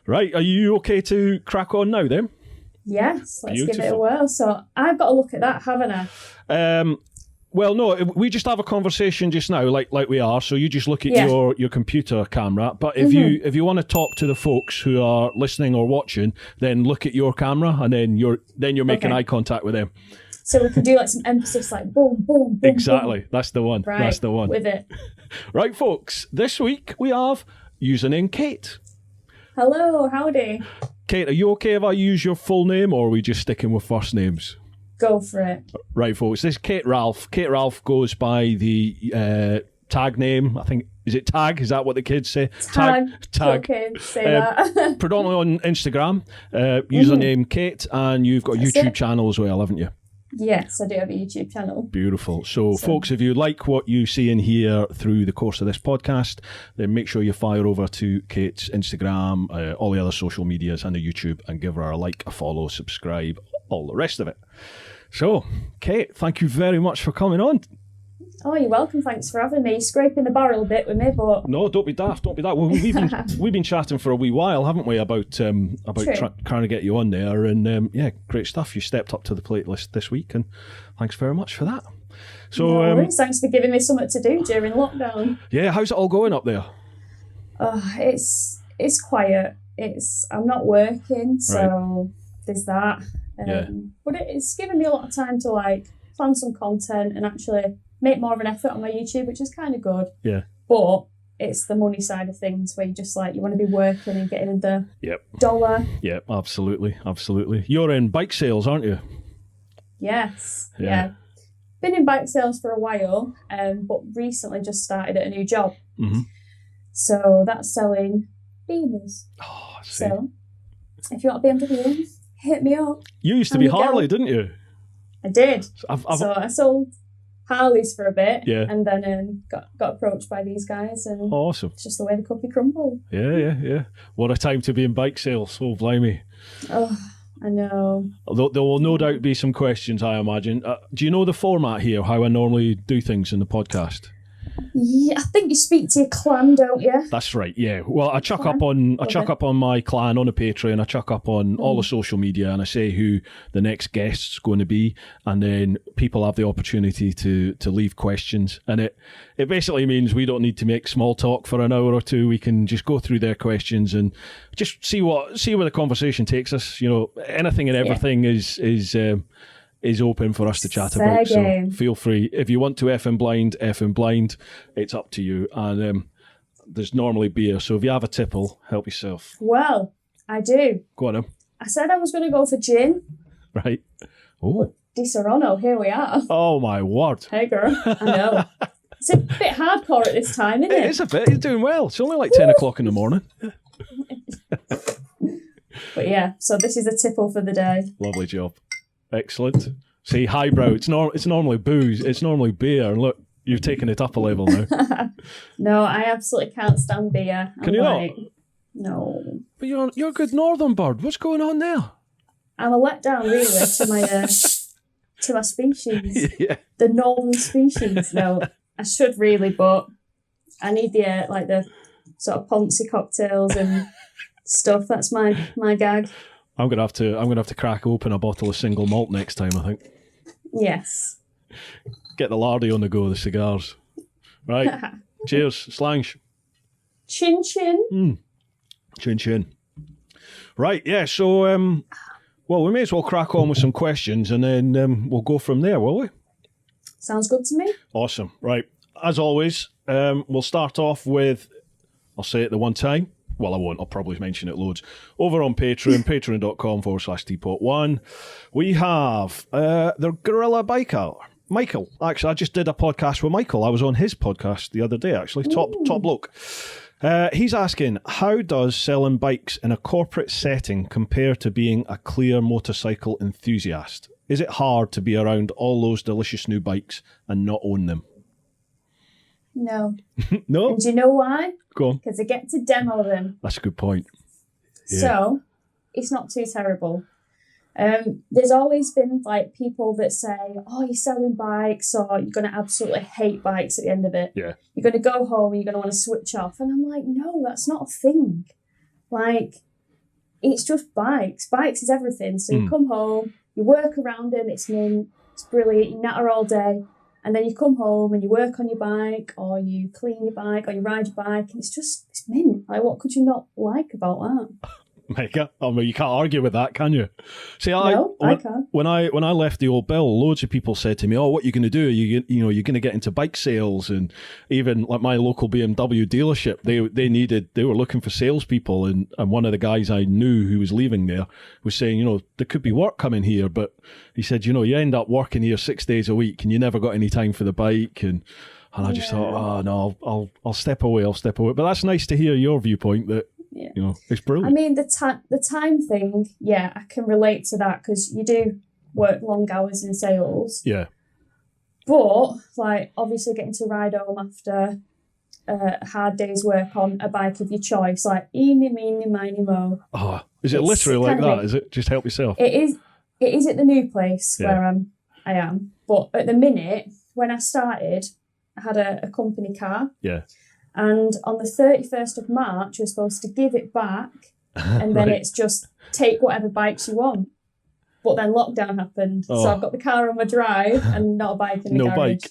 Right, are you okay to crack on now then? Yes, let's Beautiful. give it a whirl. So I've got to look at that, haven't I? Well, no, we just have a conversation just now, like we are. So you just look at your computer camera. But if you want to talk to the folks who are listening or watching, then look at your camera, and then you're making eye contact with them. So we can do like some emphasis, like boom, boom, boom. Exactly, boom. That's the one. Right, that's the one. With it. Right, folks. This week we have username Kate. Hello, howdy. Kate, are you okay if I use your full name, or are we just sticking with first names? Go for it. Right, folks. This is Kate Ralph. Kate Ralph goes by the tag name. I think, is it tag? Is that what the kids say? Tag. Okay, say that. Predominantly on Instagram. Username Kate, and you've got a YouTube channel as well, haven't you? Yes, I do have a YouTube channel. Beautiful. So, folks, if you like what you see and hear through the course of this podcast, then make sure you fire over to Kate's Instagram, all the other social medias, and the YouTube, and give her a like, a follow, subscribe, all the rest of it. So, Kate, thank you very much for coming on. Oh, you're welcome. Thanks for having me. Scraping the barrel a bit with me, but no, don't be daft. Don't be that. Well, we've been chatting for a wee while, haven't we? About trying to get you on there, and yeah, great stuff. You stepped up to the plate list this week, and thanks very much for that. So, no worries. Thanks for giving me something to do during lockdown. Yeah, how's it all going up there? It's quiet. I'm not working, so there's that. But it's given me a lot of time to like plan some content and actually make more of an effort on my YouTube, which is kind of good. Yeah. But it's the money side of things where you just like, you want to be working and getting the dollar. Yep, absolutely. You're in bike sales, aren't you? Yes. Yeah. Been in bike sales for a while, but recently just started at a new job. Mm-hmm. So that's selling Beamers. Oh, I see. So if you want a BMW, hit me up. You used to be Harley, didn't you? I did. So I sold Harleys for a bit, and then got approached by these guys, and awesome. It's just the way the cookie crumbled. Yeah. What a time to be in bike sales. Oh, blimey. Oh, I know. There will no doubt be some questions, I imagine. Do you know the format here, how I normally do things in the podcast? Yeah, I think you speak to your clan, don't you? That's right, yeah. Well, I chuck up on my clan on a Patreon, I chuck up on all the social media, and I say who the next guest's going to be, and then people have the opportunity to leave questions. And it basically means we don't need to make small talk for an hour or two. We can just go through their questions and just see where the conversation takes us. You know, anything and everything is open for us to chat about. So feel free. If you want to effing blind, it's up to you. And there's normally beer, so if you have a tipple, help yourself. Well, I do. Go on, then. I said I was going to go for gin. Right. Oh. Di Serono, here we are. Oh, my word. Hey, girl. I know. It's a bit hardcore at this time, isn't it? It is a bit. You're doing well. It's only like 10 o'clock in the morning. But yeah, so this is a tipple for the day. Lovely job. Excellent. See, highbrow. It's normally booze. It's normally beer. And look, you've taken it up a level now. No, I absolutely can't stand beer. Can you not? No. But you're a good northern bird. What's going on there? I'm a letdown, really, to my species. Yeah. The northern species. No, I should really, but I need the sort of Ponzi cocktails and stuff. That's my gag. I'm gonna have to crack open a bottle of single malt next time, I think. Yes. Get the lardy on the go, the cigars. Right. Cheers. Slange. Chin chin. Chin chin. Right, yeah, so well, we may as well crack on with some questions, and then we'll go from there, will we? Sounds good to me. Awesome. Right. As always, we'll start off with, I'll say it the one time. Well, I won't. I'll probably mention it loads. Over on Patreon, patreon.com/TeapotOne, we have the Gorilla Biker, Michael. Actually, I just did a podcast with Michael. I was on his podcast the other day, actually. Top bloke. He's asking, how does selling bikes in a corporate setting compare to being a clear motorcycle enthusiast? Is it hard to be around all those delicious new bikes and not own them? No. No? And do you know why? Go on. Because I get to demo them. That's a good point. Yeah. So, it's not too terrible. There's always been like people that say, oh, you're selling bikes, or you're going to absolutely hate bikes at the end of it. Yeah. You're going to go home and you're going to want to switch off. And I'm like, no, that's not a thing. Like, it's just bikes. Bikes is everything. So you come home, you work around them, it's mint, it's brilliant, you natter all day, and then you come home and you work on your bike, or you clean your bike, or you ride your bike, and it's mint. Like, what could you not like about that? Mega. I mean, you can't argue with that, can you? See, I can. When I left the old Bill, loads of people said to me, "Oh, what are you going to do? You're going to get into bike sales?" And even like my local BMW dealership, they were looking for salespeople, and one of the guys I knew who was leaving there was saying, there could be work coming here, but he said, you end up working here 6 days a week, and you never got any time for the bike, and I just thought, oh no, I'll step away. But that's nice to hear your viewpoint that. Yeah. It's brilliant. I mean, the time thing, I can relate to that because you do work long hours in sales. Yeah. But, like, obviously getting to ride home after a hard day's work on a bike of your choice, like, eeny, meeny, miny, mo. Oh, is it literally like that? Is it just help yourself? It is at the new place where I am. But at the minute, when I started, I had a company car. Yeah. And on the 31st of March, you're supposed to give it back, and then it's just take whatever bikes you want. But then lockdown happened, so I've got the car on my drive and not a bike in the garage. No bike.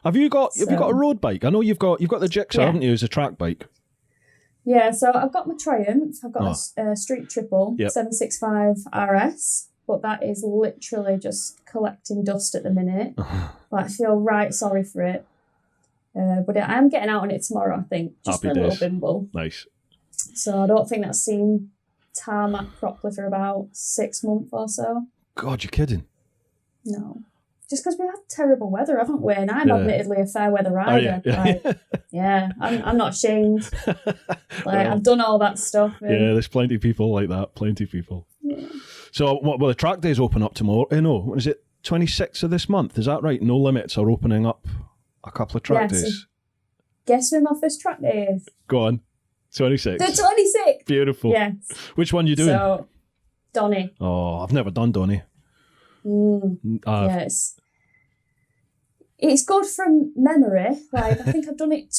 Have you got a road bike? I know you've got the Gixxer, haven't you, as a track bike? Yeah, so I've got my Triumph. I've got a Street Triple 765 RS, but that is literally just collecting dust at the minute. Like, I feel right sorry for it. But I am getting out on it tomorrow, I think, just for a little bimble. Nice. So I don't think that's seen tarmac properly for about 6 months or so. God, you're kidding. No. Just because we've had terrible weather, haven't we? And I'm admittedly a fair weather rider. I'm not ashamed. I've done all that stuff. Yeah, there's plenty of people like that. Plenty of people. Yeah. So, the track days open up tomorrow. What is it? 26th of this month. Is that right? No Limits are opening up a couple of track days. So guess when my first track day is? Go on. 26. The 26th. Beautiful. Yes. Which one are you doing? So, Donny. Oh, I've never done Donny. Yes. It's good from memory. Like, I think I've done it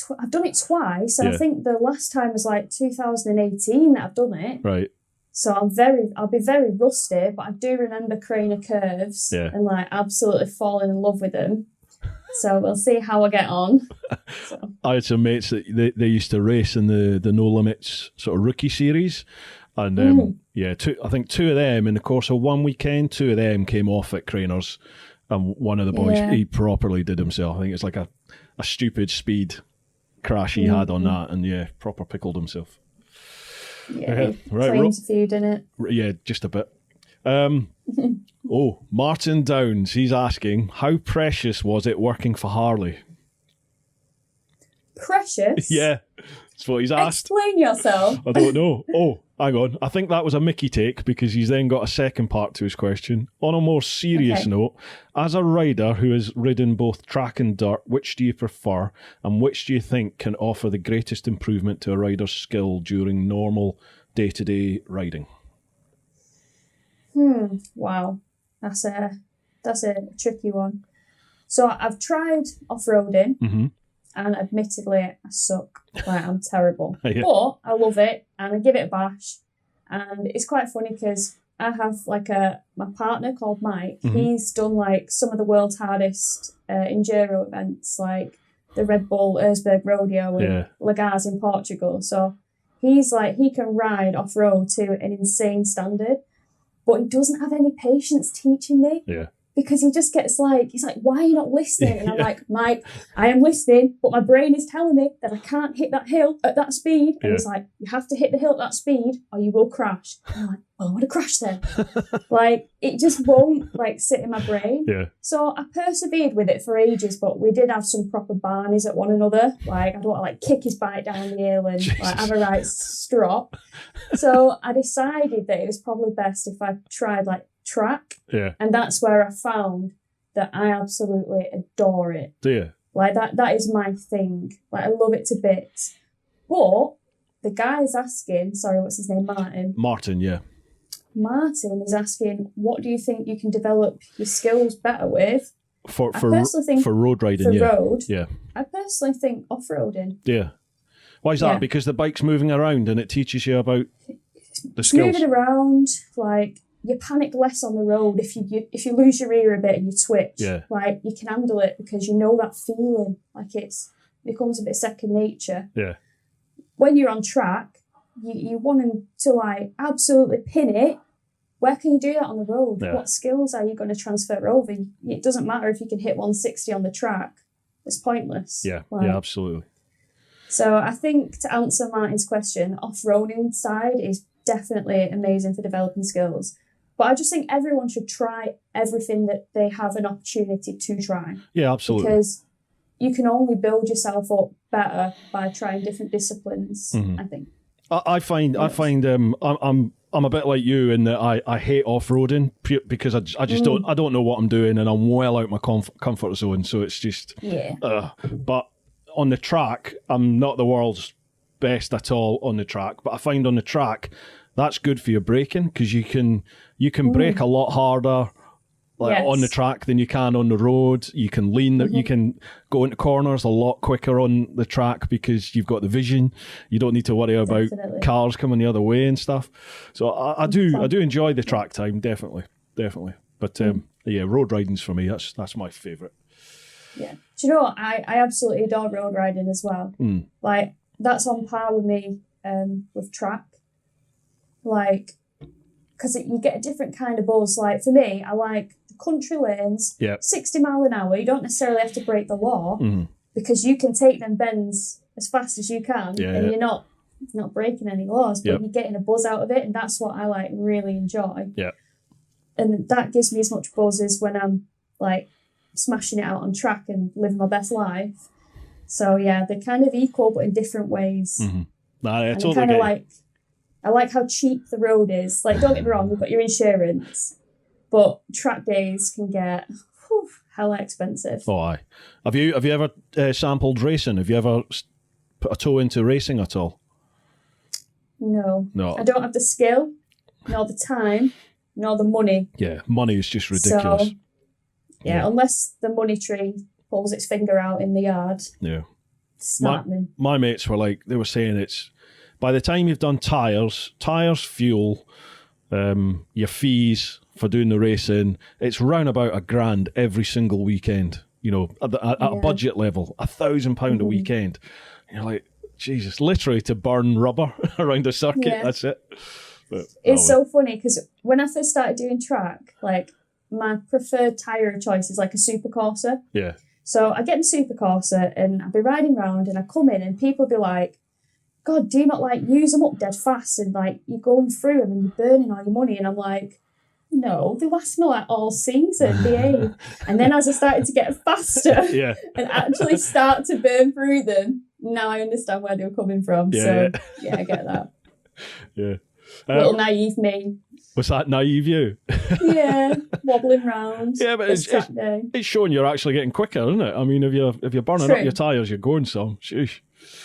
twice, and I think the last time was like 2018 that I've done it. Right. So I'll be very rusty, but I do remember Craner curves and like absolutely falling in love with them. So we'll see how I get on. I had some mates that they used to race in the No Limits sort of rookie series. And I think two of them in the course of one weekend, two of them came off at Craner's. And one of the boys, he properly did himself. I think it's like a stupid speed crash he had on that, and proper pickled himself. Yeah, claims a few, didn't it? Yeah, just a bit. Martin Downs, he's asking, how precious was it working for Harley? Precious? Yeah, that's what he's asked. Explain yourself. I don't know. Hang on. I think that was a Mickey take because he's then got a second part to his question. On a more serious note, as a rider who has ridden both track and dirt, which do you prefer and which do you think can offer the greatest improvement to a rider's skill during normal day-to-day riding? Wow. That's a tricky one. So I've tried off-roading and admittedly I suck. Like, I'm terrible. But I love it and I give it a bash. And it's quite funny because I have like my partner called Mike. He's done like some of the world's hardest enduro events, like the Red Bull Erzberg Rodeo and Lagaz in Portugal. So he's like, he can ride off-road to an insane standard. But he doesn't have any patience teaching me. Yeah. Because he just gets like, he's like, why are you not listening? And I'm like, Mike, I am listening, but my brain is telling me that I can't hit that hill at that speed. And he's like, you have to hit the hill at that speed or you will crash. And I'm like, well, I want to crash then. Like, it just won't like sit in my brain. Yeah. So I persevered with it for ages, but we did have some proper barneys at one another. Like, I don't want to like kick his bike down the hill and like have a right strop. So I decided that it was probably best if I tried like track. Yeah. And that's where I found that I absolutely adore it. Do you? Like that is my thing. Like, I love it to bits. But the guy's asking, sorry, what's his name? Martin, yeah. Martin is asking, what do you think you can develop your skills better with? For road riding, road, I personally think off-roading. Yeah. Why is that? Because the bike's moving around and it teaches you about... the skills. Moving around, like, you panic less on the road if you lose your ear a bit and you twitch. Yeah. Like, you can handle it because you know that feeling. Like, it becomes a bit second nature. Yeah. When you're on track, you want them to, like, absolutely pin it. Where can you do that on the road? Yeah. What skills are you going to transfer over? It doesn't matter if you can hit 160 on the track. It's pointless. Yeah, like, yeah, absolutely. So I think, to answer Martin's question, off-roading side is definitely amazing for developing skills. But I just think everyone should try everything that they have an opportunity to try. Yeah, absolutely. Because you can only build yourself up better by trying different disciplines, I think. I find I'm a bit like you in that I hate off-roading because I just don't know what I'm doing, and I'm well out my comfort zone. So it's just but on the track, I'm not the world's best at all on the track. But I find on the track, that's good for your braking because you can brake a lot harder on the track than you can on the road. You can lean, you can go into corners a lot quicker on the track because you've got the vision. You don't need to worry about cars coming the other way and stuff. So I do enjoy the track time, definitely. But road riding's for me. That's my favourite. Yeah. Do you know what? I absolutely adore road riding as well. Like, that's on par with me with track. Like, because you get a different kind of buzz. Like, for me, I like the country lanes, 60 mile an hour. You don't necessarily have to break the law because you can take them bends as fast as you can and you're not breaking any laws, but you're getting a buzz out of it, and that's what I, like, really enjoy. Yeah. And that gives me as much buzz as when I'm, like, smashing it out on track and living my best life. So, yeah, they're kind of equal, but in different ways. I totally kind of get I like how cheap the road is. Like, don't get me wrong, you've got your insurance, but track days can get hella expensive. Oh, aye. Have you ever sampled racing? Have you ever put a toe into racing at all? No. I don't have the skill, nor the time, nor the money. Yeah, money is just ridiculous. So, unless the money tree pulls its finger out in the yard. Yeah. It's not happening. My mates were like, they were saying it's, by the time you've done tyres, fuel, your fees for doing the racing, it's round about $1,000 every single weekend. You know, at a budget level, £1,000 a weekend. And you're like, Jesus, literally to burn rubber around a circuit. That's it. But, it's so funny because when I first started doing track, like, my preferred tyre of choice is like a Super Corsa. Yeah. So I get the Super Corsa and I'll be riding around and I come in and people be like, God, do you not, like, use them up dead fast and, like, you're going through them and you're burning all your money? And I'm like, no, they last me, like, all season, behave. And then as I started to get faster and actually start to burn through them, now I understand where they were coming from. I get that. Little naive me. Was that naive you? Wobbling round. Yeah, but it's showing you're actually getting quicker, isn't it? I mean, if you're burning up your tyres, you're going some. Sheesh.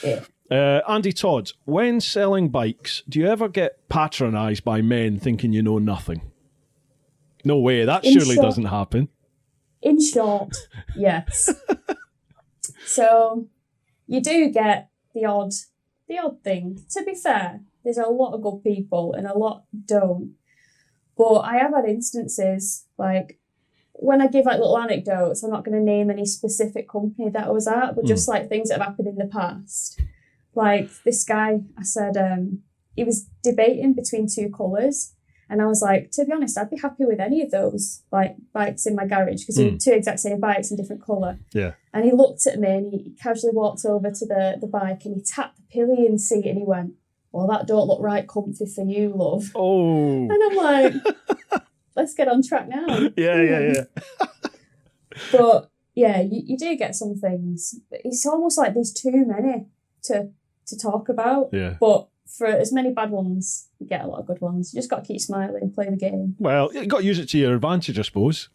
Yeah. Andy Todd, when selling bikes, do you ever get patronised by men thinking you know nothing? No way, that surely doesn't happen. In short, yes. So you do get the odd thing. To be fair, there's a lot of good people and a lot don't. But I have had instances, like, when I give, like, little anecdotes, I'm not going to name any specific company that I was at, but just, like, things that have happened in the past. Like, this guy, I said, he was debating between two colours. And I was like, to be honest, I'd be happy with any of those, like, bikes in my garage because they're two exact same bikes in different colour. Yeah. And he looked at me and he casually walked over to the bike and he tapped the pillion seat and he went, well, that don't look right comfy for you, love. Oh. And I'm like, let's get on track now. Yeah. But, yeah, you do get some things. It's almost like there's too many to talk about. Yeah. But for as many bad ones, you get a lot of good ones. You just got to keep smiling and play the game. Well, you've got to use it to your advantage, I suppose.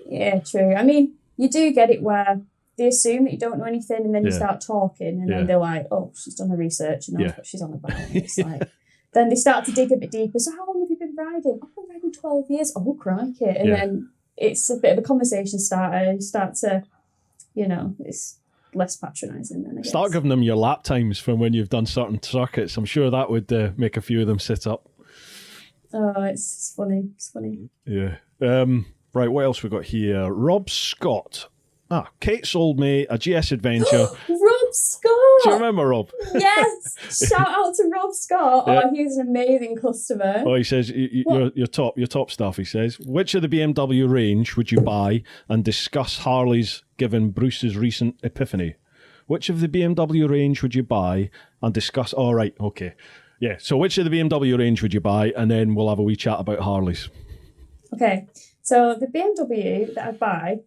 Yeah, true. I mean, you do get it where they assume that you don't know anything and then you start talking and then they're like, oh, she's done her research and knows what she's on about. And it's like, then they start to dig a bit deeper. So how long have you been riding? I've been riding 12 years. Oh, crikey. And then it's a bit of a conversation starter. You start to, it's less patronising then, I guess. Start giving them your lap times from when you've done certain circuits. I'm sure that would make a few of them sit up. Oh, it's funny. It's funny. Yeah. Right, what else we got here? Rob Scott. Kate sold me a GS Adventure. Rob Scott! Do you remember Rob? Yes! Shout out to Rob Scott. Yeah. Oh, he's an amazing customer. Oh, he says, your top stuff, he says. Which of the BMW range would you buy and discuss Harley's given Bruce's recent epiphany? Which of the BMW range would you buy and discuss... Oh, right, okay. Yeah, so which of the BMW range would you buy? And then we'll have a wee chat about Harley's. Okay, so the BMW that I buy...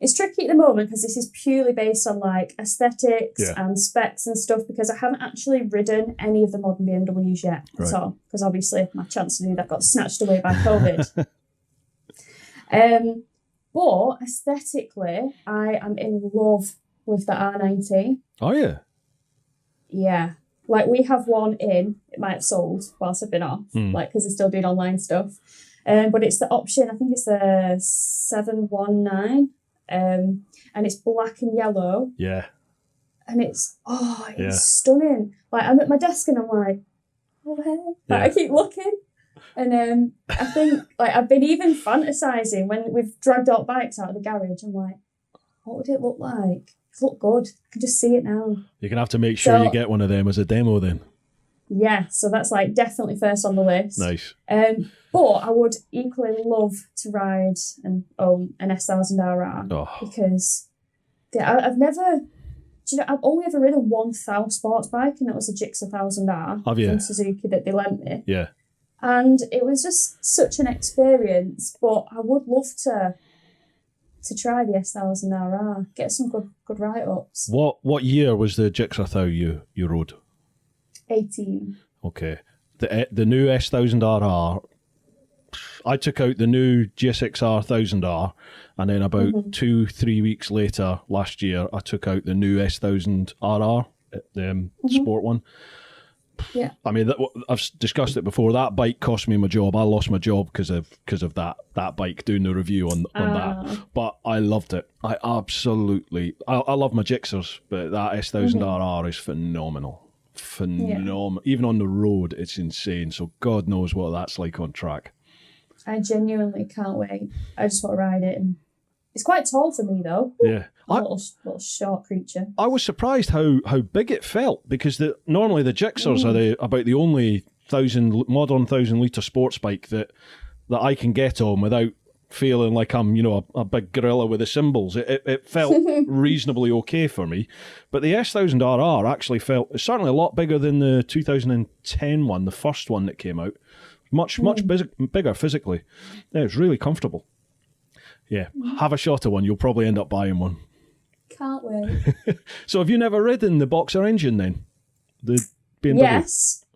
It's tricky at the moment because this is purely based on like aesthetics and specs and stuff because I haven't actually ridden any of the modern BMWs yet. Right. So, because obviously my chance to do that got snatched away by COVID. But aesthetically, I am in love with the R90. Oh, yeah? Yeah. Like we have one in, it might have sold whilst I've been off, like because they're still doing online stuff. But it's the option, I think it's the 719. And it's black and yellow. Yeah. And it's stunning. Like I'm at my desk and I'm like, oh hey. Like, I keep looking. And I think like I've been even fantasizing when we've dragged our bikes out of the garage. I'm like, what would it look like? It look good. I can just see it now. You're gonna have to make sure you get one of them as a demo then. Yeah, so that's like definitely first on the list. Nice. But I would equally love to ride and own an S1000RR because I've never, I've only ever ridden one sports bike and it was a Gixxer 1000R from Suzuki that they lent me. Yeah. And it was just such an experience, but I would love to try the S1000RR, get some good write-ups. What year was the Gixxer 1000 you rode? 18. Okay. The new S1000RR, I took out the new GSXR 1000R, and then about 2-3 weeks later, last year, I took out the new S1000RR, the sport one. Yeah. I mean, I've discussed it before. That bike cost me my job. I lost my job because of that bike, doing the review on that. But I loved it. I absolutely... I love my Gixxers, but that S1000RR is phenomenal. Even on the road, it's insane. So God knows what that's like on track. I genuinely can't wait. I just want to ride it. And it's quite tall for me, though. Yeah. A little short creature. I was surprised how big it felt because normally the Gixxers are about the only modern 1,000-litre sports bike that I can get on without feeling like I'm, a big gorilla with the cymbals. It felt reasonably okay for me. But the S1000RR actually felt certainly a lot bigger than the 2010 one, the first one that came out. Much bigger physically. Yeah, it's really comfortable. Yeah, have a shot of one. You'll probably end up buying one. Can't wait. So have you never ridden the Boxer engine then? The BMW? Yes.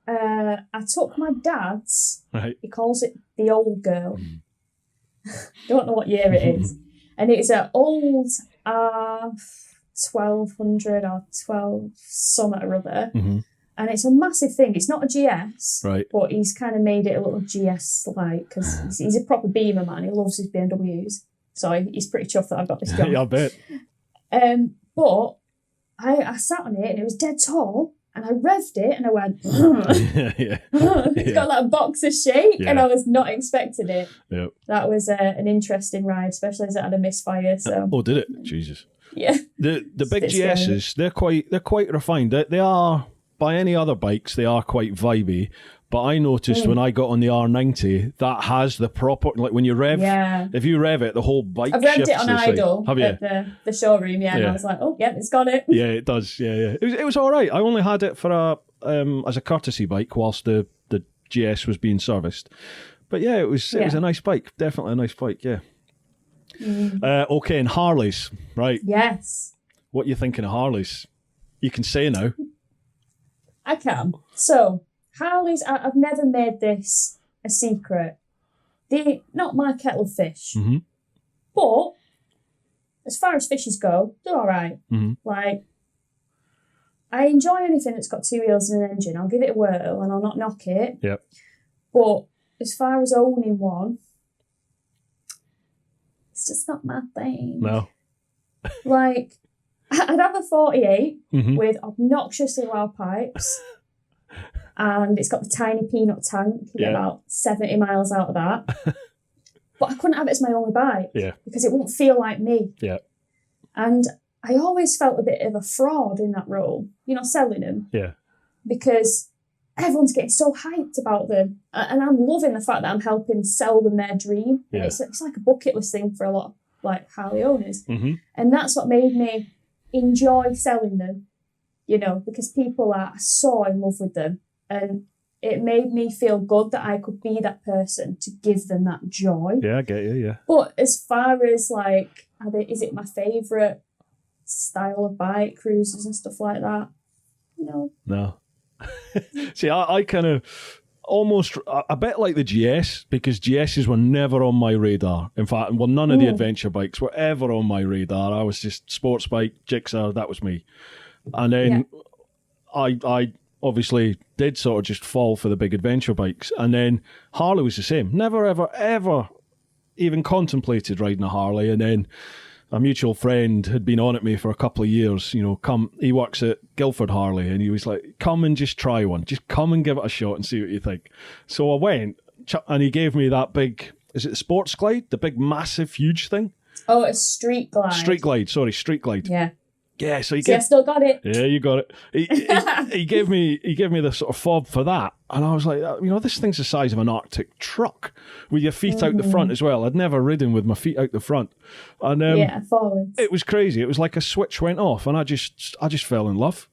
I took my dad's. Right. He calls it the old girl. Don't know what year it is. And it's an old R1200 or 12 something or other. And it's a massive thing. It's not a GS, right? But he's kind of made it a little GS-like because he's a proper Beamer man. He loves his BMWs. So he's pretty chuffed that I've got this job. Yeah, I bet. But I sat on it and it was dead tall and I revved it and I went, It's got like a boxer shake and I was not expecting it. Yep. That was an interesting ride, especially as it had a misfire. So. Oh, did it? Jesus. Yeah. The big GSs, they're quite refined. They are... By any other bikes, they are quite vibey. But I noticed when I got on the R90, that has the proper... Like when you rev... Yeah. If you rev it, the whole bike shifts. I've revved it on idle at the showroom, and I was like, oh, yeah, it's got it. Yeah, it does. Yeah. It was all right. I only had it for as a courtesy bike whilst the GS was being serviced. But yeah, it was a nice bike. Definitely a nice bike, yeah. Okay, and Harleys, right? Yes. What are you thinking of Harleys? You can say now. I can. So, Harleys, I've never made this a secret. They're not my kettle of fish. But, as far as fishes go, they're all right. Like, I enjoy anything that's got two wheels and an engine. I'll give it a whirl and I'll not knock it. Yep. But, as far as owning one, it's just not my thing. No. Like... I'd have a 48 with obnoxiously loud pipes and it's got the tiny peanut tank. You get about 70 miles out of that. But I couldn't have it as my only bike because it won't feel like me. Yeah. And I always felt a bit of a fraud in that role, selling them. Yeah. Because everyone's getting so hyped about them. And I'm loving the fact that I'm helping sell them their dream. Yeah. It's like a bucket list thing for a lot of Harley owners. Mm-hmm. And that's what made me enjoy selling them, because people are so in love with them. And it made me feel good that I could be that person to give them that joy. Yeah, I get you, yeah. But as far as is it my favourite style of bike, cruisers and stuff like that? No. See, I kind of almost a bit like the GS, because GSs were never on my radar. In fact, none of the adventure bikes were ever on my radar. I was just sports bike, Gixxer, that was me. And then I obviously did sort of just fall for the big adventure bikes. And then Harley was the same. Never, ever, ever even contemplated riding a Harley. And then a mutual friend had been on at me for a couple of years, he works at Guildford Harley, and he was like, come and just try one. Just come and give it a shot and see what you think. So I went, and he gave me that big, is it the Sports Glide? The big, massive, huge thing? Oh, a Street Glide. Street Glide. Yeah. Yeah, so I still got it. Yeah, you got it. He gave me the sort of fob for that, and I was like, this thing's the size of an Arctic truck with your feet out the front as well. I'd never ridden with my feet out the front, and forwards. It was crazy. It was like a switch went off, and I just fell in love.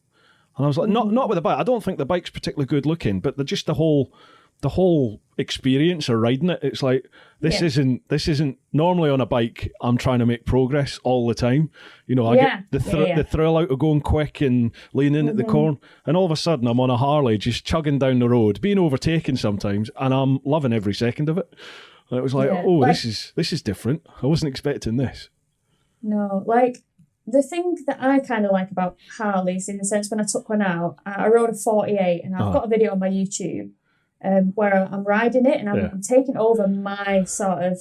And I was like, not with the bike. I don't think the bike's particularly good looking, but the whole experience of riding it. It's like this isn't normally on a bike. I'm trying to make progress all the time. I get the thrill out of going quick and leaning in at the corner, and all of a sudden I'm on a Harley just chugging down the road, being overtaken sometimes, and I'm loving every second of it. And it was like, this is different. I wasn't expecting this. No, the thing that I kind of like about Harleys, in the sense when I took one out, I rode a 48, and I've got a video on my YouTube where I'm riding it, and I'm taking over my sort of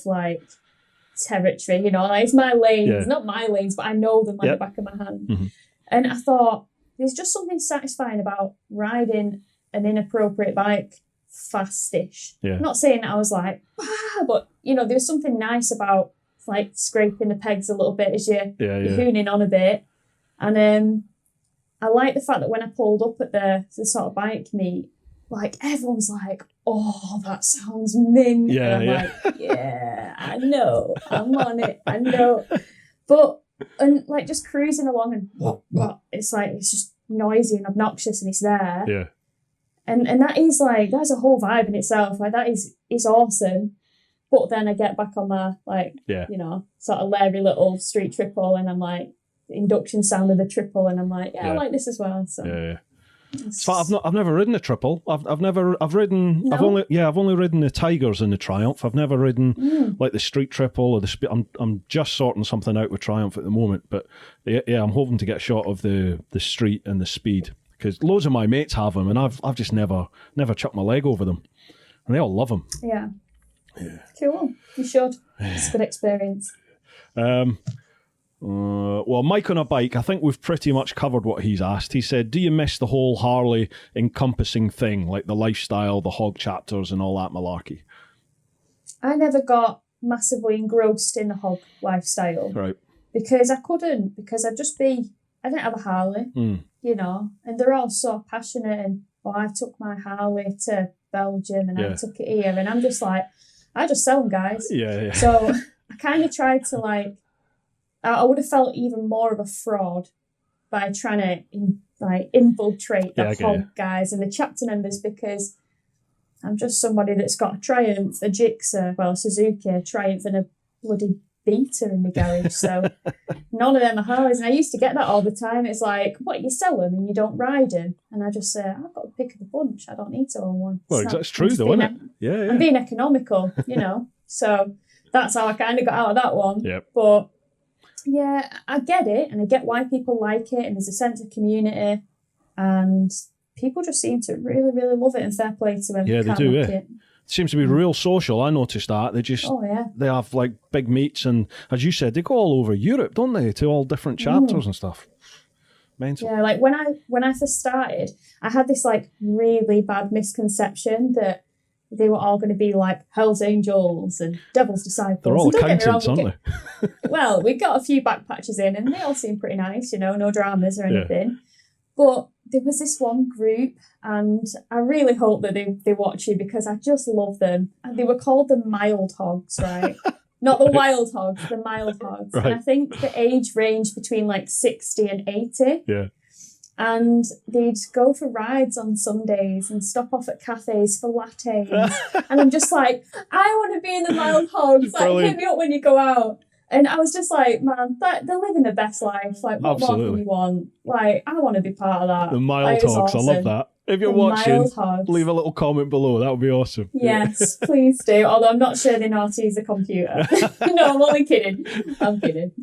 territory, it's my lanes, not my lanes, but I know them like the back of my hand. Mm-hmm. And I thought, there's just something satisfying about riding an inappropriate bike fast-ish. Yeah. I'm not saying that I was like, but, there's something nice about scraping the pegs a little bit as you're hooning on a bit. And I like the fact that when I pulled up at the sort of bike meet, everyone's like, oh, that sounds mint. Yeah, and I'm like, yeah, I know, I'm on it, I know. But, and just cruising along and it's just noisy and obnoxious, and it's there. Yeah. And that is that's a whole vibe in itself. That is awesome. But then I get back on my, sort of leery little street triple, and I'm like, the induction sound of the triple, and I'm like, I like this as well. So. Yeah. So I've never ridden a triple. I've only ridden the Tigers and the Triumph. I've never ridden the street triple or the I'm just sorting something out with Triumph at the moment, but I'm hoping to get a shot of the street and the speed, because loads of my mates have them, and I've just never chucked my leg over them, and they all love them. Yeah. Cool. You should. It's a good experience. Well, Mike on a bike, I think we've pretty much covered what he's asked. He said, do you miss the whole Harley encompassing thing, like the lifestyle, the hog chapters and all that malarkey? I never got massively engrossed in the hog lifestyle. Right. Because I couldn't, because I didn't have a Harley, and they're all so passionate, and I took my Harley to Belgium and I took it here, and I'm just like, I just sell them, guys. Yeah. So I kind of tried to I would have felt even more of a fraud by trying to infiltrate the hog guys and the chapter members, because I'm just somebody that's got a Triumph, a Gixxer, a Suzuki, a Triumph, and a bloody Beta in the garage. So none of them are Harleys. And I used to get that all the time. It's like, what, you sell them and you don't ride them? And I just say, I've got the pick of the bunch. I don't need to own one. Well, that's true though, isn't it? Yeah. I'm being economical, So that's how I kind of got out of that one. Yep. But yeah, I get it, and I get why people like it, and there's a sense of community, and people just seem to really, really love it, and fair play to them. Yeah, they do, It seems to be real social. I noticed that. They just, they have big meets, and as you said, they go all over Europe, don't they, to all different chapters and stuff. Mental. Yeah, like when I first started, I had this like really bad misconception that they were all going to be like Hell's Angels and Devil's Disciples. They're all accountants, aren't they? Well, we got a few back patches in and they all seem pretty nice, no dramas or anything. Yeah. But there was this one group and I really hope that they watch you because I just love them. And they were called the Mild Hogs, right? Not the Wild Hogs, the Mild Hogs. Right. And I think the age range between like 60 and 80. Yeah. And they'd go for rides on Sundays and stop off at cafes for lattes. And I'm just like, I want to be in the Mild Hogs. Like, hit me up when you go out. And I was just like, man, they're living the best life. Like, what more can you want? Like, I want to be part of that. The Mild Hogs, awesome. I love that. If you're watching, leave a little comment below. That would be awesome. Yes, please do. Although I'm not sure they know how to use a computer. No, I'm only kidding. I'm kidding.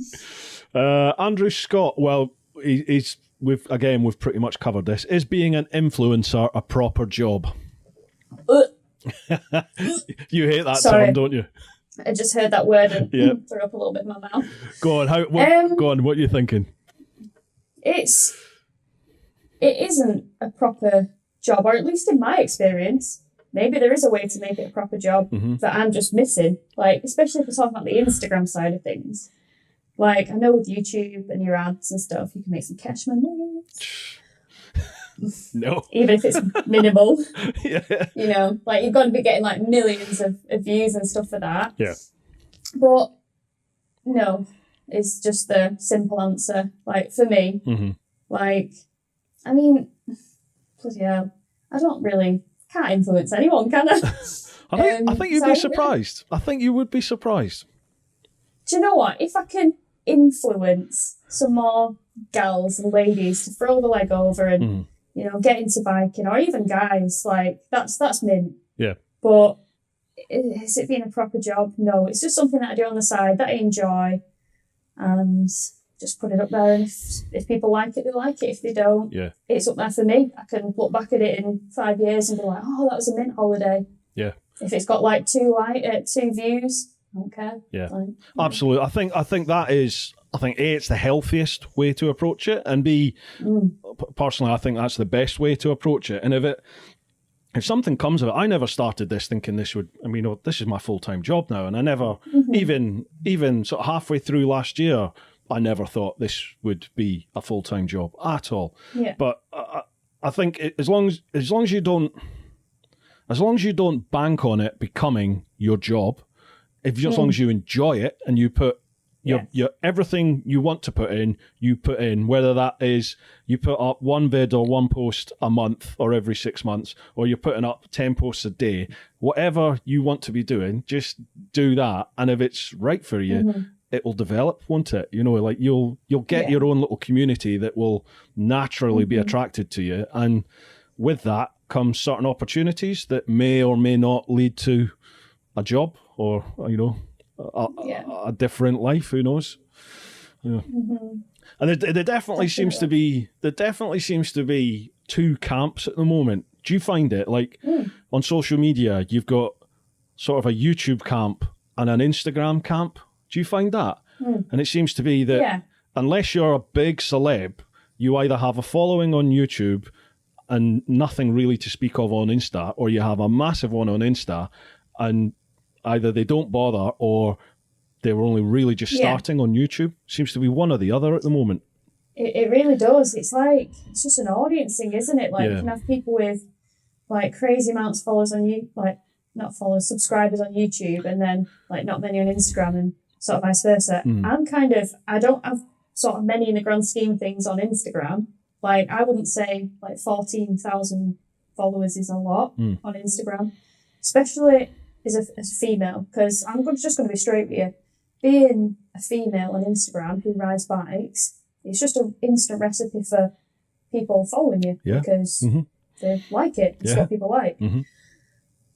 Andrew Scott, well, we've pretty much covered this. Is being an influencer a proper job? You hate that term, don't you? I just heard that word and threw up a little bit in my mouth. Go on, go on, what are you thinking? It isn't a proper job, or at least in my experience. Maybe there is a way to make it a proper job that I'm just missing. Like, especially if we're talking about the Instagram side of things. Like, I know with YouTube and your ads and stuff, you can make some cash money. No. Even if it's minimal. Yeah. Like you've got to be getting like millions of views and stuff for that. Yeah. But no, it's just the simple answer. Like for me, like, I mean, bloody hell, can't influence anyone, can I? I think you'd be surprised. I think you would be surprised. Do you know what? If I can influence some more gals and ladies to throw the leg over and get into biking, or even guys, like that's mint. Yeah. But is it being a proper job? No, it's just something that I do on the side that I enjoy, and just put it up there. And if people like it, they like it. If they don't, it's up there for me. I can look back at it in 5 years and be like, oh, that was a mint holiday. Yeah. If it's got like 2 views, I don't care. Yeah, absolutely. I think that is. I think A, it's the healthiest way to approach it, and B, personally, I think that's the best way to approach it. And if something comes of it, I never started this thinking this is my full-time job now, and I never even sort of halfway through last year, I never thought this would be a full-time job at all. Yeah. But I think as long as you don't bank on it becoming your job, as long as you enjoy it and you put your everything you want to put in, you put in, whether that is you put up one vid or one post a month or every 6 months, or you're putting up 10 posts a day, whatever you want to be doing, just do that. And if it's right for you, it will develop, won't it? Like you'll get your own little community that will naturally be attracted to you. And with that comes certain opportunities that may or may not lead to a job or, a different life, who knows? Yeah. And there definitely seems to be 2 camps at the moment. Do you find it like on social media, you've got sort of a YouTube camp and an Instagram camp? Do you find that? And it seems to be that unless you're a big celeb, you either have a following on YouTube and nothing really to speak of on Insta, or you have a massive one on Insta and either they don't bother or they were only really just starting on YouTube. Seems to be one or the other at the moment. It really does. It's like, it's just an audience thing, isn't it? Like you can have people with like crazy amounts of followers on you, like not followers, subscribers on YouTube, and then like not many on Instagram, and sort of vice versa. I don't have sort of many in the grand scheme of things on Instagram. Like I wouldn't say like 14,000 followers is a lot on Instagram, especially as a female, because I'm just going to be straight with you. Being a female on Instagram who rides bikes, it's just an instant recipe for people following you because they like it. It's what people like.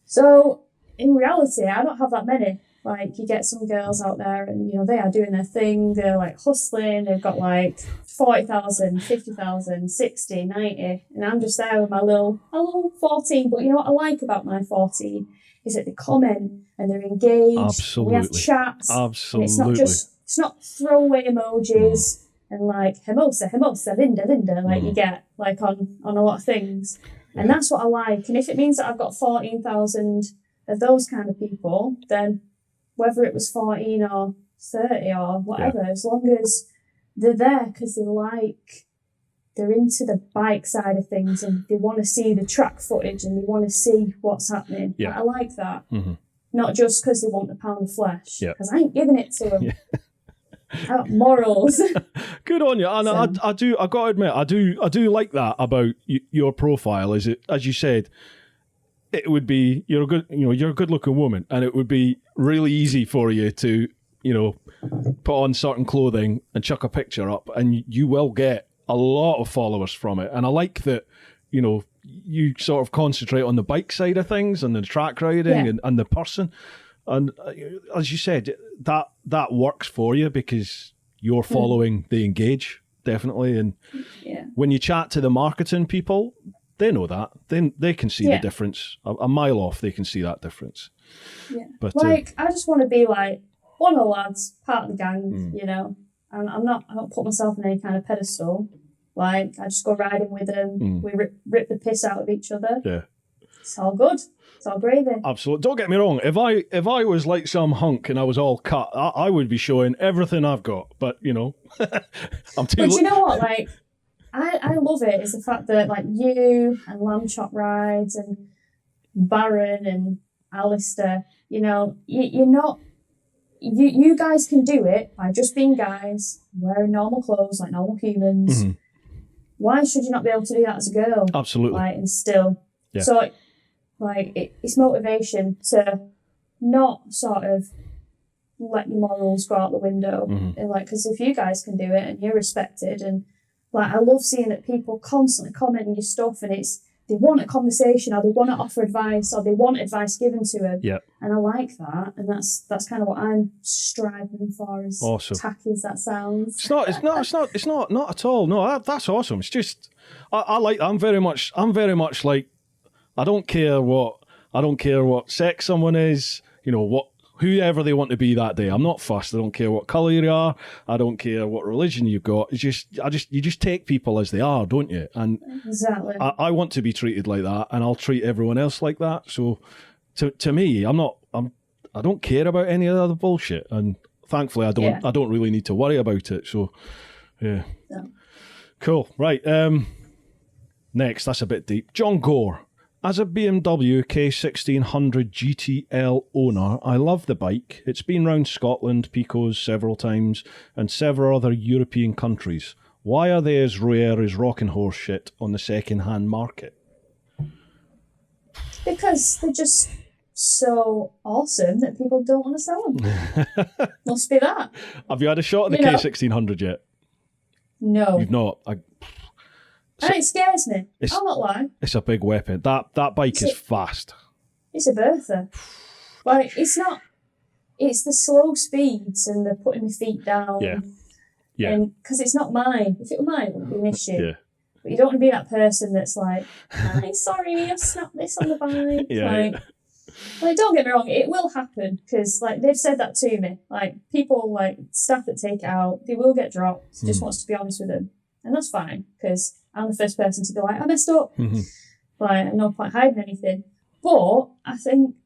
So in reality, I don't have that many. Like you get some girls out there and, they are doing their thing. They're like hustling. They've got like 40,000, 50,000, 60, 90. And I'm just there with my little 14. But you know what I like about my 14 is that they comment and they're engaged. Absolutely. We have chats. Absolutely. And it's not throwaway emojis. and like Hermosa, Linda, like you get like on a lot of things. And that's what I like. And if it means that I've got 14,000 of those kind of people, then whether it was 14 or 30 or whatever, as long as they're there because they're into the bike side of things and they want to see the track footage and they want to see what's happening. I like that. Not just because they want the pound of flesh, because I ain't giving it to them. I got morals. Good on you. And I got to admit, I do like that about your profile. Is it, as you said, it would be, you're a good looking woman, and it would be really easy for you to, put on certain clothing and chuck a picture up, and you will get a lot of followers from it. And I like that, you sort of concentrate on the bike side of things and the track riding and the person. And as you said, that works for you because you're following the engage, definitely. And when you chat to the marketing people, they know that. They can see the difference. A mile off, they can see that difference. Yeah. But I just want to be like one of the lads, part of the gang, and I don't put myself on any kind of pedestal. Like, I just go riding with them. We rip the piss out of each other. Yeah. It's all good. It's all gravy. Absolutely. Don't get me wrong. If I was like some hunk and I was all cut, I would be showing everything I've got. But, I'm too... But you know what? Like, I love it. It's the fact that, like, you and Lamb Chop Rides and Baron and Alistair, you're not... You guys can do it by just being guys, wearing normal clothes like normal humans. Why should you not be able to do that as a girl? Absolutely. Like, and still. Yeah. So, like, it's motivation to not sort of let your morals go out the window. And, like, because if you guys can do it and you're respected, and, like, I love seeing that people constantly comment on your stuff, and they want a conversation, or they want to offer advice, or they want advice given to them. Yeah. And I like that, and that's kind of what I'm striving for. As awesome. Tacky as that sounds. It's not at all. No, that's awesome. It's just I like. I'm very much like, I don't care what sex someone is. Whoever they want to be that day. I'm not fussed. I don't care what colour you are. I don't care what religion you've got. You just take people as they are, don't you? And exactly. I want to be treated like that, and I'll treat everyone else like that. So to me, I don't care about any of the other bullshit, and thankfully I don't really need to worry about it. So yeah. Cool. Right. Next, that's a bit deep. John Gore. As a BMW K1600 GTL owner, I love the bike. It's been round Scotland, Picos several times, and several other European countries. Why are they as rare as rocking horse shit on the second-hand market? Because they're just so awesome that people don't want to sell them. Must be that. Have you had a shot at the K1600 yet? No. You've not? And it scares me. I'll not lie. It's a big weapon. That bike is fast. It's a Bertha. Like, it's not... It's the slow speeds and the putting my feet down. Yeah. And because it's not mine. If it were mine, it wouldn't be an issue. Yeah. But you don't want to be that person that's like, "Hi, sorry, I snapped this on the bike." Like, don't get me wrong, it will happen, because, like, they've said that to me. Like, people, like, staff that take it out, they will get dropped. Just wants to be honest with them. And that's fine, because I'm the first person to be like, I messed up. Like, no point hiding anything. But I think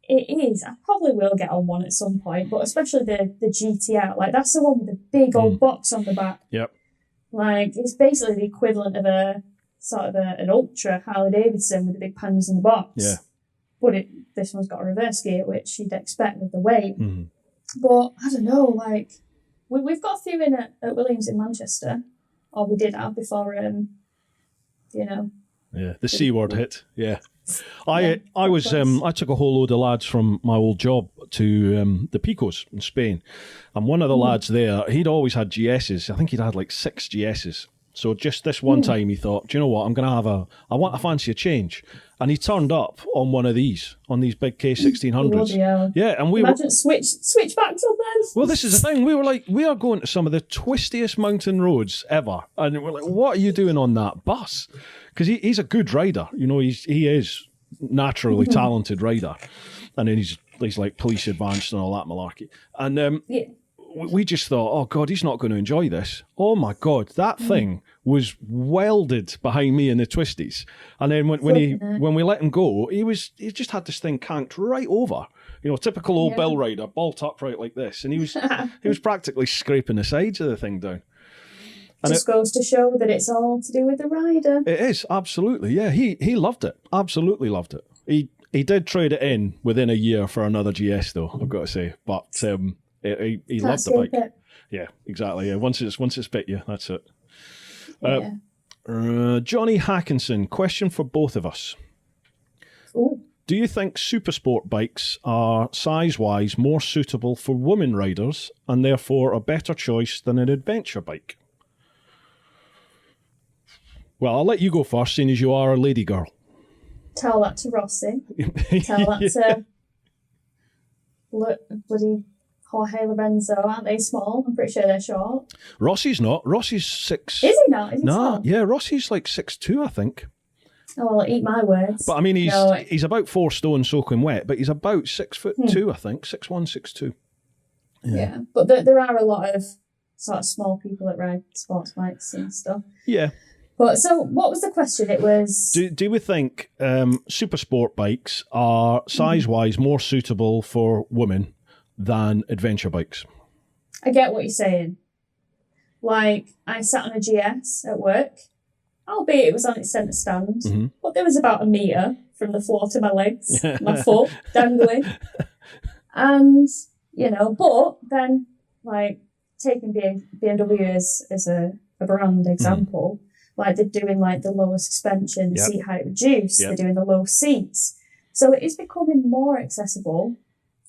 it is. I probably will get on one at some point, but especially the GTR. Like, that's the one with the big old box on the back. Yep. Like, it's basically the equivalent of an Ultra Harley Davidson with the big panels in the box. Yeah. But this one's got a reverse gear, which you'd expect with the weight. But I don't know, like, we've got a few in at Williams in Manchester. Or we did have before, Yeah, the C word hit. Yeah. I took a whole load of lads from my old job to the Picos in Spain. And one of the lads there, he'd always had GSs. I think he'd had like 6 GSs. So just this one time he thought, do you know what, I fancy a change. And he turned up on one of these, on these big K1600s. Yeah, and we imagine switchbacks on them. Well, this is the thing. We were like, we are going to some of the twistiest mountain roads ever. And we're like, what are you doing on that bus? Because he's a good rider. He is naturally talented rider. And then he's like police advanced and all that malarkey. And we just thought, oh God, he's not going to enjoy this. Oh my God, that thing was welded behind me in the twisties. And then when we let him go, he just had this thing canked right over. You know, typical old Bill rider, bolt upright like this. And he was practically scraping the sides of the thing down. And just goes to show that it's all to do with the rider. It is, absolutely. Yeah, he loved it. Absolutely loved it. He did trade it in within a year for another GS though, I've got to say. But he loved the bike. Yeah, exactly. Yeah, once it's bit you, that's it. Johnny Hackinson, question for both of us. Ooh. Do you think super sport bikes are size-wise more suitable for women riders and therefore a better choice than an adventure bike? Well, I'll let you go first, seeing as you are a lady girl. Tell that to Rossi. Tell that to bloody Jorge Lorenzo. Aren't they small? I'm pretty sure they're short. Rossi's not. Rossi's 6. Is he not? Is he small? Yeah, Rossi's like 6'2", I think. Oh, well, eat my words. But I mean, he's about 4 stone soaking wet, but he's about 6'2", I think. 6'1", 6'2". Yeah, but there are a lot of sort of small people that ride sports bikes and stuff. Yeah. But so, what was the question? It was... Do we think super sport bikes are size-wise more suitable for women than adventure bikes? I get what you're saying. Like, I sat on a GS at work, albeit it was on its centre stand, but there was about a metre from the floor to my legs, my foot dangling. And, you know, but then, like, taking BMW as a brand example, like they're doing like the lower suspension, the seat height reduced, they're doing the low seats. So it is becoming more accessible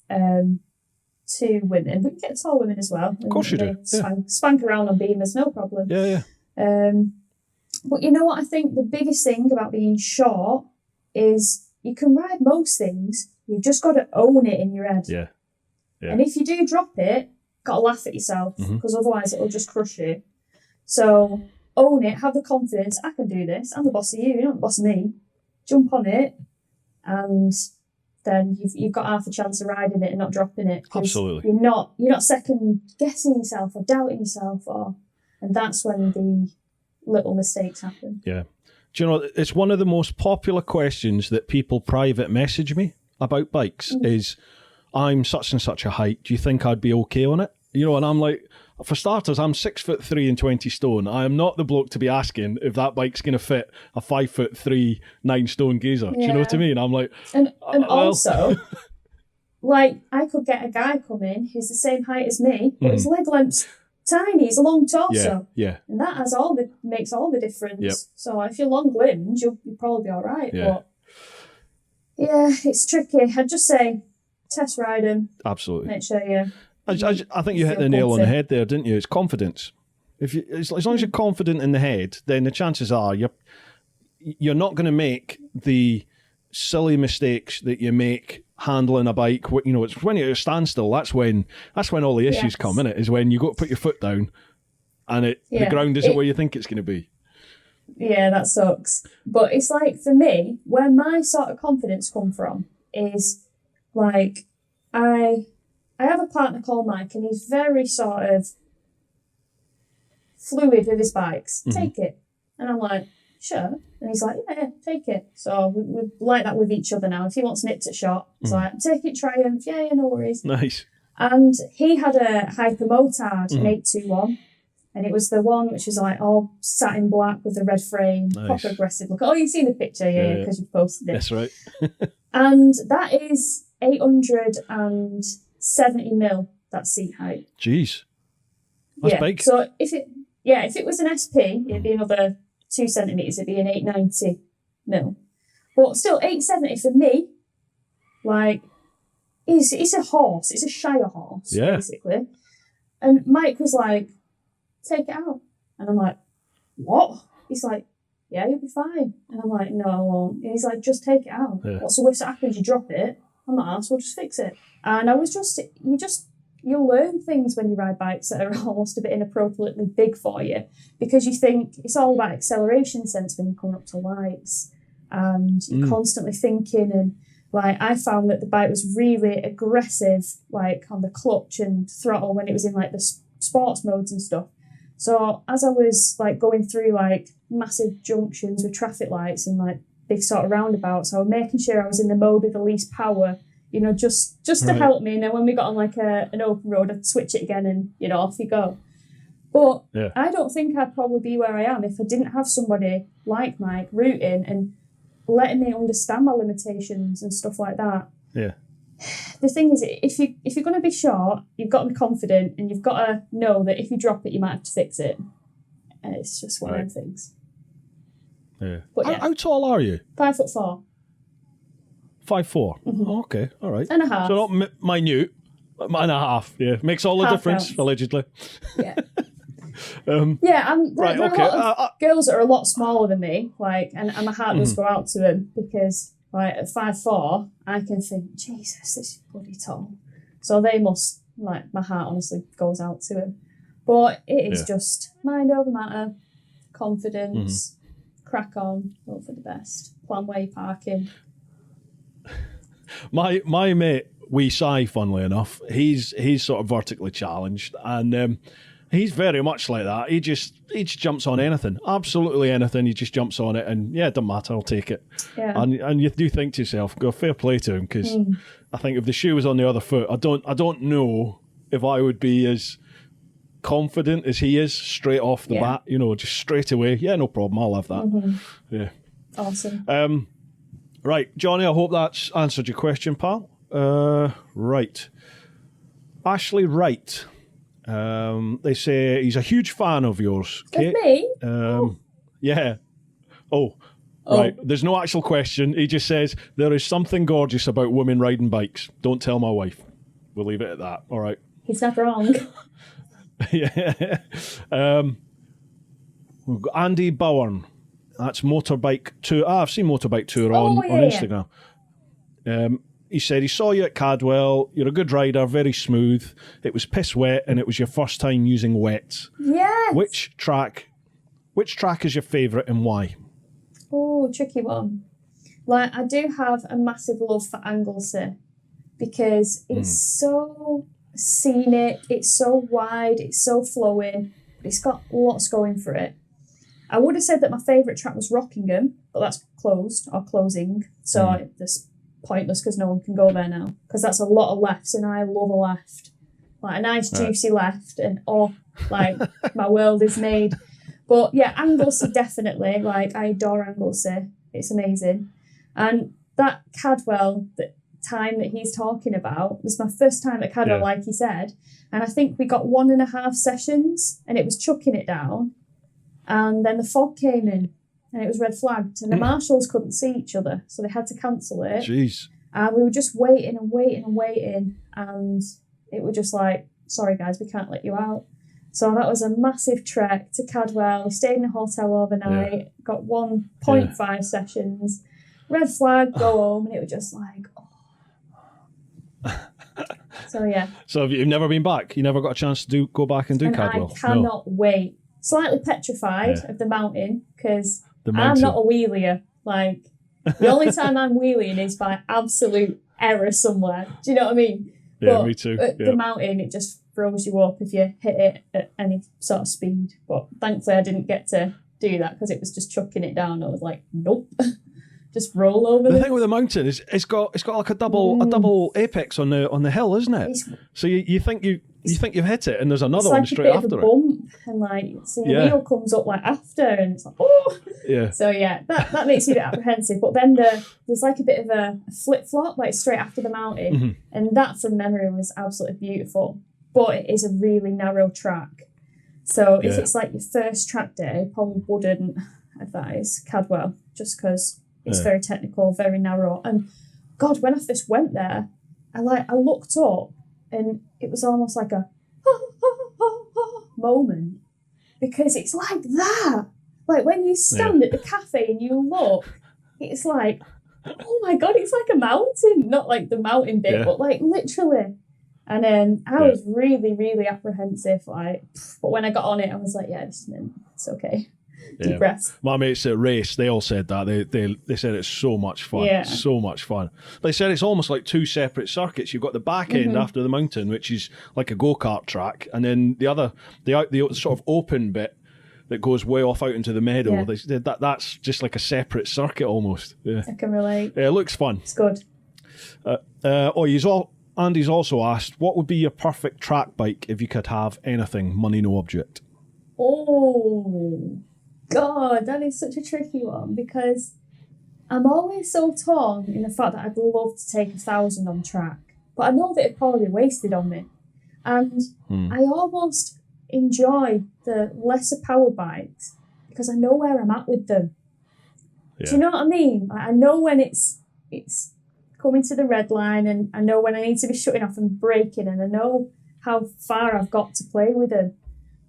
to women. We can get tall women as well. Of course you do. Spank around on beamers, no problem. Yeah. But you know what I think the biggest thing about being short is you can ride most things, you've just got to own it in your head. Yeah. And if you do drop it, got to laugh at yourself because otherwise it'll just crush you. So own it, have the confidence, I can do this, I'm the boss of you, you're not the boss of me. Jump on it, and then you've got half a chance of riding it and not dropping it. Absolutely. You're not second guessing yourself or doubting yourself, and that's when the little mistakes happen. Yeah. Do you know, it's one of the most popular questions that people private message me about bikes is, I'm such and such a height, do you think I'd be okay on it? You know, and I'm like, for starters, I'm 6'3" and 20 stone. I am not the bloke to be asking if that bike's going to fit a 5'3", 9 stone geezer. Do you know what I mean? I'm like, and also, like, I could get a guy come in who's the same height as me, but his leg length's tiny. He's a long torso. Yeah. And that makes all the difference. Yep. So if you're long limbed, you'll probably be all right. Yeah. But yeah, it's tricky. I'd just say test ride them. Absolutely. Make sure you. I think you hit the nail on the head there, didn't you? It's confidence. As long as you're confident in the head, then the chances are you're not going to make the silly mistakes that you make handling a bike. You know, it's when you're at a standstill. That's when all the issues come, innit? Is when you go to put your foot down, and the ground isn't where you think it's going to be. Yeah, that sucks. But it's like, for me, where my sort of confidence come from is like I have a partner called Mike, and he's very sort of fluid with his bikes. Take it. And I'm like, sure. And he's like, yeah, take it. So we like that with each other now. If he wants nipped at shot, it's like, take it, Triumph. Yeah, no worries. Nice. And he had a Hyper Motard, an 821. And it was the one which was like all satin black with the red frame, proper aggressive look. Oh, you've seen the picture, yeah, because you posted it. That's right. And that is 870 mil, that seat height. Jeez. That's big. So if it was an SP, it'd be another 2 centimetres, it'd be an 890 mil. But still, 870 for me, like, it's a horse. It's a Shire horse, basically. And Mike was like, take it out. And I'm like, what? He's like, yeah, you'll be fine. And I'm like, no, I won't. And he's like, just take it out. Yeah. What's the worst that happens? You drop it. I'm not asked, we'll just fix it. And I was you learn things when you ride bikes that are almost a bit inappropriately big for you, because you think it's all about acceleration sense when you're coming up to lights, and you're constantly thinking, and like I found that the bike was really aggressive, like on the clutch and throttle when it was in like the sports modes and stuff. So as I was like going through like massive junctions with traffic lights and like big sort of roundabouts, I was making sure I was in the mode with the least power, you know, just to help me. And then when we got on like an open road, I'd switch it again and, you know, off you go. But I don't think I'd probably be where I am if I didn't have somebody like Mike rooting and letting me understand my limitations and stuff like that. Yeah. The thing is, if you're going to be short, you've got to be confident and you've got to know that if you drop it, you might have to fix it. And it's just one of them things. Yeah. But how tall are you? 5'4". 5'4". Mm-hmm. Oh, okay, all right. And a half. So not minute, and a half. Yeah, makes all the Half difference, counts. Allegedly. Yeah. There are a lot of girls that are a lot smaller than me, like, and my heart does go out to them because, like, at 5'4", I can think, Jesus, this is bloody tall. So they must, like, my heart honestly goes out to them. But it is just mind over matter, confidence, crack on, hope for the best, plan where you're parking. My mate, wee Si, funnily enough, he's sort of vertically challenged, and he's very much like that. He just jumps on anything, absolutely anything. He just jumps on it, and it doesn't matter. I'll take it. Yeah. And you do think to yourself, go fair play to him, because I think if the shoe was on the other foot, I don't know if I would be as confident as he is straight off the bat. You know, just straight away. Yeah, no problem. I'll have that. Yeah. Awesome. Right, Johnny, I hope that's answered your question, pal. Right. Ashley Wright. They say he's a huge fan of yours, Kate. Of me? Yeah. Oh, right. There's no actual question. He just says, there is something gorgeous about women riding bikes. Don't tell my wife. We'll leave it at that. All right. He's not wrong. Yeah. We've got Andy Bowen. That's Motorbike Tour. I've seen Motorbike Tour on Instagram. He said he saw you at Cadwell. You're a good rider, very smooth. It was piss wet, and it was your first time using wets. Yes. Which track is your favourite, and why? Oh, tricky one. Like, I do have a massive love for Anglesey because it's so scenic, it's so wide, it's so flowing, but it's got lots going for it. I would have said that my favourite track was Rockingham, but that's closed or closing, so that's pointless because no one can go there now because that's a lot of lefts, and I love a left, like a nice juicy left, and like my world is made. But yeah, Anglesey definitely. Like, I adore Anglesey. It's amazing. And that Cadwell, the time that he's talking about, was my first time at Cadwell, like he said. And I think we got 1.5 sessions, and it was chucking it down. And then the fog came in, and it was red flagged, and the marshals couldn't see each other, so they had to cancel it. Jeez. And we were just waiting and waiting and waiting, and it was just like, sorry guys, we can't let you out. So that was a massive trek to Cadwell. We stayed in a hotel overnight, got 1.5 sessions, red flag, go home, and it was just like, So yeah. So you've never been back? You never got a chance to go back and do Cadwell? I cannot wait. Slightly petrified of the mountain because I'm not a wheelier. Like, the only time I'm wheeling is by absolute error somewhere. Do you know what I mean? Yeah, but me too. The mountain, it just throws you up if you hit it at any sort of speed. But thankfully I didn't get to do that because it was just chucking it down. I was like, nope. Just roll over. The thing with the mountain is it's got like a double apex on the hill, isn't it? So you think you've hit it, and there's another one straight after it. It's like a bit of a bump, and like so your wheel comes up like after, and it's like So yeah, that makes you a bit apprehensive. But then there's like a bit of a flip flop like straight after the mountain, and that from memory was absolutely beautiful. But it is a really narrow track, so if it's like your first track day, I probably wouldn't advise Cadwell just because. It's very technical, very narrow. And God, when I first went there, I looked up and it was almost like a moment because it's like that. Like when you stand at the cafe and you look, it's like, oh my God, it's like a mountain. Not like the mountain bit, but like literally. And then I was really, really apprehensive. But when I got on it, I was like, yeah, it's okay. Deep breaths. My mates at race, they all said that. They said it's so much fun. So much fun. They said it's almost like two separate circuits. You've got the back end after the mountain, which is like a go-kart track, and then the sort of open bit that goes way off out into the meadow. Yeah. They said that's just like a separate circuit almost. Yeah. I can relate. Yeah, it looks fun. It's good. Andy's also asked, what would be your perfect track bike if you could have anything, money no object? Oh, God, that is such a tricky one because I'm always so torn in the fact that I'd love to take 1,000 on track, but I know that it'd probably be wasted on me. And I almost enjoy the lesser power bikes because I know where I'm at with them. Yeah. Do you know what I mean? I know when it's coming to the red line, and I know when I need to be shutting off and braking, and I know how far I've got to play with them.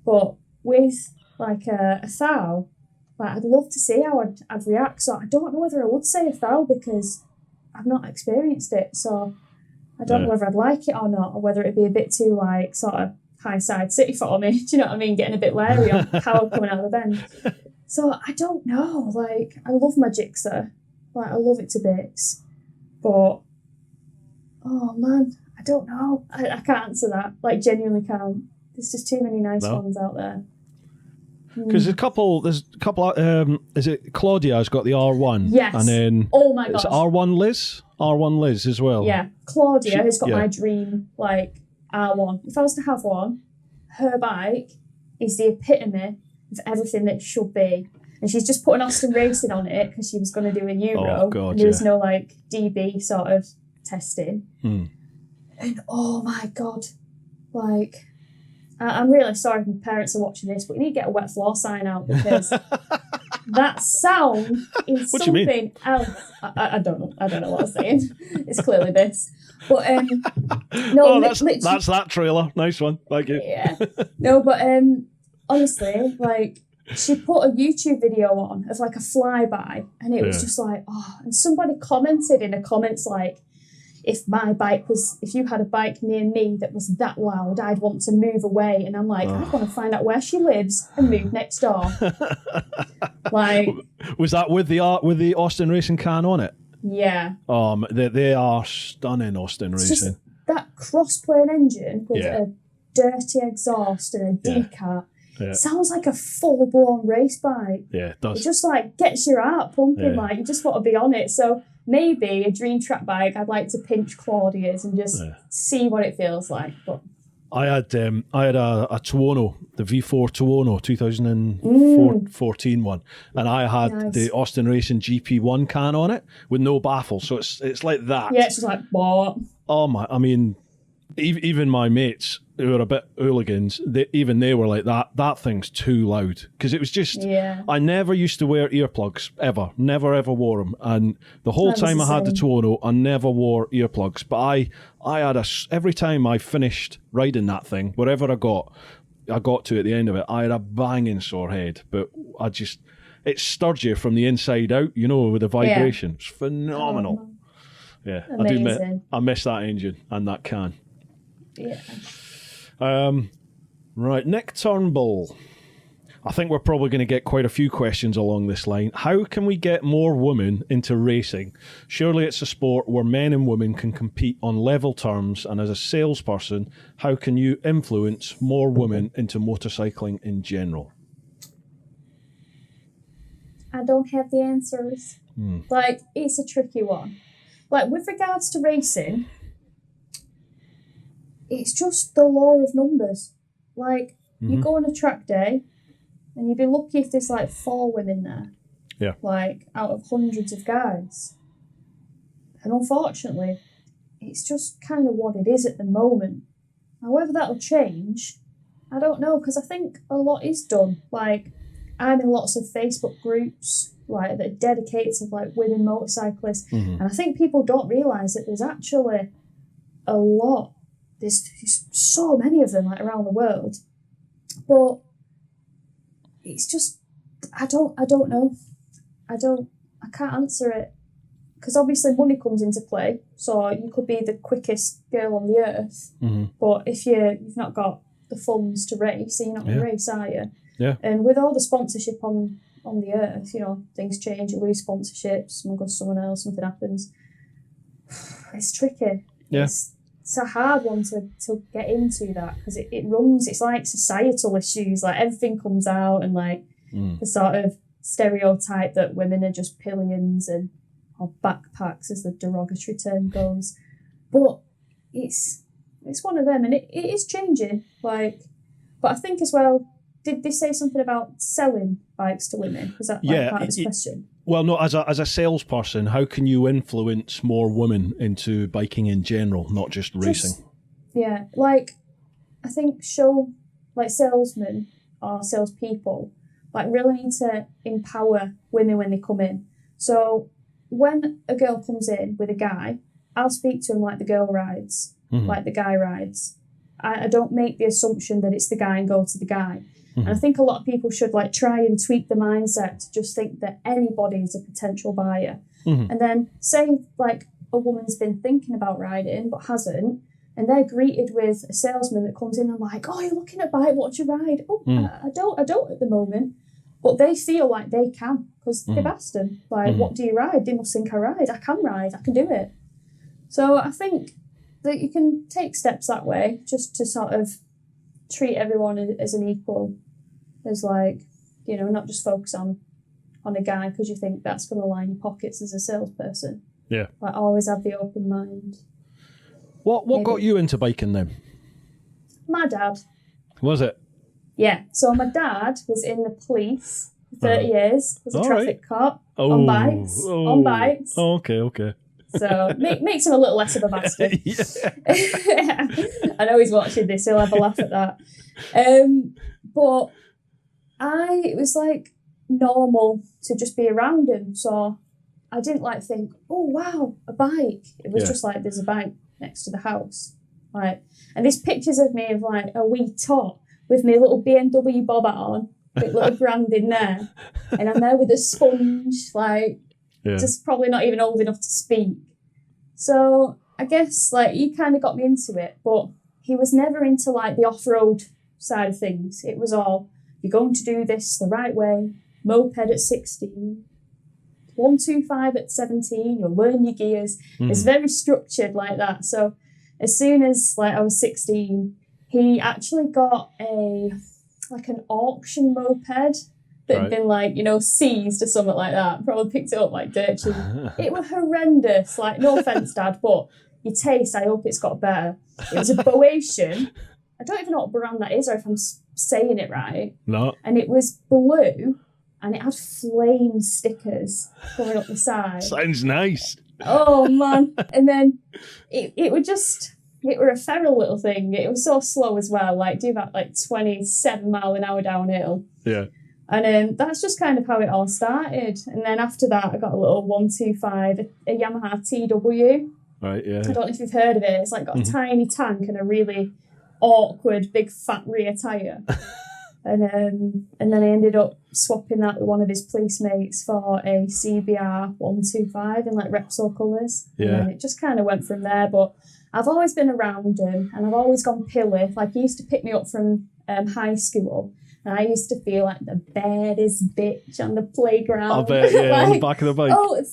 But with like a thou, like I'd love to see how I'd react. So I don't know whether I would say a thou because I've not experienced it. So I don't know whether I'd like it or not, or whether it'd be a bit too like sort of high side city for me. Do you know what I mean? Getting a bit leery on power coming out of the bend. So I don't know. Like I love my Gixxer. Like I love it to bits. But, oh man, I don't know. I can't answer that. Like, genuinely can't. There's just too many nice ones out there. Because there's a couple, is it Claudia's got the R1? Yes. And then, oh my gosh. R1 Liz? R1 Liz as well. Yeah. Claudia has got my dream, like, R1. If I was to have one, her bike is the epitome of everything that should be. And she's just put an Austin Racing on it because she was going to do a Euro. Oh, God, and there was no, like, DB sort of testing. And, oh, my God. Like, I'm really sorry if my parents are watching this, but you need to get a wet floor sign out because that sound is something else. I don't know. I don't know what I'm saying. It's clearly this. But, no. That's that trailer. Nice one. Thank you. Yeah. No, but, honestly, like, she put a YouTube video on of like a flyby, and it was just like, and somebody commented in the comments like, if you had a bike near me that was that loud, I'd want to move away. And I'm like, I want to find out where she lives and move next door. Like, was that with the Austin Racing can on it? Yeah. They are stunning, Austin Racing. Just that cross-plane engine with a dirty exhaust and a decat. Yeah. Sounds like a full-blown race bike. Yeah, it does. It just like gets your heart pumping, like you just want to be on it. So maybe a dream track bike, I'd like to pinch Claudia's and just see what it feels like. But I had a Tuono, the V4 Tuono 2014 one, and I had the Austin Racing GP1 can on it with no baffle. So it's like that. Yeah, it's just like what? Oh my! I mean, even my mates who are a bit hooligans, they were like that thing's too loud, because it was just I never used to wear earplugs ever, never ever wore them, and the whole time I had the Tuono I never wore earplugs, but I had every time I finished riding that thing, wherever I got to at the end of it, I had a banging sore head, but it stirred you from the inside out, with the vibration. It's phenomenal. Yeah, amazing. I miss that engine and that can. Yeah. Right, Nick Turnbull. I think we're probably going to get quite a few questions along this line. How can we get more women into racing? Surely it's a sport where men and women can compete on level terms, and as a salesperson, how can you influence more women into motorcycling in general? I don't have the answers. Like, it's a tricky one. Like, with regards to racing, it's just the law of numbers. Like, you go on a track day, and you'd be lucky if there's, like, 4 women there. Yeah. Like, out of hundreds of guys. And unfortunately, it's just kind of what it is at the moment. However that'll change, I don't know, because I think a lot is done. Like, I'm in lots of Facebook groups, like, that are dedicated to, like, women motorcyclists. And I think people don't realise that there's actually a lot. There's so many of them, like, around the world. But it's just, I don't know. I can't answer it. Because obviously money comes into play. So you could be the quickest girl on the earth. But if you've not got the funds to race, so you're not going to race, are you? Yeah. And with all the sponsorship on the earth, things change, you lose sponsorships, someone goes to someone else, something happens. It's tricky. Yeah. It's a hard one to get into that, because it runs, it's like societal issues, like everything comes out, and like the sort of stereotype that women are just pillions or backpacks, as the derogatory term goes. But it's one of them, and it is changing. Like, but I think as well, did they say something about selling bikes to women? Was that part of this question? Well, no, as a salesperson, how can you influence more women into biking in general, not just racing? Yeah, like, I think salesmen or salespeople, like, really need to empower women when they come in. So when a girl comes in with a guy, I'll speak to him like the girl rides, like the guy rides. I don't make the assumption that it's the guy and go to the guy. And I think a lot of people should like try and tweak the mindset to just think that anybody is a potential buyer. And then say like a woman's been thinking about riding but hasn't, and they're greeted with a salesman that comes in and like, oh, you're looking at bike, what do you ride? Oh, I don't at the moment. But they feel like they can, because they've asked them, like, what do you ride? They must think I ride. I can do it. So I think that you can take steps that way, just to sort of treat everyone as an equal, as like, not just focus on a guy because you think that's going to line your pockets as a salesperson. Yeah. Like, always have the open mind. What got you into biking then? My dad. Was it? Yeah. So my dad was in the police for 30 years as a traffic cop on bikes. Oh, okay. So makes him a little less of a bastard. I know he's watching this, he'll have a laugh at that. But it was like normal to just be around him. So I didn't like think, oh wow, a bike. It was just like, there's a bike next to the house. Like, and there's pictures of me of like a wee tot with my little BMW bob hat on, big little brand in there. And I'm there with a sponge, like, just probably not even old enough to speak. So I guess like he kind of got me into it, but he was never into like the off-road side of things. It was all, you're going to do this the right way, moped at 16, 125 at 17, you'll learn your gears. It's very structured like that. So as soon as like I was 16, he actually got an auction moped that had been like, seized or something like that. Probably picked it up like dirt cheap. It was horrendous. Like, no offence, Dad, but your taste, I hope it's got better. It was a Boasian. I don't even know what brand that is, or if I'm saying it right. No. And it was blue, and it had flame stickers going up the side. Sounds nice. Oh, man. And then it were a feral little thing. It was so slow as well, like do about like 27 mile an hour downhill. Yeah. And that's just kind of how it all started. And then after that, I got a little 125, a Yamaha TW. Right, yeah. I don't know if you've heard of it. It's like got a tiny tank and a really awkward, big fat rear tyre. And then I ended up swapping that with one of his police mates for a CBR 125 in like Repsol colours. Yeah. And it just kind of went from there. But I've always been around him, and I've always gone pilly. Like, he used to pick me up from high school, and I used to feel like the baddest bitch on the playground. I bet, yeah, like, on the back of the bike. Oh,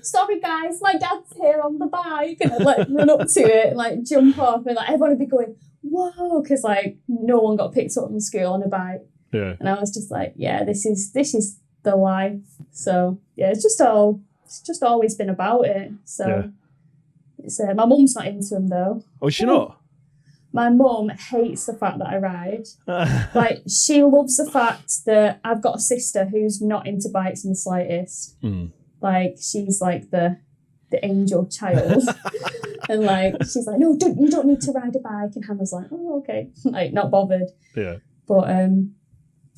sorry guys, my dad's here on the bike. And I'd like run up to it and like jump off, and like everyone would be going, whoa, because like no one got picked up from school on a bike. Yeah. And I was just like, yeah, this is the life. So yeah, it's just always been about it. So yeah. It's my mum's not into them though. Oh, is she not? My mum hates the fact that I ride. Like, she loves the fact that I've got a sister who's not into bikes in the slightest. Like, she's like the angel child. And like, she's like, no, you don't need to ride a bike. And Hannah's like, oh, okay. Like, not bothered. Yeah. But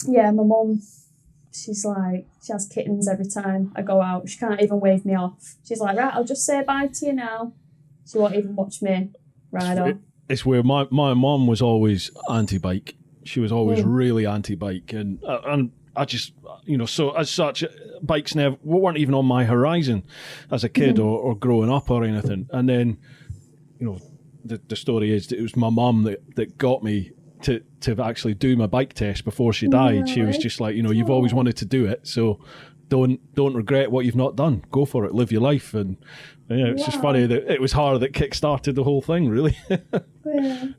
yeah, my mum, she's like, she has kittens every time I go out. She can't even wave me off. She's like, right, I'll just say bye to you now. She won't even watch me ride off. It's weird. My mum was always anti-bike. She was always really anti-bike, and I just, so as such, bikes weren't even on my horizon as a kid or growing up or anything. And then, the story is that it was my mum that got me to actually do my bike test before she died. She was just like, you've always wanted to do it, so don't regret what you've not done. Go for it, live your life. And it's just funny that it was her that kick-started the whole thing, really.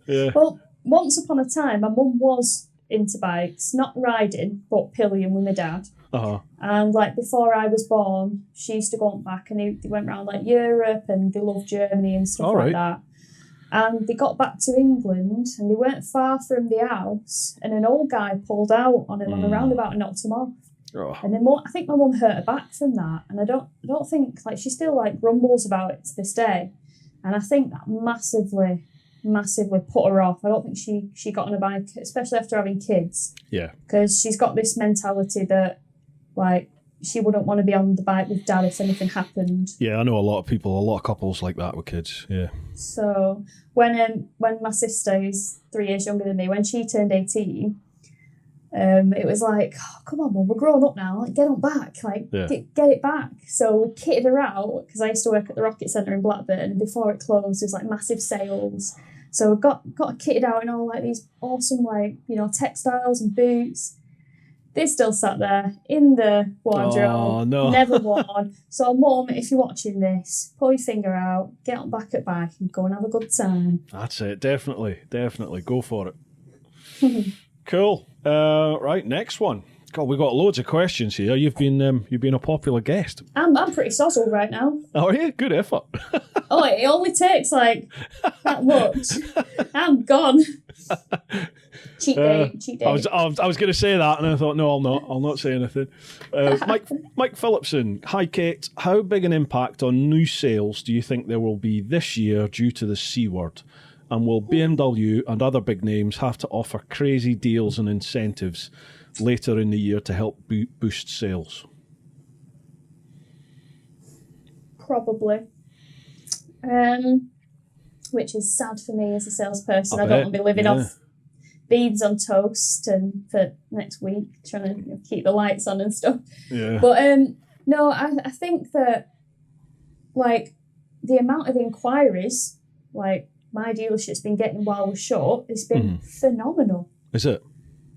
Yeah. Well, once upon a time, my mum was into bikes, not riding, but pillion with my dad. And like before I was born, she used to go on back, and they went around like Europe, and they loved Germany and stuff like that. And they got back to England, and they weren't far from the house, and an old guy pulled out on him on a roundabout and knocked him off. And then I think my mum hurt her back from that, and I don't think, like, she still like grumbles about it to this day, and I think that massively put her off. I don't think she got on a bike, especially after having kids. Yeah, because she's got this mentality that, like, she wouldn't want to be on the bike with dad if anything happened. Yeah, I know a lot of couples like that with kids. Yeah. So when my sister, who's 3 years younger than me, when she turned 18, it was like, oh, come on, Mum, we're grown up now. Like, get on back. Like, get it back. So we kitted her out, because I used to work at the Rocket Centre in Blackburn, and before it closed, there was like massive sales. So we got her kitted out in all like these awesome, like, textiles and boots. They still sat there in the wardrobe, never worn. So, Mum, if you're watching this, pull your finger out, get on back at bike, and go and have a good time. That's it. Definitely. Go for it. Cool. Right, next one. God, we've got loads of questions here. You've been a popular guest. I'm pretty sozzled right now. Oh yeah, good effort. It only takes like that much. I'm gone. Cheat day. I was going to say that, and I thought, no, I'll not say anything. Mike Phillipson. Hi Kate, how big an impact on new sales do you think there will be this year due to the C word? And will BMW and other big names have to offer crazy deals and incentives later in the year to help boost sales? Probably. Which is sad for me as a salesperson. I don't want to be living off beads on toast and for next week, trying to keep the lights on and stuff. Yeah. But no, I think that, like, the amount of inquiries, like, my dealership's been getting while we're short, it's been phenomenal. Is it?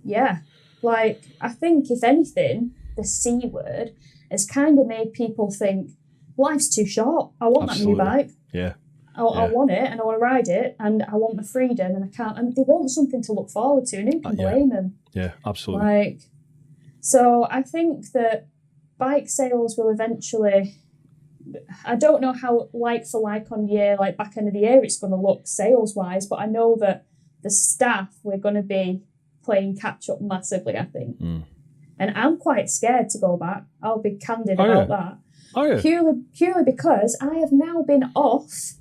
Yeah. Like, I think, if anything, the C word has kind of made people think, life's too short. I want that new bike. Yeah. I want it, and I want to ride it, and I want my freedom, and I can't. And they want something to look forward to, and who can blame them? Yeah, absolutely. Like, so I think that bike sales will eventually, I don't know how like for like on year, like back end of the year, it's going to look sales wise, but I know that the staff, we're going to be playing catch up massively, I think. And I'm quite scared to go back. I'll be candid about that. Purely because I have now been off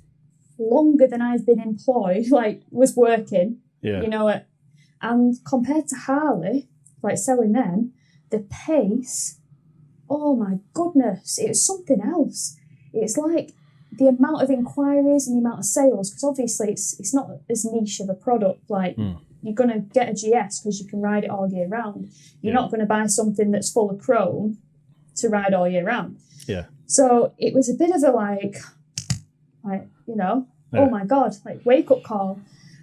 longer than I've been employed, like was working, and compared to Harley, like selling them, the pace, oh my goodness, it was something else. It's like the amount of inquiries and the amount of sales, because obviously it's not as niche of a product. Like, you're going to get a GS because you can ride it all year round. You're not going to buy something that's full of chrome to ride all year round. Yeah. So it was a bit of a oh my God, like wake up call.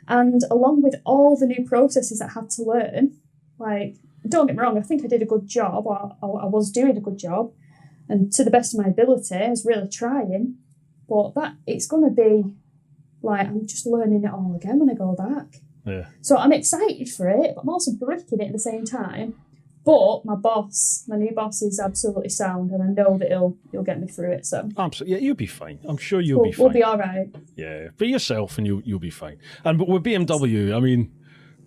And along with all the new processes I had to learn, like, don't get me wrong, I think I did a good job, or I was doing a good job. And to the best of my ability, I was really trying. But it's going to be like, I'm just learning it all again when I go back. Yeah. So I'm excited for it, but I'm also bricking it at the same time. But my new boss is absolutely sound, and I know that he'll get me through it. So absolutely, yeah, you'll be fine. I'm sure you'll be fine. We'll be all right. Yeah, be yourself, and you'll be fine. And but with BMW, I mean,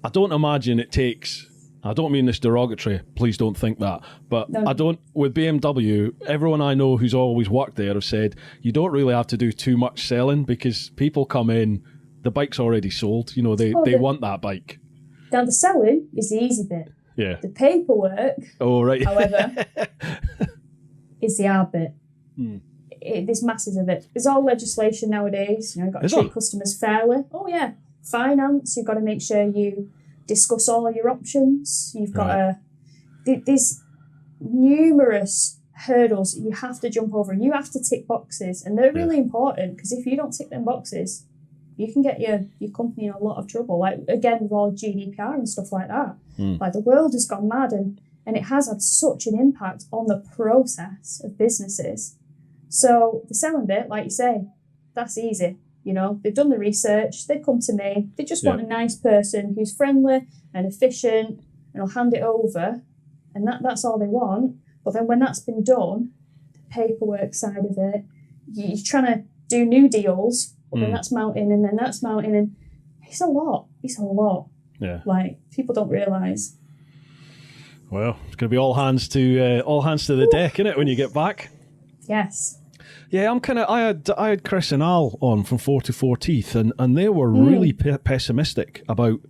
I don't imagine it takes. I don't mean this derogatory. Please don't think that. But no. I don't. With BMW, everyone I know who's always worked there have said you don't really have to do too much selling, because people come in, the bike's already sold. They want that bike. Now the selling is the easy bit. Yeah. The paperwork, however, is the hard bit. There's masses of it. There's all legislation nowadays. You've got to treat customers fairly. Oh, yeah. Finance, you've got to make sure you discuss all your options. You've got to... There's numerous hurdles that you have to jump over, and you have to tick boxes, and they're really important, because if you don't tick them boxes, you can get your company in a lot of trouble. Like, again, with all GDPR and stuff like that. Like, the world has gone mad, and it has had such an impact on the process of businesses. So the selling bit, like you say, that's easy. You know, they've done the research, they come to me, they just want a nice person who's friendly and efficient, and will hand it over, and that's all they want. But then when that's been done, the paperwork side of it, you're trying to do new deals, but then that's mounting, and then that's mounting, and it's a lot. Yeah. Like, people don't realise. Well, it's going to be all hands to the deck, isn't it, when you get back? Yes. Yeah, I had Chris and Al on from 4 Teeth, and they were really pessimistic about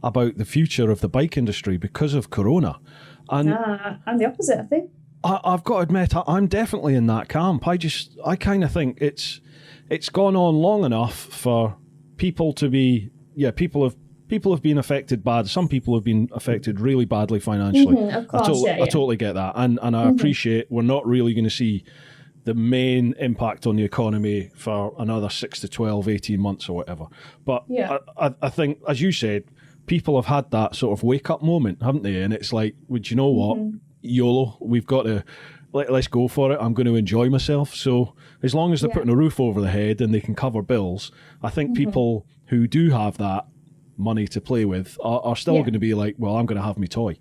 the future of the bike industry because of Corona. And I'm the opposite, I think. I've got to admit, I'm definitely in that camp. I kind of think it's gone on long enough for people to be, people have been affected bad. Some people have been affected really badly financially. Of course, I totally get that. And I appreciate we're not really going to see the main impact on the economy for another 6 to 12, 18 months or whatever. But I think, as you said, people have had that sort of wake-up moment, haven't they? And it's like, would you know what? YOLO, we've got to, let's go for it. I'm going to enjoy myself. So as long as they're putting a roof over their head and they can cover bills, I think people who do have that money to play with are still going to be like, well, I'm going to have my toy.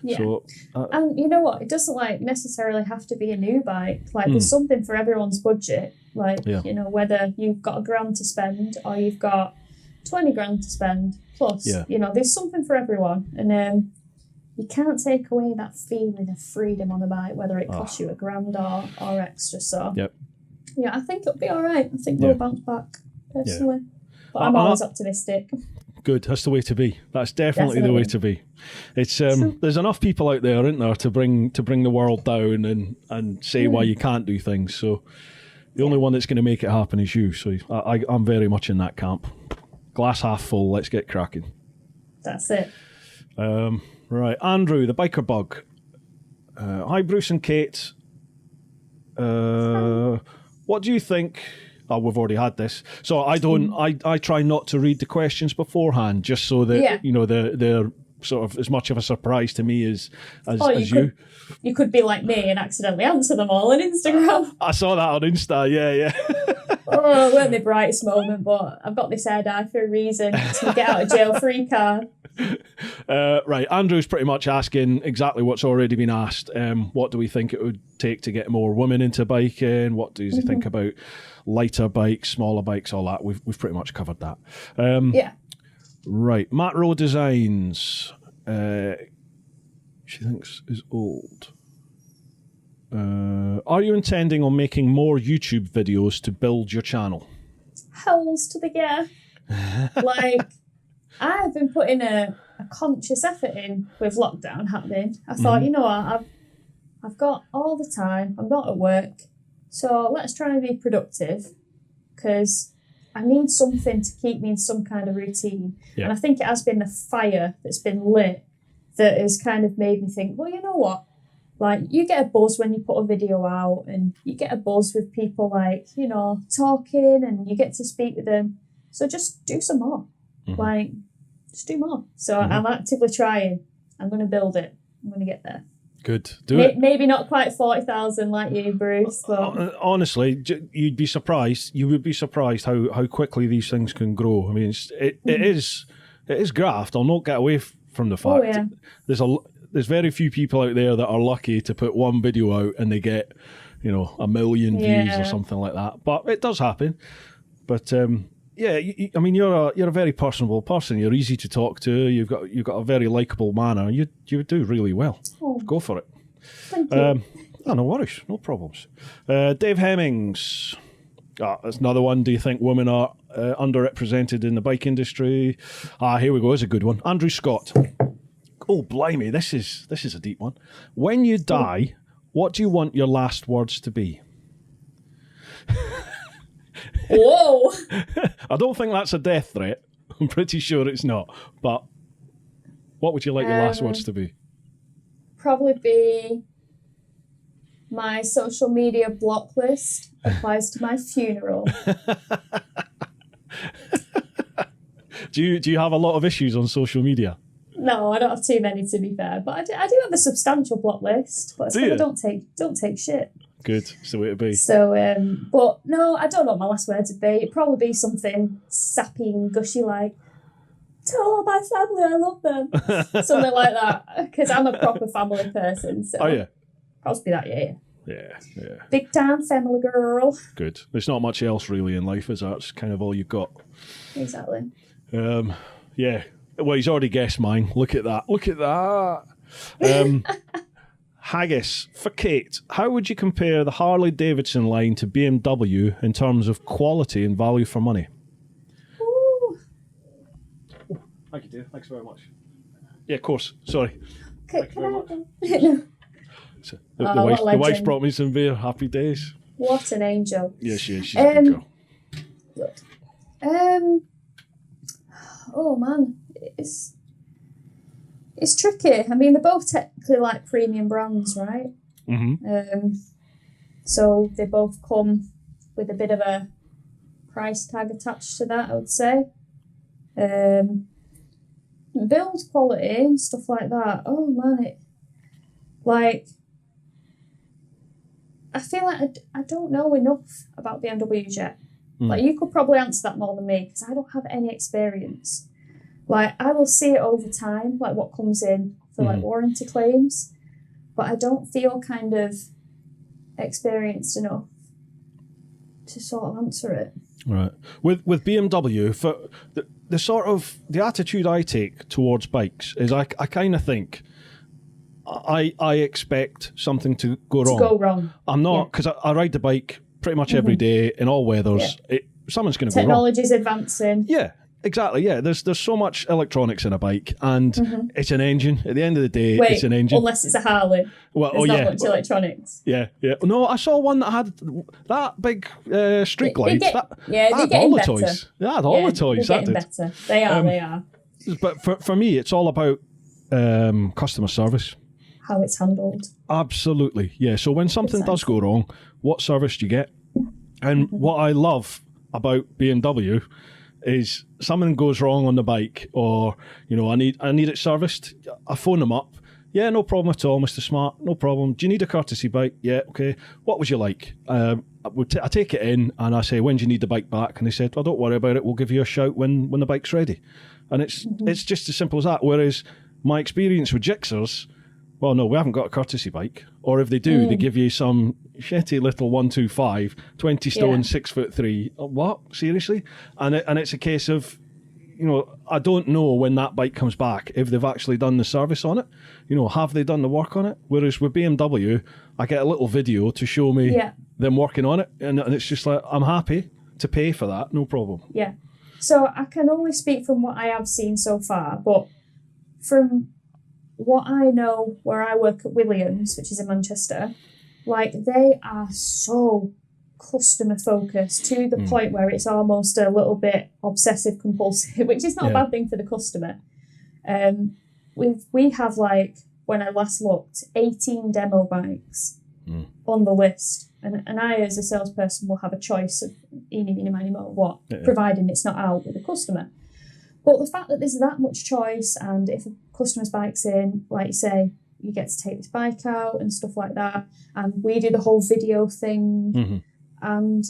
Yeah. So, and you know what? It doesn't necessarily have to be a new bike. Like, there's something for everyone's budget. Like, you know, whether you've got £1,000 to spend or you've got 20 grand to spend plus, you know, there's something for everyone. And you can't take away that feeling of freedom on a bike, whether it costs you £1,000 or extra. So, yeah, I think it'll be all right. I think we'll bounce back, personally. But I'm always optimistic. Good, that's the way to be. That's definitely the way to be. It's there's enough people out there, isn't there, to bring the world down and say why you can't do things. So the only one that's going to make it happen is you. So I'm very much in that camp. Glass half full. Let's get cracking. That's it. Right, Andrew, the biker bug. Hi, Bruce and Kate. What do you think? Oh, we've already had this. So I try not to read the questions beforehand, just so that, you know, they're sort of as much of a surprise to me as you. You could be like me and accidentally answer them all on Instagram. I saw that on Insta, yeah. Oh, it weren't my brightest moment, but I've got this hair dye for a reason. It's my get out of jail free card. Right, Andrew's pretty much asking exactly what's already been asked. What do we think it would take to get more women into biking? What does he think about lighter bikes, smaller bikes, all that? We've pretty much covered that. Right, Matt Rowe Designs. She thinks is old. Are you intending on making more YouTube videos to build your channel? Hells to the yeah. Like, I've been putting a conscious effort in with lockdown happening. I thought, you know what, I've got all the time. I'm not at work. So let's try and be productive, because I need something to keep me in some kind of routine. Yeah. And I think it has been the fire that's been lit that has kind of made me think, well, you know what? Like, you get a buzz when you put a video out, and you get a buzz with people, like, you know, talking, and you get to speak with them. So just do some more. Like, just do more. So I'm actively trying. I'm going to build it. I'm going to get there. Good. Do it. Maybe not quite 40,000 like you, Bruce. But honestly, you'd be surprised. You would be surprised how quickly these things can grow. I mean, it is graft. I'll not get away from the fact. There's very few people out there that are lucky to put one video out and they get, you know, 1 million views or something like that. But it does happen. But I mean, you're a very personable person. You're easy to talk to. You've got a very likable manner. You do really well. Oh. Go for it. Thank you. No worries, no problems. Dave Hemmings. That's another one. Do you think women are underrepresented in the bike industry? Here we go. It's a good one. Andrew Scott. Oh, blimey, this is a deep one. When you die, what do you want your last words to be? Whoa! I don't think that's a death threat. I'm pretty sure it's not. But what would you like your last words to be? Probably be, my social media block list applies to my funeral. Do you have a lot of issues on social media? No, I don't have too many, to be fair. But I do have a substantial block list. But I don't take shit. Good. It's the way to be. So, but no, I don't know what my last words would be. It'd probably be something sappy and gushy like, tell all my family I love them. Something like that. Because I'm a proper family person. So oh, yeah. Probably that, yeah. Yeah. Big time family girl. Good. There's not much else really in life, is that? It's kind of all you've got. Exactly. Yeah. Well, he's already guessed mine. Look at that. Haggis, for Kate, how would you compare the Harley Davidson line to BMW in terms of quality and value for money? Ooh. Thank you, dear. Thanks very much. Yeah, of course. Sorry. Thanks very much. No. So, the wife's brought me some beer. Happy days. What an angel. Yeah, she is. She's a good girl. Good. Oh, man. It's tricky. I mean, they're both technically like premium brands, right? Mm-hmm. So they both come with a bit of a price tag attached to that, I would say. Build quality and stuff like that. Oh man, I feel like I don't know enough about BMWs yet. Like, you could probably answer that more than me because I don't have any experience. Like, I will see it over time, like what comes in for like warranty claims, but I don't feel kind of experienced enough to sort of answer it. Right. With BMW, for the sort of the attitude I take towards bikes is I kind of think I expect something to go wrong. To go wrong. I'm not, because I ride the bike pretty much every day in all weathers. Yeah. Something's going to go wrong. Technology's advancing. Yeah. Exactly, yeah. There's so much electronics in a bike, and it's an engine. At the end of the day, it's an engine. Unless it's a Harley. Well, There's not much electronics. Yeah. No, I saw one that had that big streak lights. They're getting better. Toys. They had all the toys. They're getting better. They are. But for me, it's all about customer service. How it's handled. Absolutely, yeah. So when something does go wrong, what service do you get? And what I love about BMW is something goes wrong on the bike, or I need it serviced. I phone them up. Yeah, no problem at all, Mr. Smart. No problem. Do you need a courtesy bike? Yeah, okay. What would you like? I take it in and I say, when do you need the bike back? And they said, well, don't worry about it. We'll give you a shout when the bike's ready. And it's just as simple as that. Whereas my experience with Gixxers, well, no, we haven't got a courtesy bike. Or if they do, they give you some shitty little 125, 20 stone, 6'3". What? Seriously? And it's a case of, I don't know when that bike comes back if they've actually done the service on it. Have they done the work on it? Whereas with BMW, I get a little video to show me them working on it. And it's just like, I'm happy to pay for that. No problem. Yeah. So I can only speak from what I have seen so far, but from what I know where I work at Williams, which is in Manchester, like, they are so customer focused to the point where it's almost a little bit obsessive compulsive, which is not a bad thing for the customer. We have, like, when I last looked, 18 demo bikes on the list, and I as a salesperson will have a choice of eeny, meeny, miny, moe, what, providing it's not out with the customer. But the fact that there's that much choice, and if a customer's bike's in, like you say, you get to take this bike out and stuff like that, and we do the whole video thing, and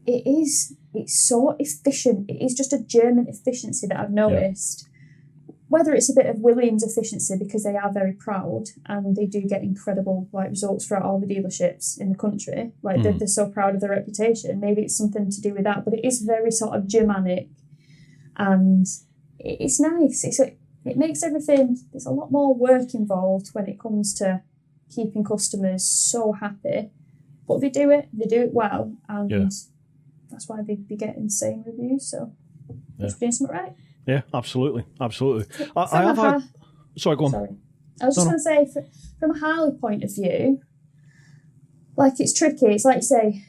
it's so efficient. It is just a German efficiency that I've noticed. Whether it's a bit of Williams efficiency because they are very proud and they do get incredible results throughout all the dealerships in the country, they're so proud of their reputation. Maybe it's something to do with that, but it is very sort of Germanic. And it's nice. It makes everything, there's a lot more work involved when it comes to keeping customers so happy. But they do it well, and that's why they get insane reviews. So it's doing something right. Yeah, absolutely. Sorry, go on. Sorry. I was just going to say, from a Harley point of view, it's tricky. It's like you say,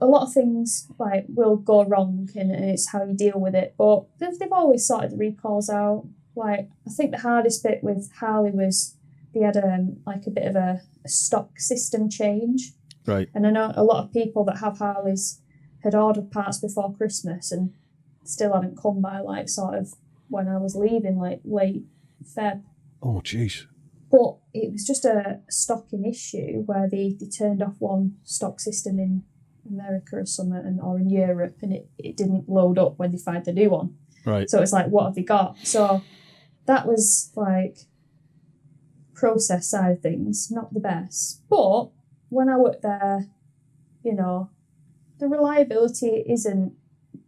a lot of things will go wrong, and it's how you deal with it. But they've always sorted the recalls out. I think the hardest bit with Harley was they had a bit of a stock system change. Right. And I know a lot of people that have Harleys had ordered parts before Christmas, and still hadn't come by like sort of when I was leaving, like late Feb. Oh, jeez. But it was just a stocking issue where they turned off one stock system in America or something, or in Europe, and it didn't load up when they find the new one. Right. So it's like, what have they got? So that was like process side of things, not the best. But when I worked there, you know, the reliability isn't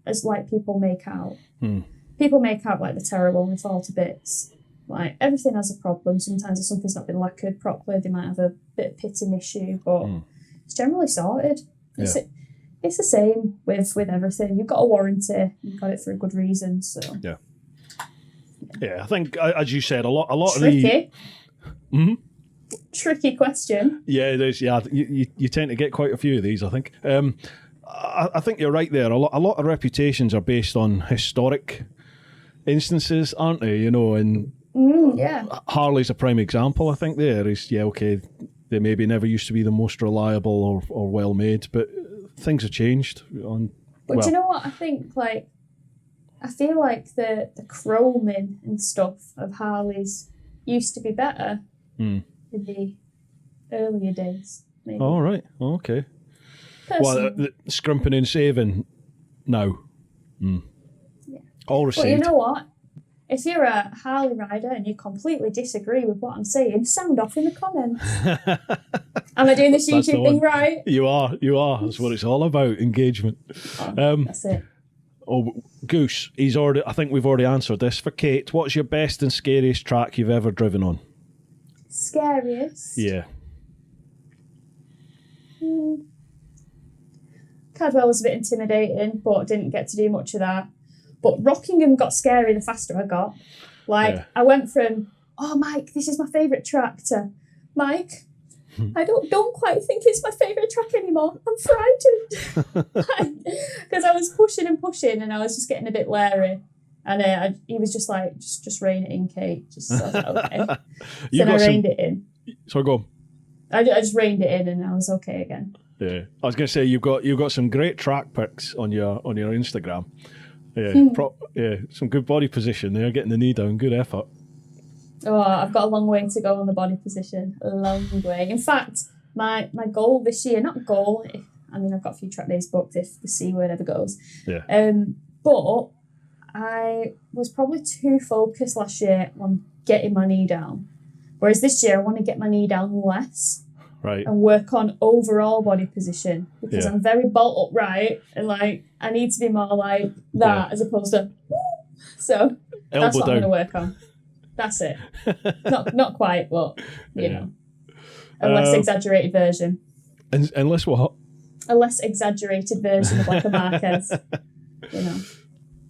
as like people make out. People make out like they're terrible and they fall to bits. Like, everything has a problem. Sometimes if something's not been lacquered properly, they might have a bit of pitting issue, but it's generally sorted. It's the same with everything. You've got a warranty. You've got it for a good reason. So yeah. I think, as you said, a lot tricky. of the Tricky question. Yeah, it is. Yeah, you tend to get quite a few of these, I think. I think you're right there. A lot of reputations are based on historic instances, aren't they? You know, and Harley's a prime example. I think there is, they maybe never used to be the most reliable or well made, but things have changed. Do you know what I think? Like, I feel like the chroming and stuff of Harleys used to be better in the earlier days. Maybe. Oh, right. Okay. Personally. Well, the scrimping and saving now. Yeah. All received. But you know what? If you're a Harley rider and you completely disagree with what I'm saying, sound off in the comments. Am I doing this YouTube thing right? You are. That's what it's all about, engagement. That's it. Oh, Goose, I think we've already answered this. For Kate, what's your best and scariest track you've ever driven on? Scariest? Yeah. Cadwell was a bit intimidating, but didn't get to do much of that. But Rockingham got scary the faster I got. I went from, oh, Mike, this is my favourite track, to, Mike, I don't quite think it's my favourite track anymore. I'm frightened. Because I was pushing and I was just getting a bit wary. And he was just like, just rein it in, Kate. So I was like, okay. Then I reined it in. So go on. I just reined it in and I was okay again. Yeah, I was going to say you've got some great track pics on your Instagram. Yeah, some good body position there, getting the knee down, good effort. Oh, I've got a long way to go on the body position, a long way. In fact, my goal this year, not goal, I mean I've got a few track days booked if the C word ever goes. Yeah. But I was probably too focused last year on getting my knee down, whereas this year I want to get my knee down less. Right. And work on overall body position because I'm very bolt upright and like I need to be more like that as opposed to so elbow that's what down. I'm going to work on. That's it. not quite, but you know, a less exaggerated version. And less what? A less exaggerated version of like a Marquez. You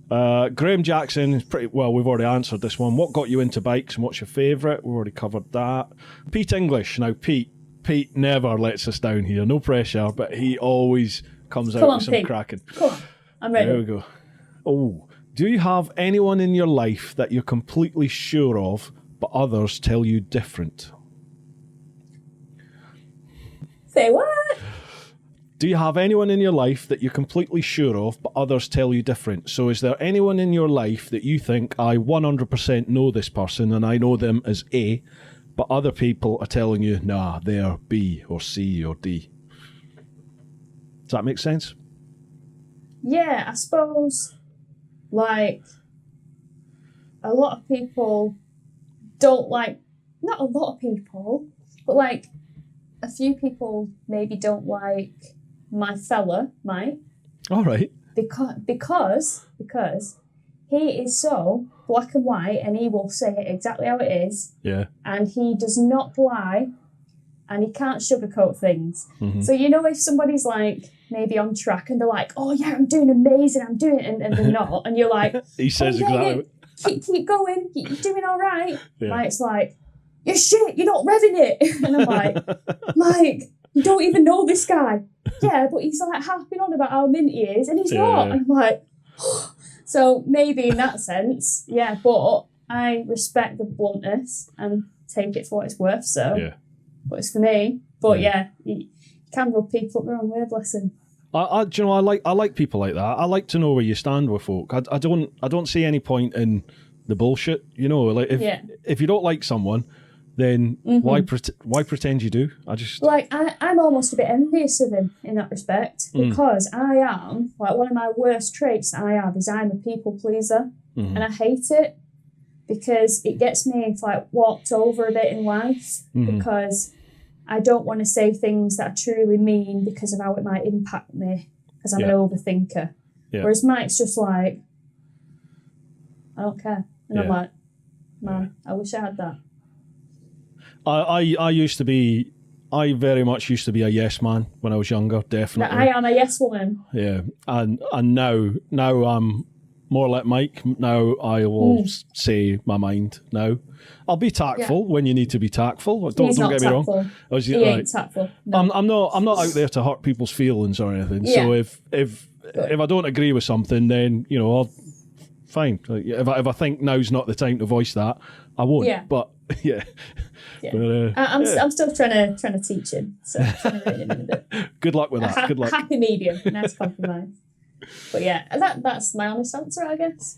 know. Graham Jackson is pretty well. We've already answered this one. What got you into bikes and what's your favourite? We've already covered that. Pete English. Now, Pete never lets us down here. No pressure, but he always comes out with some Pete. cracking. Come on, I'm ready. There we go. Oh, do you have anyone in your life that you're completely sure of, but others tell you different? Say what? Do you have anyone in your life that you're completely sure of, but others tell you different? So is there anyone in your life that you think, I 100% know this person and I know them as A, but other people are telling you, nah, they're B or C or D? Does that make sense? Yeah, I suppose, like, a lot of people don't like, not a lot of people, but like, a few people maybe don't like my fella, Mike. All right. Because he is so black and white and he will say it exactly how it is. Yeah. And he does not lie and he can't sugarcoat things. Mm-hmm. So, you know, if somebody's like maybe on track and they're like, oh yeah, I'm doing amazing, I'm doing it, and they're not, and you're like, he says exactly. Keep going, you're doing all right. Yeah. Mike's like, you're shit, you're not revving it. And I'm like, Mike, you don't even know this guy. Yeah, but he's like harping on about how mint he is, and he's not. And I'm like, oh. So maybe in that sense, yeah, but I respect the bluntness and take it for what it's worth, so. Yeah. But it's for me. But yeah, you can rub people up the wrong way, bless him. Do you know, I like people like that. I like to know where you stand with folk. I don't see any point in the bullshit. You know, like if you don't like someone, then why pretend you do? I'm almost a bit envious of him in that respect, because I am, like, one of my worst traits that I have is I'm a people pleaser, and I hate it because it gets me like walked over a bit in life, because I don't want to say things that I truly mean because of how it might impact me, because I'm an overthinker. Yeah. Whereas Mike's just like, I don't care. And I'm like, man, I wish I had that. I very much used to be a yes man when I was younger, definitely. I am a yes woman. Yeah. And now I'm more like Mike. Now I will say my mind now. I'll be tactful when you need to be tactful. Don't get me wrong. He ain't tactful. No. I'm not out there to hurt people's feelings or anything. Yeah. So if I don't agree with something, then, you know, fine. Like, if I think now's not the time to voice that, I won't. Yeah. But yeah. But, I'm still trying to teach him. So trying to rein him in a bit. Good luck with that. Good luck. Happy medium. Nice compromise. But yeah, that's my honest answer, I guess.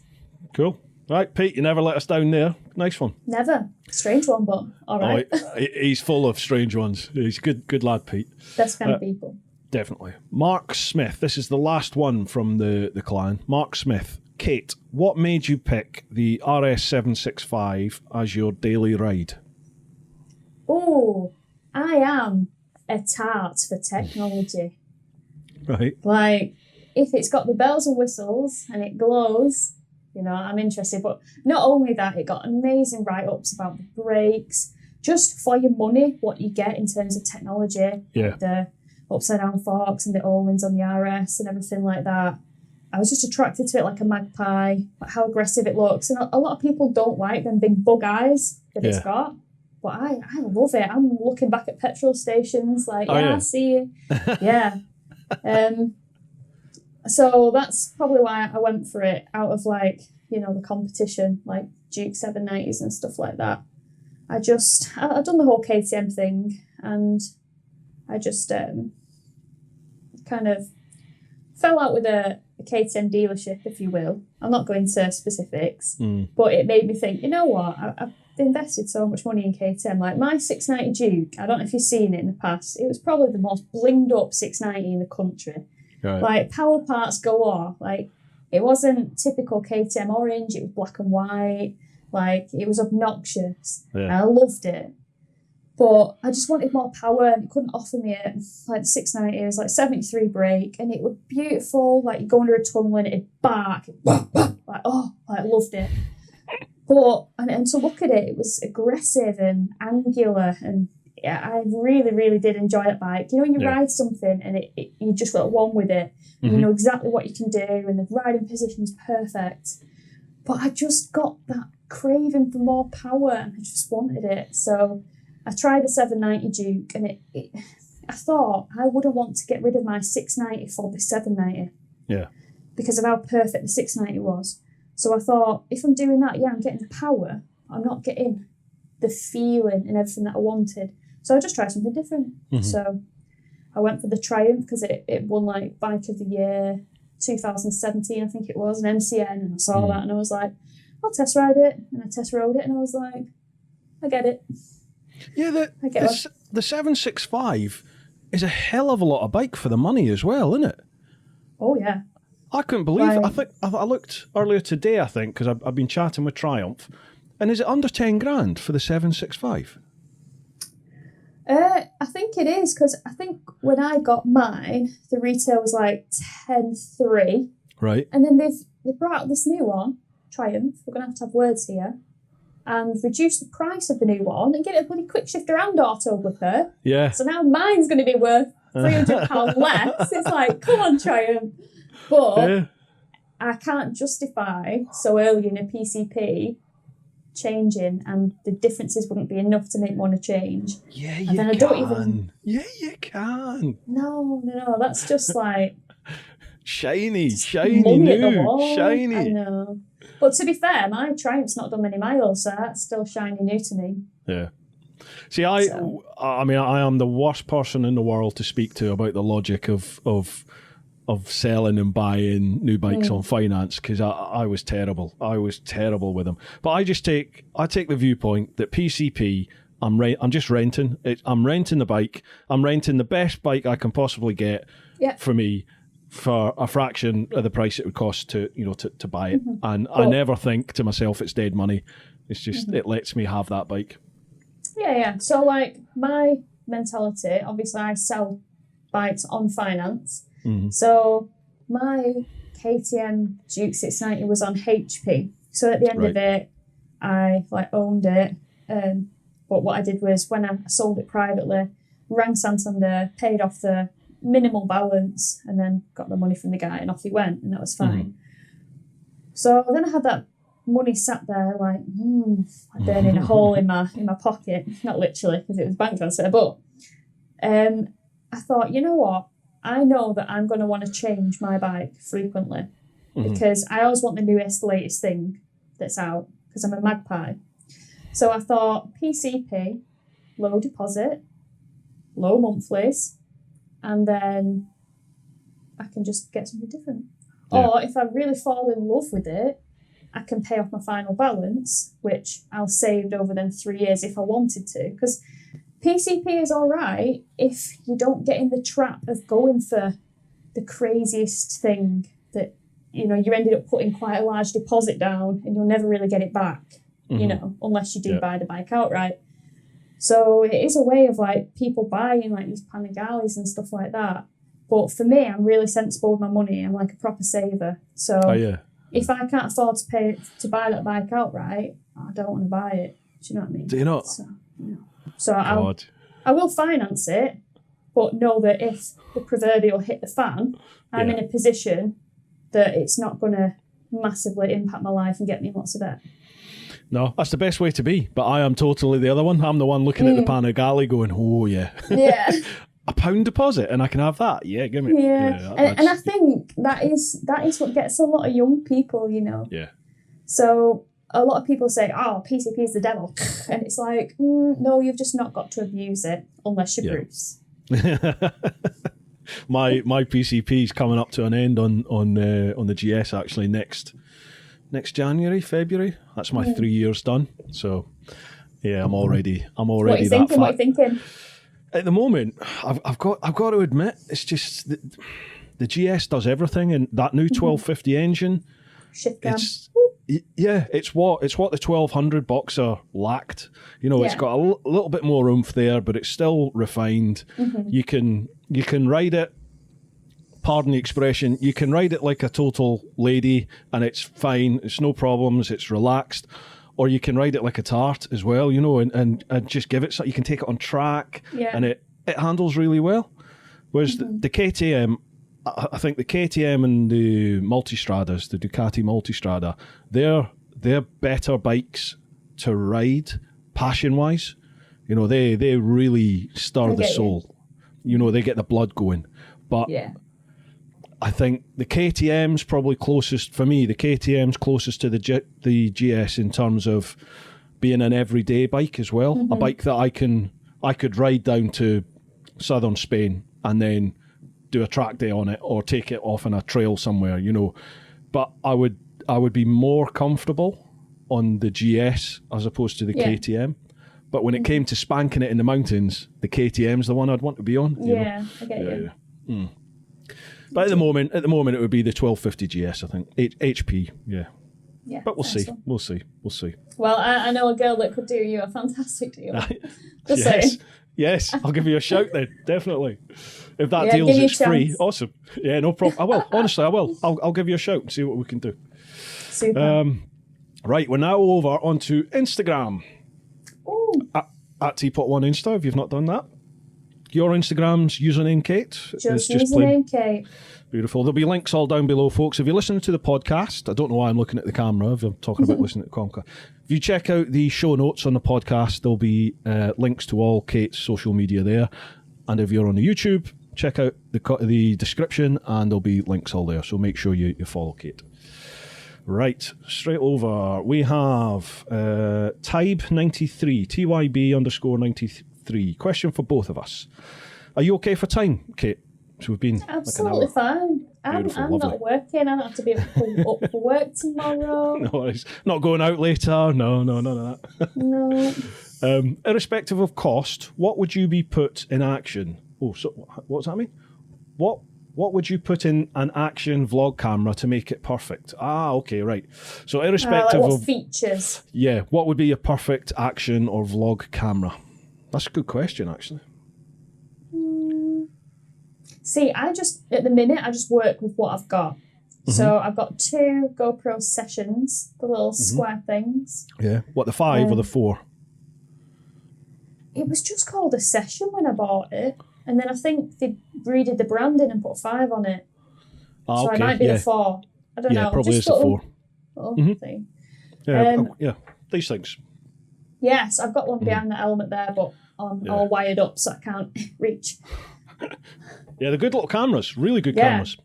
Cool. Right, Pete, you never let us down there. Nice one. Never. Strange one, but all right. He's full of strange ones. He's good lad, Pete. Best kind of people. Definitely. Mark Smith. This is the last one from the clan. Mark Smith. Kate, what made you pick the RS765 as your daily ride? Oh, I am a tart for technology. Right. Like, if it's got the bells and whistles and it glows, you know, I'm interested. But not only that, it got amazing write-ups about the brakes, just for your money, what you get in terms of technology. Yeah. Like the upside-down forks and the O-rings on the RS and everything like that. I was just attracted to it like a magpie, like how aggressive it looks. And a lot of people don't like them big bug eyes that it's got. But I love it. I'm looking back at petrol stations like, I see you. Yeah. So that's probably why I went for it, out of, like, you know, the competition, like Duke 790s and stuff like that. I've done the whole KTM thing, and I just kind of fell out with a KTM dealership, if you will. I'm not going to specifics, but it made me think, you know what, I've invested so much money in KTM. Like my 690 Duke, I don't know if you've seen it in the past, it was probably the most blinged up 690 in the country. Right. Like power parts galore. Like it wasn't typical KTM orange, it was black and white. Like it was obnoxious. Yeah. And I loved it. But I just wanted more power, and it couldn't offer me it. Like the 690, it was like 73 brake, and it was beautiful. Like you go under a tunnel and it'd bark. Like, I loved it. But, and to look at it, it was aggressive and angular, and yeah, I really, really did enjoy that bike. You know, when you ride something and you just got one with it, and you know exactly what you can do, and the riding position's perfect. But I just got that craving for more power, and I just wanted it. So I tried the 790 Duke, and I thought I wouldn't want to get rid of my 690 for the 790. Yeah. Because of how perfect the 690 was. So I thought, if I'm doing that, I'm getting the power. I'm not getting the feeling and everything that I wanted. So I just tried something different. So I went for the Triumph because it won like Bike of the Year 2017, I think it was, an MCN, and I saw that and I was like, I'll test ride it. And I test rode it and I was like, I get it. Yeah, the 765 is a hell of a lot of bike for the money as well, isn't it? Oh, yeah. I couldn't believe it. I think I looked earlier today, I think, because I've been chatting with Triumph, and is it under 10 grand for the 765? I think it is, because I think when I got mine, the retail was like 10.3. Right. And then they've brought out this new one, Triumph. We're going to have words here. And reduce the price of the new one and get a bloody quick shift around auto blipper. Yeah. So now mine's going to be worth £300 less. It's like, come on, Triumph. But I can't justify so early in a PCP changing, and the differences wouldn't be enough to make me want to change. Yeah, you can. Yeah, you can. No, that's just like... shiny, new, shiny. I know. But to be fair, my Triumph's not done many miles, so that's still shiny new to me. Yeah. See, I mean, I am the worst person in the world to speak to about the logic of of selling and buying new bikes on finance because I was terrible. I was terrible with them. But I take the viewpoint that PCP, I'm just renting. I'm renting the bike. I'm renting the best bike I can possibly get for me for a fraction of the price it would cost to buy it. And I never think to myself it's dead money. It's just it lets me have that bike. Yeah. So like my mentality, obviously I sell bikes on finance. So my KTM Duke 690 was on HP. So at the end of it, I owned it. But what I did was when I sold it privately, rang Santander, paid off the minimal balance, and then got the money from the guy, and off he went, and that was fine. So then I had that money sat there burning a hole in my pocket. Not literally, because it was bank transfer, but I thought, you know what? I know that I'm going to want to change my bike frequently because I always want the newest, latest thing that's out because I'm a magpie. So I thought PCP, low deposit, low monthlies, and then I can just get something different. Yeah. Or if I really fall in love with it, I can pay off my final balance, which I'll save over them 3 years if I wanted to. Because PCP is all right if you don't get in the trap of going for the craziest thing that, you ended up putting quite a large deposit down and you'll never really get it back, unless you do buy the bike outright. So it is a way of people buying these Panigales and stuff like that. But for me, I'm really sensible with my money. I'm like a proper saver. So if I can't afford to buy that bike outright, I don't want to buy it. Do you know what I mean? Do you not? So I will finance it, but know that if the proverbial hit the fan, I'm in a position that it's not going to massively impact my life and get me lots of debt. No, that's the best way to be. But I am totally the other one. I'm the one looking at the Panigale going, oh, yeah. Yeah. £1 deposit and I can have that. Yeah, give me. Yeah. And I think that is what gets a lot of young people, Yeah. So a lot of people say, oh, PCP is the devil. And it's like, no, you've just not got to abuse it unless you're Bruce. My PCP is coming up to an end on the GS actually next January, February. That's my 3 years done. So yeah, I'm already What are you thinking? At the moment, I've got to admit, it's just the GS does everything, and that new 1250 engine. Shift cam. It's what the 1200 Boxer lacked. It's got a little bit more oomph there, but it's still refined. You can ride it. Pardon the expression. You can ride it like a total lady, and it's fine. It's no problems. It's relaxed. Or you can ride it like a tart as well, and just give it. So you can take it on track, and it handles really well. Whereas the KTM, I think the KTM and the Multistradas, the Ducati Multistrada, they're better bikes to ride passion-wise. They really stir the soul. They get the blood going. But I think the KTM's probably closest, for me, the KTM's closest to the GS in terms of being an everyday bike as well. A bike that I could ride down to southern Spain and then do a track day on it or take it off on a trail somewhere, But I would be more comfortable on the GS as opposed to the KTM. But when it came to spanking it in the mountains, the KTM's the one I'd want to be on. I get you. Yeah. But at the moment, it would be the 1250 GS, I think. HP, yeah. But we'll see. We'll see. Well, I know a girl that could do you a fantastic deal. Just saying. Yes, I'll give you a shout then, definitely. If that deals is free, awesome. Yeah, no problem. I will. Honestly, I will. I'll give you a shout and see what we can do. Super. Right, we're now over onto Instagram. Ooh. At TeapotOne Insta, if you've not done that. Your Instagram's username, Kate? Just username, Kate. Beautiful. There'll be links all down below, folks. If you're listening to the podcast, I don't know why I'm looking at the camera if I'm talking about listening to Conca. If you check out the show notes on the podcast, there'll be links to all Kate's social media there. And if you're on the YouTube, check out the description and there'll be links all there. So make sure you follow Kate. Right, straight over. We have Tybe93, TYB_93. Question for both of us. Are you okay for time, Kate? So we've been absolutely fine. I'm lovely. not working. I don't have to be up for work tomorrow. No, it's not going out later. No, none of that. No. Irrespective of cost, what would you be put in action? Oh, so what's that mean? What would you put in an action vlog camera to make it perfect? Okay, right. So irrespective what of features. Yeah, what would be a perfect action or vlog camera? That's a good question, actually. See, at the minute, I just work with what I've got. Mm-hmm. So I've got 2 GoPro sessions, the little square things. Yeah. What, the 5 or the 4? It was just called a session when I bought it. And then I think they redid the branding and put 5 on it. So okay. it might be the 4. I don't know. Yeah, probably is the 4. Thing. Yeah, these things. Yes, I've got one behind the helmet there, but I'm all wired up so I can't reach. Yeah, they're good little cameras. Really good cameras.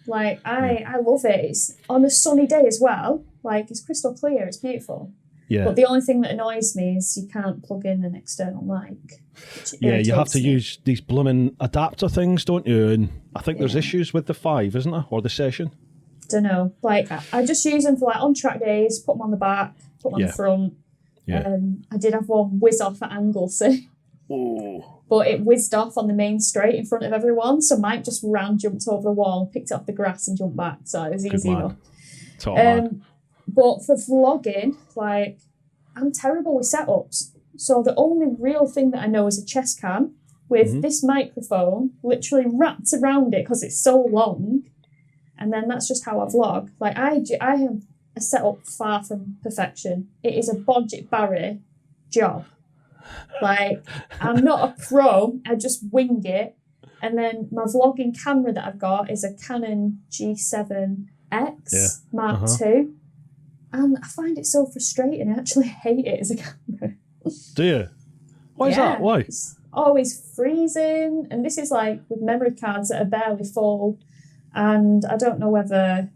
Like, I love it. It's on a sunny day as well. Like, it's crystal clear. It's beautiful. Yeah. But the only thing that annoys me is you can't plug in an external mic. Yeah, you have to use these blooming adapter things, don't you? And I think there's issues with the 5, isn't there? Or the session? Don't know. Like, I just use them for, like, on track days, put them on the back, put them on the front. Yeah. I did have one whiz off at Anglesey. Oh. But it whizzed off on the main straight in front of everyone. So Mike just jumped over the wall, picked it off the grass and jumped back. So it was easy enough. But for vlogging, like, I'm terrible with setups. So the only real thing that I know is a chest cam with this microphone literally wrapped around it because it's so long. And then that's just how I vlog. Like, I am a setup far from perfection. It is a Bodget Barry job. Like, I'm not a pro, I just wing it. And then my vlogging camera that I've got is a Canon G7X Mark II. And I find it so frustrating. I actually hate it as a camera. Do you? Why is that? Why? It's always freezing. And this is like with memory cards that are barely full. And I don't know whether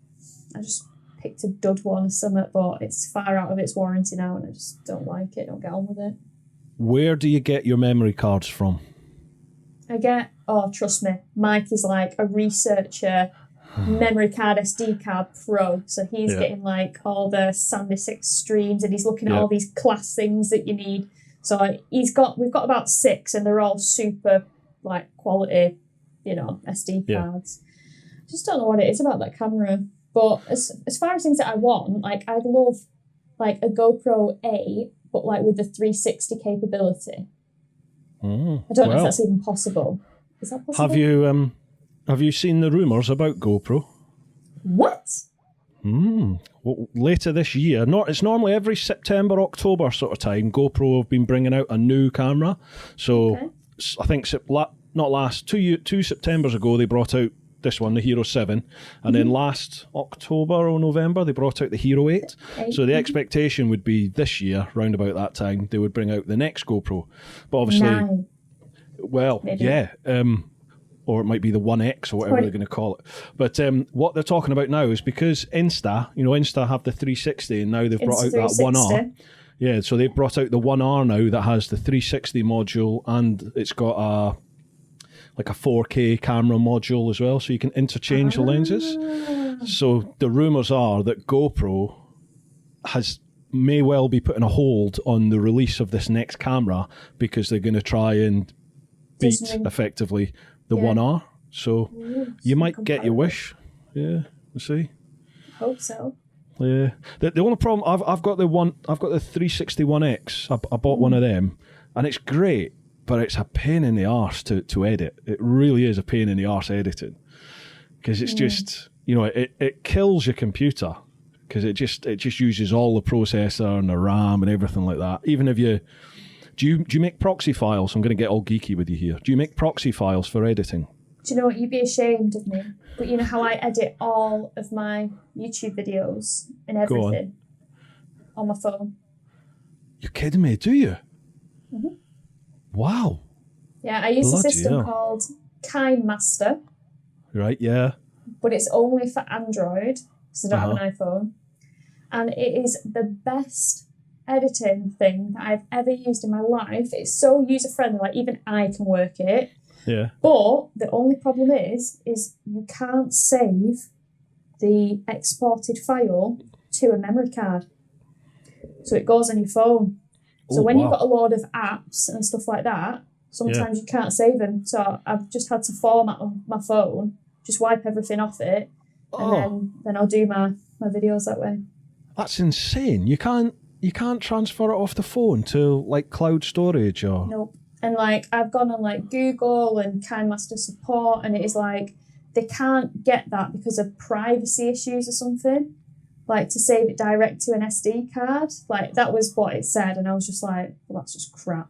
I just picked a dud one or something, but it's far out of its warranty now and I just don't like it. Don't get on with it. Where do you get your memory cards from? Trust me, Mike is like a researcher, memory card, SD card pro. So he's getting like all the SanDisk streams and he's looking at all these class things that you need. So we've got about 6 and they're all super like quality, SD cards. Just don't know what it is about that camera. But as far as things that I want, like I'd love like a GoPro 8, but like with the 360 capability. I don't know if that's even possible. Is that possible? Have you seen the rumours about GoPro? What? Well, later this year, it's normally every September, October sort of time, GoPro have been bringing out a new camera. So I think two Septembers ago, they brought out this one, the Hero 7, and then last October or November, they brought out the Hero 8. So the expectation would be this year, round about that time, they would bring out the next GoPro. But obviously, 9. Well, maybe. Or it might be the 1X or whatever they're going to call it. But what they're talking about now is because Insta have the 360 and now they've brought out that 1R. Yeah, so they've brought out the 1R now that has the 360 module and it's got a 4K camera module as well, so you can interchange the lenses. So the rumours are that GoPro may well be putting a hold on the release of this next camera because they're going to try and beat effectively the 1R. So you might get your wish. Yeah, we'll see. Hope so. Yeah. The only problem I've got the 361X. I bought one of them, and it's great. But it's a pain in the arse to edit. It really is a pain in the arse editing. Because it's just, it kills your computer. Because it just uses all the processor and the RAM and everything like that. Even if do you make proxy files? I'm going to get all geeky with you here. Do you make proxy files for editing? Do you know what? You'd be ashamed of me. But you know how I edit all of my YouTube videos and everything on my phone? You're kidding me, do you? Mm-hmm. Wow. Yeah, I use a system called KineMaster. Right, yeah. But it's only for Android, because I don't have an iPhone. And it is the best editing thing that I've ever used in my life. It's so user-friendly, like even I can work it. Yeah. But the only problem is you can't save the exported file to a memory card. So it goes on your phone. So when you've got a load of apps and stuff like that, sometimes you can't save them. So I've just had to format my phone, just wipe everything off it, and then I'll do my videos that way. That's insane. You can't transfer it off the phone to like cloud storage or... Nope. And like I've gone on like Google and KineMaster support, and it is like they can't get that because of privacy issues or something. Like to save it direct to an SD card. Like that was what it said, and I was just like, well, that's just crap.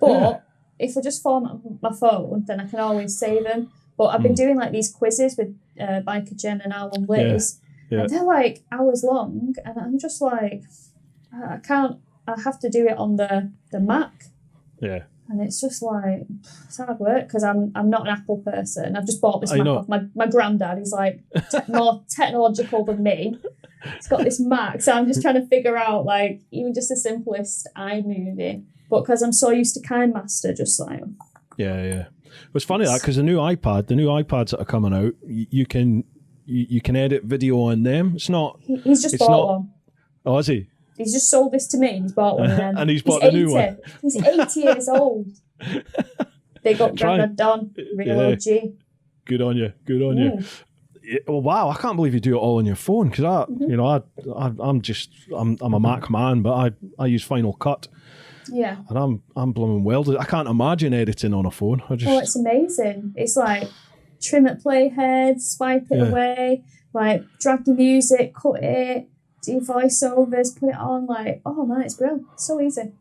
But if I just format my phone, then I can always save them. But I've been doing like these quizzes with Biker Jen and Alan Liz, and they're like hours long, and I'm just like, I can't. I have to do it on the Mac. Yeah. And it's just like, it's hard work because I'm not an Apple person. I've just bought this Mac off my granddad. He's like more technological than me. He's got this Mac, so I'm just trying to figure out like even just the simplest iMovie. But because I'm so used to KineMaster, just like... Yeah. It's funny that because the new iPads that are coming out, you can edit video on them. It's not... He's just bought one. Oh, is he? He's just sold this to me. He's bought one. And he's bought the new one. He's 80 years old. Big up Granddad Don. Real OG. Good on you. Well, wow, I can't believe you do it all on your phone because I'm a Mac man, but I use Final Cut. Yeah. And I'm blooming welded. I can't imagine editing on a phone. It's amazing. It's like trim at playhead, swipe it away, like drag the music, cut it, do voiceovers, put it on, like, oh man, it's brilliant. It's so easy.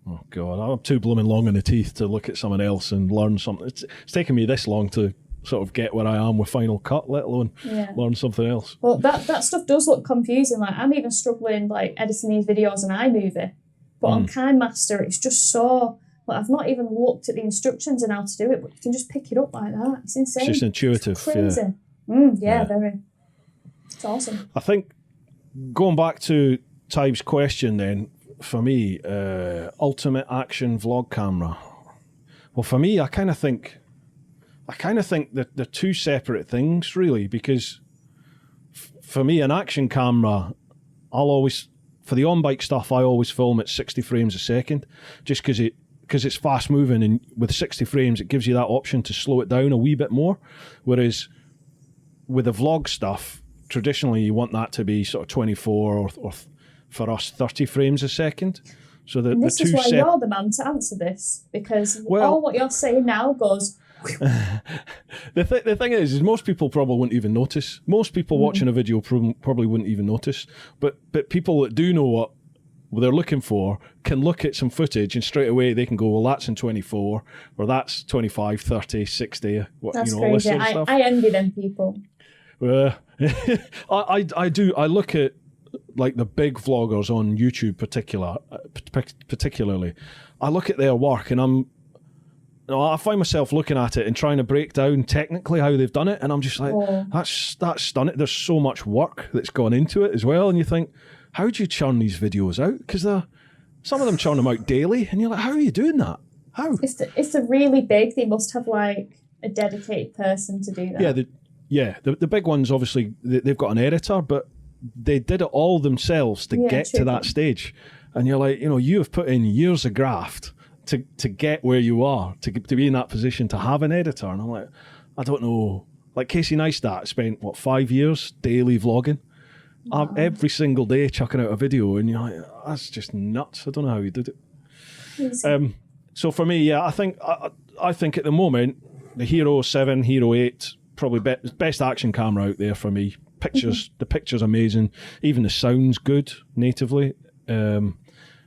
Oh God, I'm too blooming long in the teeth to look at someone else and learn something. It's taken me this long to sort of get where I am with Final Cut, let alone learn something else. Well, that stuff does look confusing. Like I'm even struggling like editing these videos in iMovie, but on KineMaster it's just so. Like, I've not even looked at the instructions and how to do it, but you can just pick it up like that. It's insane. It's just intuitive. It's crazy. Very. It's awesome. I think going back to Tybe's question, then for me, ultimate action vlog camera. Well, for me, I kind of think that they're two separate things, really, because for me, an action camera, for the on-bike stuff, I always film at 60 frames a second, just because it's fast moving, and with 60 frames, it gives you that option to slow it down a wee bit more. Whereas with the vlog stuff, traditionally, you want that to be sort of 24 or for us, 30 frames a second. So this is why you're the man to answer this, because all what you're saying now goes... The thing is most people probably wouldn't even notice. Most people watching a video probably wouldn't even notice. But people that do know what they're looking for can look at some footage and straight away they can go, well, that's in 24, or that's 25, 30, 60. That's crazy. All this sort of stuff. I envy them people. I do. I look at like the big vloggers on YouTube particularly. I look at their work and I find myself looking at it and trying to break down technically how they've done it, and I'm just like, that's stunning. There's so much work that's gone into it as well, and you think, how do you churn these videos out? Because some of them churn them out daily, and you're like, how are you doing that? How? It's a really big. They must have like a dedicated person to do that. The big ones, obviously, they've got an editor, but they did it all themselves to get to that stage, and you're like, you have put in years of graft to get where you are, to be in that position, to have an editor. And I'm like, I don't know. Like Casey Neistat spent, 5 years daily vlogging? Wow. Every single day chucking out a video, and you're like, that's just nuts. I don't know how he did it. So for me, I think at the moment, the Hero 7, Hero 8, probably best action camera out there for me. The picture's amazing. Even the sound's good natively.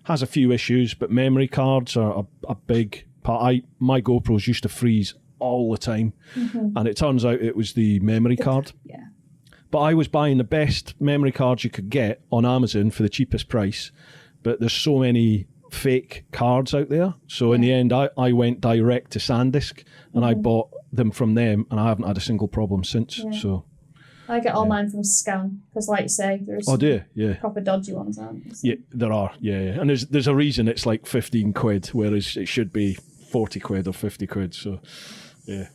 Has a few issues, but memory cards are a big part. My GoPros used to freeze all the time, and it turns out it was the memory card. Yeah. But I was buying the best memory cards you could get on Amazon for the cheapest price, but there's so many fake cards out there. So in the end, I went direct to SanDisk, and I bought them from them, and I haven't had a single problem since. Yeah. So I get all mine from Scan, because like you say, there's proper dodgy ones, aren't there? Yeah, there are, and there's a reason it's like 15 quid, whereas it should be 40 quid or 50 quid, so Yeah.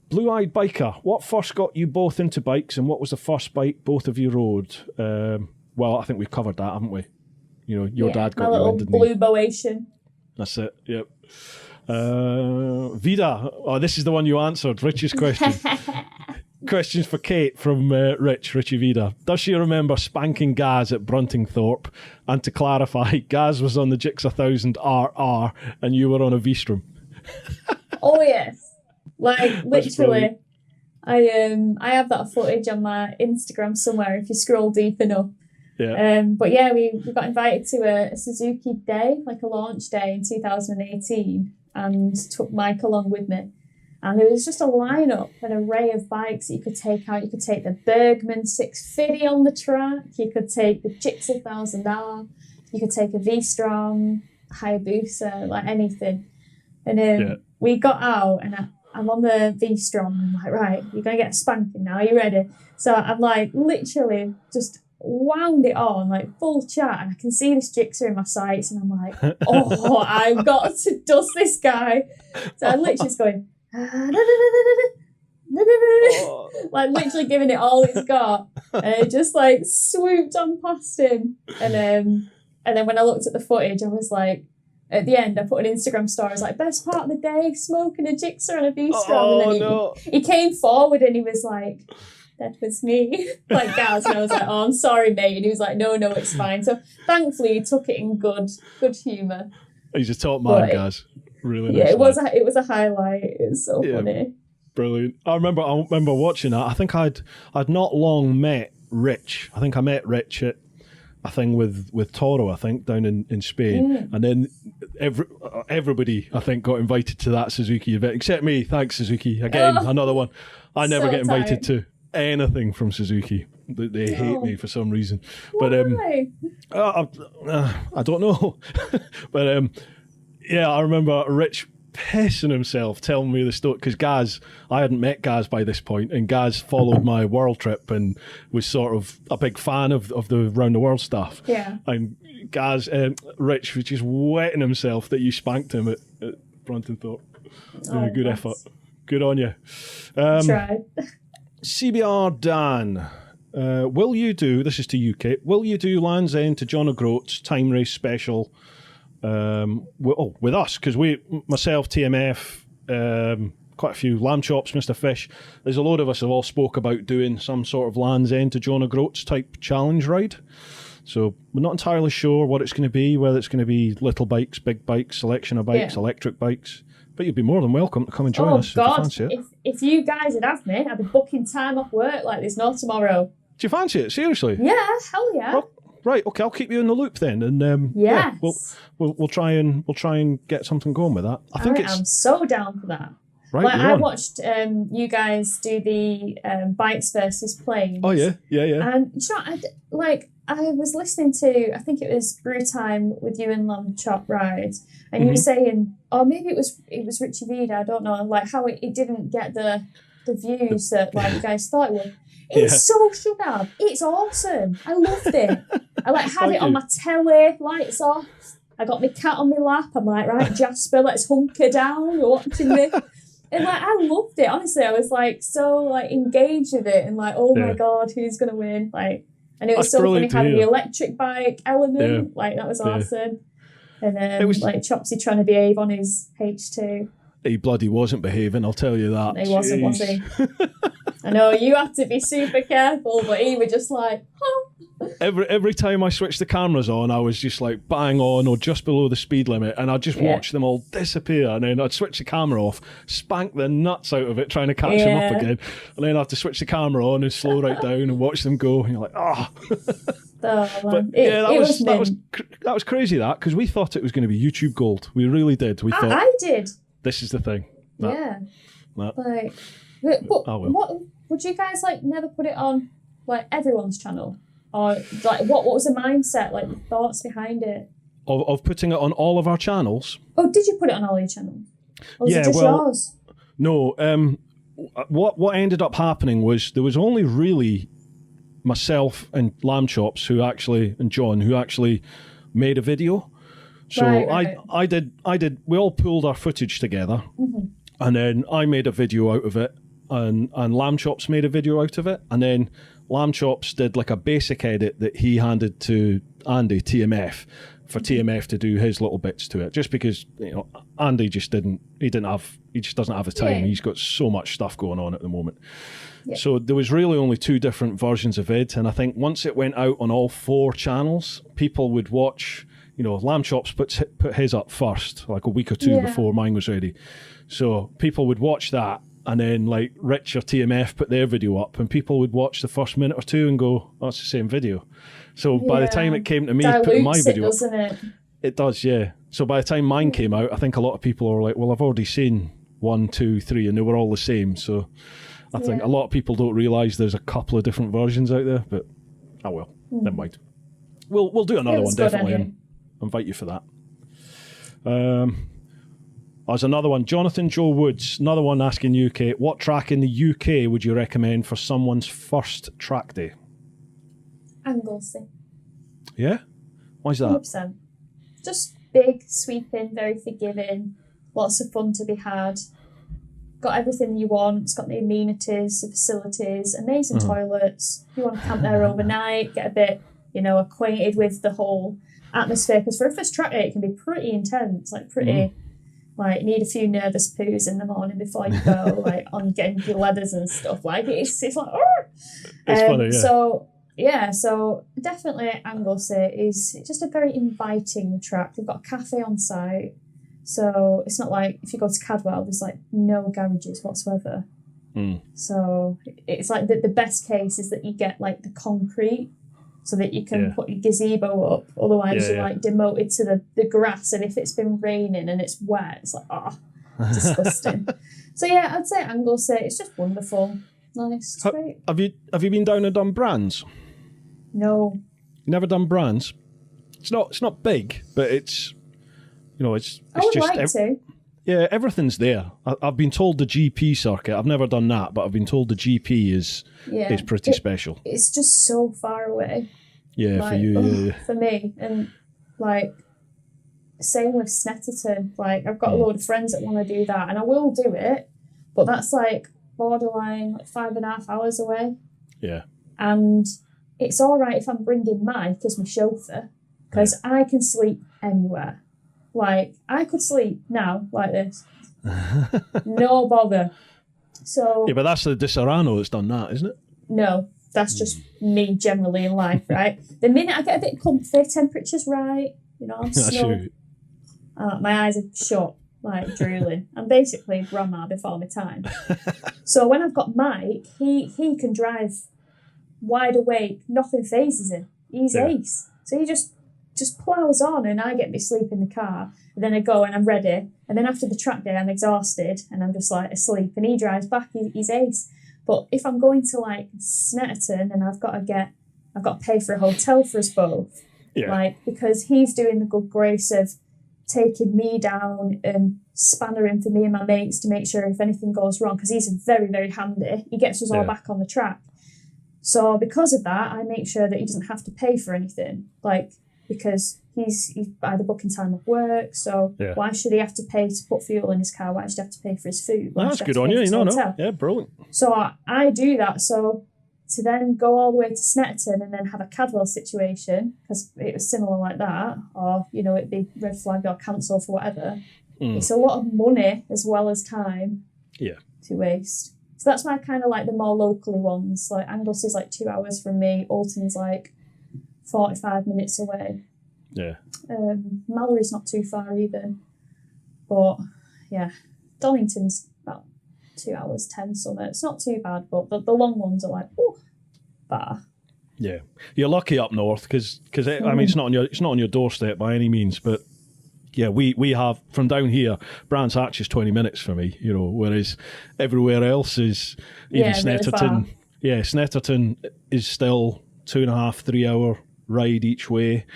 Blue-eyed biker, what first got you both into bikes, and what was the first bike both of you rode? Well, I think we've covered that, haven't we? You know, your dad got you in, didn't he? Blue Boation. That's it, yep. Vida, this is the one you answered, Rich's question. Questions for Kate from Richie Vida. Does she remember spanking Gaz at Bruntingthorpe? And to clarify, Gaz was on the Jigsaw 1000 RR and you were on a V-Strom. Oh, yes. Like, literally, I have that footage on my Instagram somewhere if you scroll deep enough. Yeah. But yeah, we got invited to a Suzuki day, like a launch day in 2018, and took Mike along with me. And there was just a lineup, an array of bikes that you could take out. You could take the Bergman 650 on the track. You could take the Jigsaw 1000R. You could take a V-Strom, Hayabusa, like anything. And we got out, and I'm on the V-Strom. I'm like, right, you're going to get a spanking now. Are you ready? So I'm like, literally just wound it on, like full chat. And I can see this Jigsaw in my sights. And I'm like, oh, I've got to dust this guy. So I'm literally just going, like literally giving it all it's got. And it just like swooped on past him. And then when I looked at the footage, I was like, at the end, I put an Instagram story. I was like, best part of the day, smoking a Jigsaw and a V-Strom. And then he came forward and he was like, that was me. Like Gaz. And I was like, oh, I'm sorry, mate. And he was like, no, it's fine. So thankfully, he took it in good humour. He's a top man, Gaz. Really nice. Yeah, it was a highlight. It was so funny. Brilliant. I remember watching that. I think I'd not long met Rich. I think I met Rich at a thing with Toro, I think, down in Spain. And then everybody, I think, got invited to that Suzuki event, except me. Thanks, Suzuki. Again, another one. I never get invited to anything from Suzuki. They hate me for some reason. But why? I don't know. But yeah, I remember Rich pissing himself telling me the story, because I hadn't met Gaz by this point, and Gaz followed my world trip and was sort of a big fan of the round the world stuff. Yeah. And Rich was just wetting himself that you spanked him at Bruntingthorpe. Good effort. Good on you. Tried. CBR Dan, will you do, this is to you, Kate, will you do Land's End to John O'Groats time race special with us? Because myself, TMF, quite a few Lamb Chops, Mr. Fish, there's a load of us have all spoke about doing some sort of Land's End to John O'Groats type challenge ride. So we're not entirely sure what it's going to be, whether it's going to be little bikes, big bikes, selection of bikes, electric bikes. But you'd be more than welcome to come and join us if you fancy it. If you guys would have me, I'd be booking time off work like there's no tomorrow. Do you fancy it? Seriously? Yeah, hell yeah. Well, right, okay, I'll keep you in the loop then, and we'll try and get something going with that. I'm so down for that. Right, like I watched you guys do the bikes versus planes. Oh yeah. And you know, I was listening to, I think it was Bru Time with you and Lamb Chop Ride, and you were saying, or maybe it was Richie Vida, I don't know, like how it didn't get the views that like you guys thought it would. It so should have. It's awesome. I loved it. I had it on my telly, lights off. I got my cat on my lap. I'm like, right, Jasper, let's hunker down. You're watching me. And I loved it. Honestly, I was so engaged with it and oh my God, who's gonna win? And it was so funny having the electric bike element. That was awesome. And then it was Chopsy trying to behave on his H2. He bloody wasn't behaving, I'll tell you that. He wasn't, was he? I know, you had to be super careful, but he was just like, oh. Every time I switched the cameras on, I was just bang on or just below the speed limit, and I'd just watch them all disappear, and then I'd switch the camera off, spank the nuts out of it trying to catch them up again, and then I'd have to switch the camera on and slow right down and watch them go, and you're like, oh. But that was crazy, that, because we thought it was going to be YouTube gold. We really did. We thought I did. This is the thing. What would you guys never put it on everyone's channel? Or what was the mindset, the thoughts behind it? Of putting it on all of our channels? Oh, did you put it on all your channels? Or was it just yours? No. What ended up happening was there was only really myself and Lamb Chops and John who actually made a video. So Right. I did. We all pooled our footage together, and then I made a video out of it, and Lamb Chops made a video out of it, and then Lamb Chops did like a basic edit that he handed to Andy TMF for TMF to do his little bits to it, just because Andy just he just doesn't have the time. Yeah. He's got so much stuff going on at the moment. Yeah. So there was really only 2 different versions of it, and I think once it went out on all 4 channels, people would watch. Lamb Chops put his up first, like a week or 2 before mine was ready. So people would watch that, and then like Rich or TMF put their video up, and people would watch the first minute or 2 and go, "Oh, it's the same video." So by the time it came to me putting my video up, doesn't it? It does, yeah. So by the time mine came out, I think a lot of people were like, "Well, I've already seen 1, 2, 3, and they were all the same." So I think a lot of people don't realise there's a couple of different versions out there, but never mind. We'll do another one definitely, and invite you for that. There's another one, Jonathan Joe Woods, another one asking you, Kate, what track in the UK would you recommend for someone's first track day? Anglesey. Yeah? Why's that? 100%. Just big, sweeping, very forgiving, lots of fun to be had. Got everything you want. It's got the amenities, the facilities, amazing toilets. If you want to camp there overnight, get a bit, acquainted with the whole atmosphere. Because for a first track day, it can be pretty intense, like need a few nervous poos in the morning before you go, like on getting your leathers and stuff. Like it's like, it's funny, yeah. So definitely Anglesey is just a very inviting track. They've got a cafe on site, so it's not like if you go to Cadwell, there's like no garages whatsoever. So it's like the best case is that you get like the concrete, so that you can put your gazebo up. Otherwise, you're like demoted to the grass, and if it's been raining and it's wet, it's like disgusting. So yeah, I'd say Anglesey. It's just wonderful, nice, it's great. Have you been down and done Brands? No. You never done Brands? It's not big, but it's it's I would just like to. Yeah, everything's there. I've been told the GP circuit. I've never done that, but I've been told the GP is pretty special. It's just so far away. Yeah, like, for you. For me, and like same with Snetterton. Like I've got a load of friends that want to do that, and I will do it, but that's like borderline 5.5 hours away. Yeah. And it's all right if I'm bringing Mike as my chauffeur, because I can sleep anywhere. Like, I could sleep now like this. No bother. So yeah, but that's the Di Serrano that's done that, isn't it? No, that's just me generally in life, right? The minute I get a bit comfy, temperature's right, I'm snug. My eyes are shut, like drooling. I'm basically grandma before my time. So when I've got Mike, he can drive wide awake, nothing phases him. He's ace. So he just plows on, and I get me sleep in the car, and then I go and I'm ready, and then after the track day I'm exhausted and I'm just like asleep, and he drives back. He's ace. But if I'm going to like Snetterton and I've got to pay for a hotel for us both, like because he's doing the good grace of taking me down and spannering for me and my mates to make sure if anything goes wrong, because he's very, very handy. He gets us all back on the track. So because of that, I make sure that he doesn't have to pay for anything, like because he's by the booking time of work. So why should he have to pay to put fuel in his car? Why should he have to pay for his food? That's good on you. No. Yeah, brilliant. So I do that. So to then go all the way to Snetterton and then have a Cadwell situation, because it was similar like that, or, it'd be red flag or cancel for whatever. It's a lot of money as well as time to waste. So that's why I kind of like the more locally ones. Like Anglesey's like 2 hours from me. Alton's like 45 minutes away. Yeah. Mallory's not too far either. But yeah, Donington's about 2 hours 10 something. It's not too bad, but the long ones are like, better. Yeah, you're lucky up north because I mean it's not on your doorstep by any means, but yeah, we have from down here. Brands Hatch is 20 minutes for me, whereas everywhere else is even Snetterton. Really Snetterton is still 2.5, 3 hour ride each way,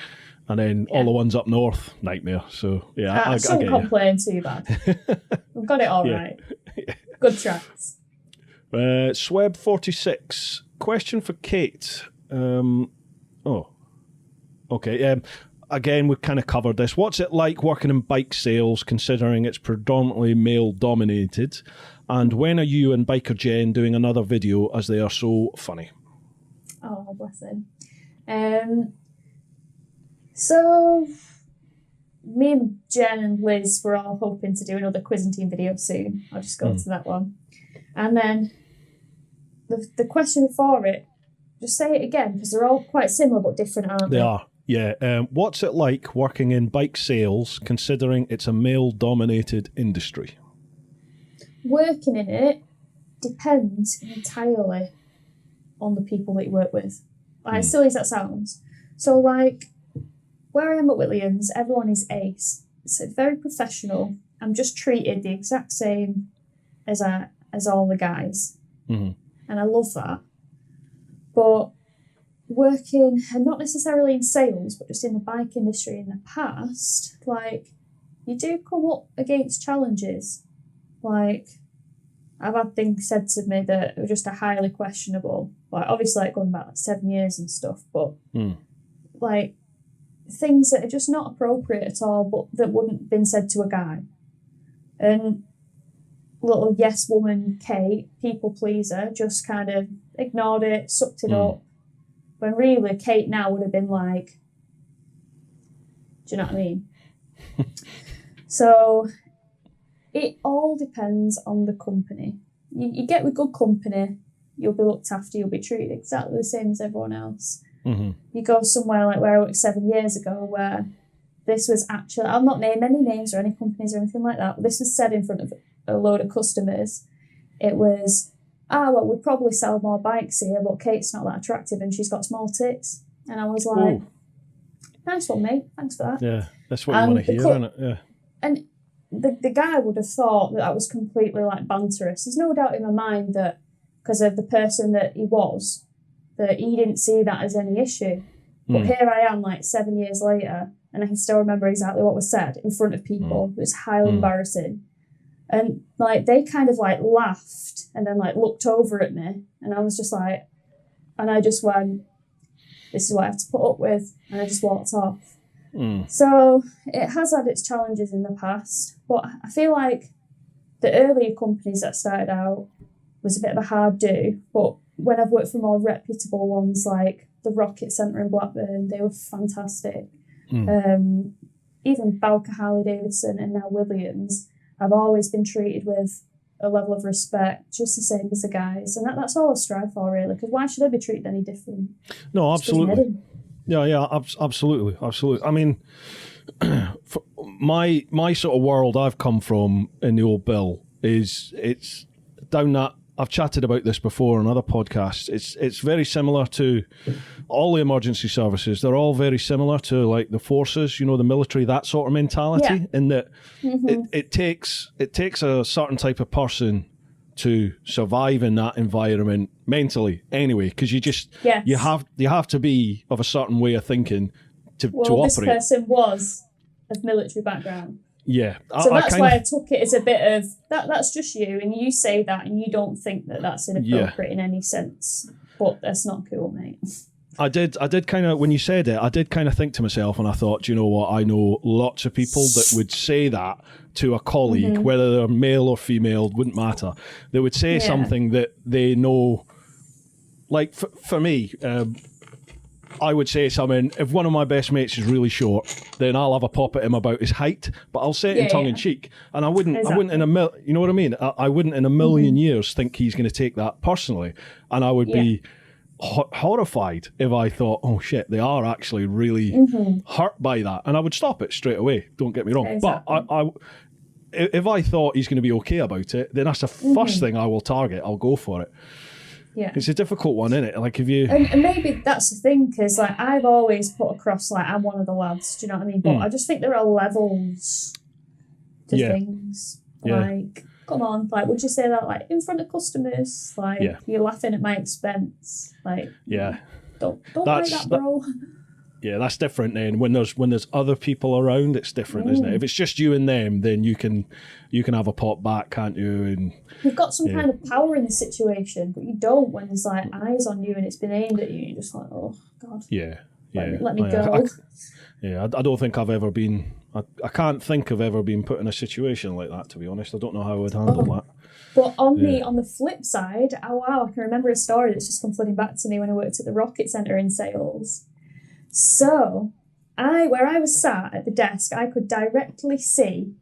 and then all the ones up north, nightmare. So yeah, I shouldn't complain too bad. We've got it all right. Good tracks. Sweb 46 question for Kate. Okay. again, we've kind of covered this. What's it like working in bike sales, considering it's predominantly male-dominated? And when are you and Biker Jen doing another video, as they are so funny? Oh, bless him. So, me and Jen and Liz were all hoping to do another quizzing team video soon. I'll just go to that one. And then the question before it, just say it again, because they're all quite similar but different, aren't they? They are, yeah. What's it like working in bike sales, considering it's a male-dominated industry? Working in it depends entirely on the people that you work with. Like, as silly as that sounds. So, like, where I am at Williams, everyone is ace. It's very professional. I'm just treated the exact same as all the guys. And I love that. But working, and not necessarily in sales, but just in the bike industry in the past, like, you do come up against challenges. Like, I've had things said to me that are just highly questionable. Like, obviously, like, going back like 7 years and stuff, but like, things that are just not appropriate at all, but that wouldn't have been said to a guy. And little yes woman Kate, people pleaser, just kind of ignored it, sucked it up. When really, Kate now would have been like, do you know what I mean? So it all depends on the company. You get with good company, you'll be looked after, you'll be treated exactly the same as everyone else. You go somewhere like where I worked 7 years ago, where this was actually, I'll not name any names or any companies or anything like that, but this was said in front of a load of customers. It was, well, we probably sell more bikes here, but Kate's not that attractive and she's got small tits. And I was like, nice one, mate. Thanks for that. Yeah, that's what you want to hear, isn't it? Yeah. And the guy would have thought that was completely like banterous. There's no doubt in my mind that because of the person that he was, that he didn't see that as any issue. But here I am, like 7 years later, and I can still remember exactly what was said in front of people. It was highly embarrassing. And like they kind of like laughed and then like looked over at me, and I was just like, and I just went, this is what I have to put up with, and I just walked off. So it has had its challenges in the past, but I feel like the earlier companies that started out was a bit of a hard do, but when I've worked for more reputable ones like the Rocket Centre in Blackburn, they were fantastic. Even Bowker Harley Davidson and now Williams, I've always been treated with a level of respect, just the same as the guys. And that's all I strive for, really, because why should I be treated any different? No, absolutely. Yeah, absolutely. I mean, my sort of world I've come from in the old Bill is it's down that, I've chatted about this before on other podcasts. It's very similar to all the emergency services. They're all very similar to like the forces, the military, that sort of mentality. In that it takes a certain type of person to survive in that environment mentally, anyway. Because you have to be of a certain way of thinking to operate. This person was of military background. Yeah. So that's why I took it as a bit of, that's just you, and you say that and you don't think that that's inappropriate in any sense. But that's not cool, mate. I did kind of, when you said it, I did kind of think to myself, and I thought, do you know what, I know lots of people that would say that to a colleague, whether they're male or female, wouldn't matter. They would say something that they know, like for me, I would say something, if one of my best mates is really short, then I'll have a pop at him about his height, but I'll say it in tongue in cheek. And I wouldn't in you know what I mean? I wouldn't in a million years think he's going to take that personally. And I would be horrified if I thought, oh shit, they are actually really hurt by that. And I would stop it straight away, don't get me wrong. Exactly. But if I thought he's going to be okay about it, then that's the first thing I will target. I'll go for it. Yeah. It's a difficult one, isn't it? Like if you... And maybe that's the thing, because like I've always put across like I'm one of the lads, do you know what I mean? But I just think there are levels to things. Like, come on, like would you say that like in front of customers? Like you're laughing at my expense. Like don't like that, bro. Yeah, that's different then. When there's other people around, it's different, isn't it? If it's just you and them, then you can have a pop back, can't you? And you've got some kind of power in the situation, but you don't when there's like eyes on you and it's been aimed at you. You're just like, oh god. Yeah. Let me go. I don't think I've ever been. I can't think of ever being put in a situation like that, to be honest. I don't know how I would handle that. But on the flip side, I can remember a story that's just come flooding back to me when I worked at the Rocket Centre in sales. So, where I was sat at the desk, I could directly see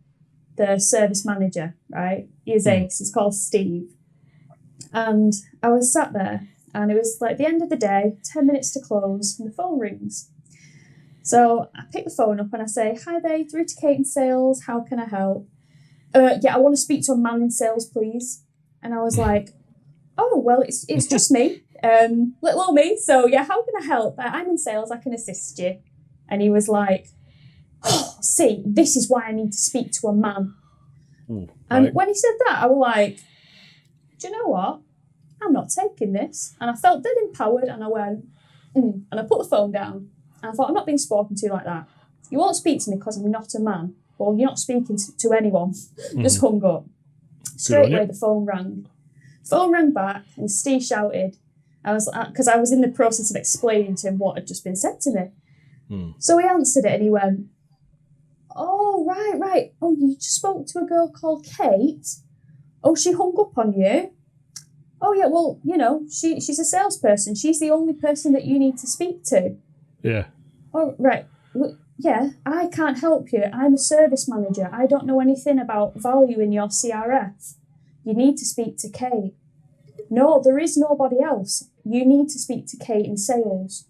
the service manager, right? He was ace, he's called Steve. And I was sat there, and it was like the end of the day, 10 minutes to close, and the phone rings. So I pick the phone up and I say, "Hi there, through to Kate in sales, how can I help?" I want to speak to a man in sales, please. And I was like, "Oh, well, it's just me, little old me. So yeah, how can I help? I'm in sales, I can assist you." And he was like, "Oh, see, this is why I need to speak to a man." And when he said that, I was like, "Do you know what? I'm not taking this." And I felt dead empowered, and I went, and I put the phone down. And I thought, I'm not being spoken to like that. You won't speak to me because I'm not a man. Well, you're not speaking to anyone. Just hung up. Straight away, the phone rang. Phone rang back, and Steve shouted. Because I was in the process of explaining to him what had just been said to me. So he answered it, and he went, "Oh, right. Oh, you just spoke to a girl called Kate? Oh, she hung up on you? Oh, yeah, well, she's a salesperson. She's the only person that you need to speak to." Yeah. "Oh, right. Well, yeah, I can't help you. I'm a service manager. I don't know anything about value in your CRF. You need to speak to Kate." "No, there is nobody else. You need to speak to Kate in sales."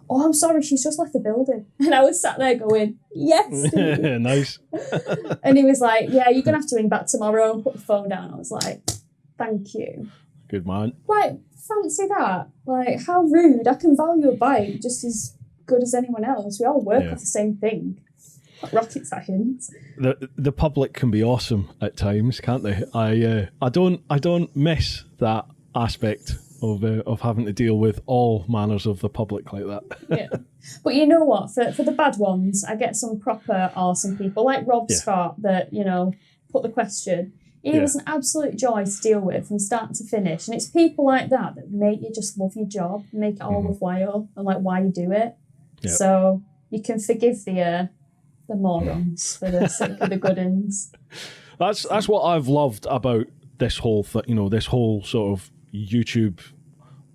"Oh, I'm sorry, she's just left the building." And I was sat there going, "Yes." Nice. And he was like, "Yeah, you're going to have to ring back tomorrow," and put the phone down. I was like, "Thank you." Good man. Like, fancy that. Like, how rude. I can value a bike just as good as anyone else. We all work off the same thing. Not rocket science. The public can be awesome at times, can't they? I don't miss that aspect of having to deal with all manners of the public like that. Yeah. But you know what? For the bad ones, I get some proper awesome people like Rob Scott that, put the question. He was an absolute joy to deal with from start to finish. And it's people like that make you just love your job, make it all worthwhile, and like why you do it. Yep. So you can forgive the morons for the sake of the good uns. That's what I've loved about this whole this whole sort of YouTube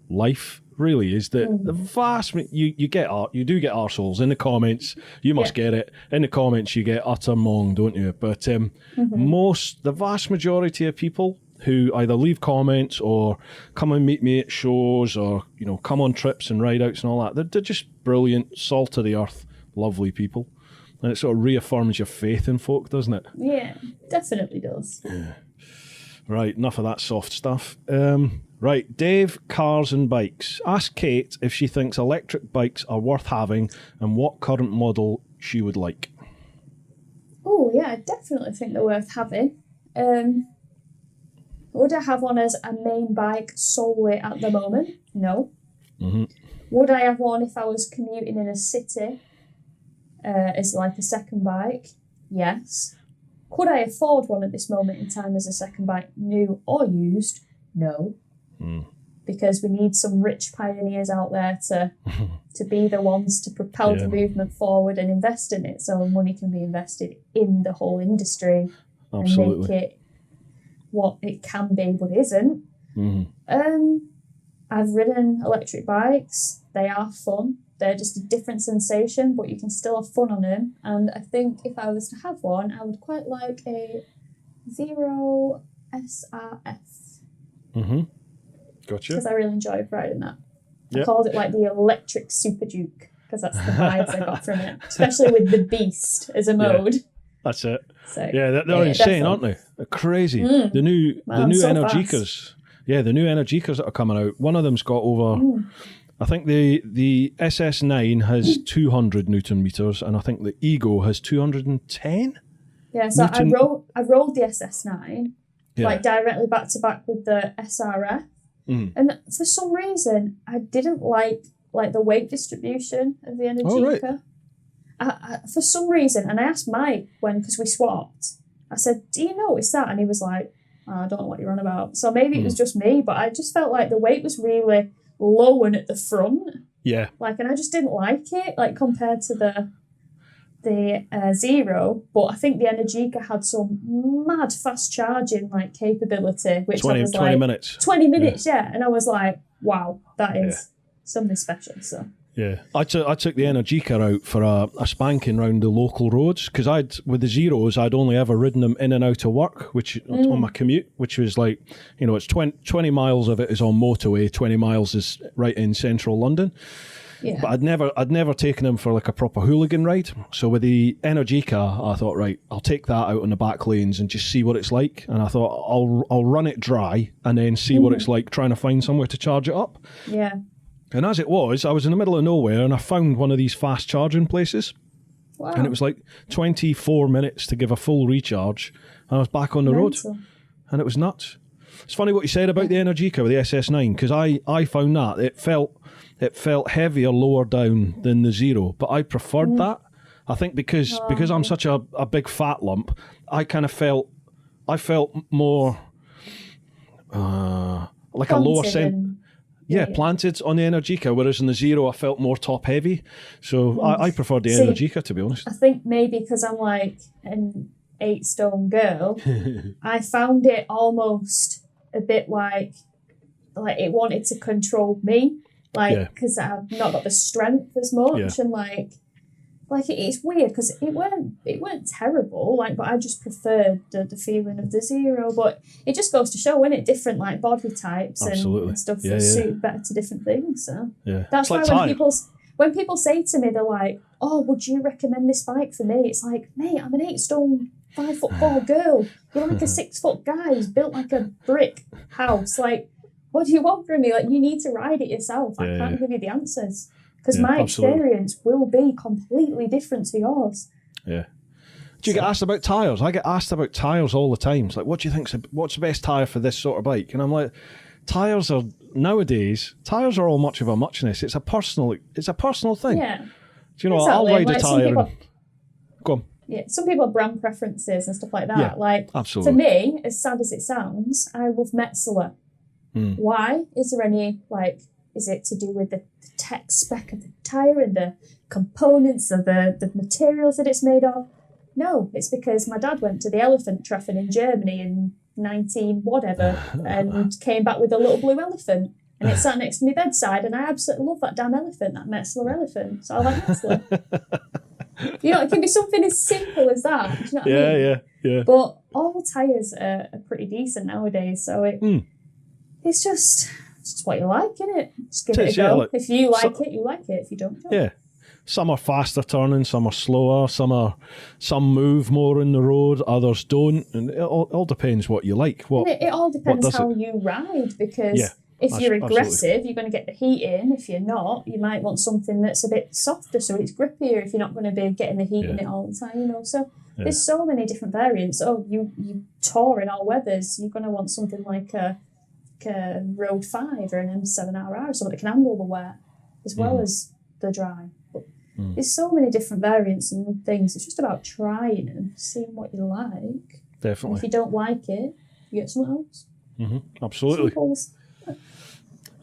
life. Really, is that the vast you do get arseholes in the comments. You must get it in the comments. You get utter mong, don't you? But the vast majority of people who either leave comments or come and meet me at shows or come on trips and ride outs and all that, they're just brilliant, salt of the earth, lovely people, and it sort of reaffirms your faith in folk, doesn't it? Yeah, definitely does. Yeah. Right, enough of that soft stuff. Right, Dave, cars and bikes. Ask Kate if she thinks electric bikes are worth having and what current model she would like. Oh, yeah, I definitely think they're worth having. Would I have one as a main bike solely at the moment? No. Would I have one if I was commuting in a city as like a second bike? Yes. Could I afford one at this moment in time as a second bike, new or used? No. Because we need some rich pioneers out there to be the ones to propel the movement forward and invest in it, so money can be invested in the whole industry. Absolutely. And make it what it can be but isn't. I've ridden electric bikes. They are fun. They're just a different sensation, but you can still have fun on them. And I think if I was to have one, I would quite like a Zero SRF. Gotcha. Because I really enjoyed riding that. I called it like the electric Super Duke because that's the vibes I got from it, especially with the Beast as a mode. That's it. So, they're insane, definitely. Aren't they? They're crazy. The new Energicas. Yeah, the new Energicas that are coming out. One of them's got over. I think the SS9 has 200 Newton meters, and I think the Ego has 210. Yeah, so I rolled the SS9 like directly back to back with the SRF. And for some reason, I didn't like the weight distribution of the Energica. I, for some reason, and I asked Mike because we swapped, I said, "Do you notice that?" And he was like, "I don't know what you're on about." So maybe it was just me, but I just felt like the weight was really low and at the front. Yeah. Like, and I just didn't like it, like, compared to the Zero. But I think the Energica had some mad fast charging, like, capability, which 20, I was 20 like... minutes. 20 minutes, yeah. And I was like, wow, that is something special, so... Yeah, I took the Energica out for a spanking round the local roads, because with the Zeros, I'd only ever ridden them in and out of work, which on my commute, which was like, it's 20 miles of it is on motorway, 20 miles is right in central London. Yeah. But I'd never taken them for like a proper hooligan ride. So with the Energica, I thought, right, I'll take that out on the back lanes and just see what it's like. And I thought I'll run it dry and then see what it's like trying to find somewhere to charge it up. Yeah. And as it was, I was in the middle of nowhere and I found one of these fast charging places. Wow. And it was like 24 minutes to give a full recharge. And I was back on the road. And it was nuts. It's funny what you said about the Energica with the SS9, because I found that it felt heavier lower down than the Zero, but I preferred that. I think because I'm such a big fat lump, I felt more like a lower scent. Yeah, planted on the Energica, whereas in the Zero I felt more top heavy. So I preferred the Energica, to be honest. I think maybe because I'm like an 8-stone girl, I found it almost a bit like it wanted to control me, because I've not got the strength as much, and like it's weird because it weren't terrible, but I just preferred the feeling of the Zero. But it just goes to show, isn't it, different like body types and stuff that suit better to different things. So that's why when people say to me, they're like, "Oh, would you recommend this bike for me?" It's like, mate, I'm an 8-stone 5'4" girl. You're like a 6-foot guy who's built like a brick house. Like, what do you want from me? Like, you need to ride it yourself. I can't give you the answers. Because my experience will be completely different to yours. Yeah. Do you get asked about tyres? I get asked about tyres all the time. It's like, what do you think's what's the best tyre for this sort of bike? And I'm like, nowadays, tyres are all much of a muchness. It's a personal thing. Yeah. Do you know, I'll ride a tyre. Go on. Yeah, some people have brand preferences and stuff like that. Yeah, like, absolutely. For me, as sad as it sounds, I love Metzeler. Why? Is there any, is it to do with the tech spec of the tyre and the components of the materials that it's made of? No, it's because my dad went to the elephant treffen in Germany in 19 whatever and came back with a little blue elephant, and it sat next to my bedside, and I absolutely love that damn elephant, that Metzeler elephant. So I like Metzeler. It can be something as simple as that. Do you know what I mean? Yeah. But all tyres are pretty decent nowadays, so it's just what you like, innit? Just give it a go. If you like it, you like it. If you don't, don't. Yeah. Some are faster turning, some are slower, some move more in the road, others don't, and it all depends what you like. It all depends how you ride, because if you're aggressive, you're going to get the heat in. If you're not, you might want something that's a bit softer so it's grippier if you're not going to be getting the heat in it all the time, So there's so many different variants. Oh, you tour in all weathers, you're going to want something like a Road 5 or an M7RR or something that can handle the wet as well as the dry. But there's so many different variants and things. It's just about trying and seeing what you like. Definitely. And if you don't like it, you get something else. Absolutely.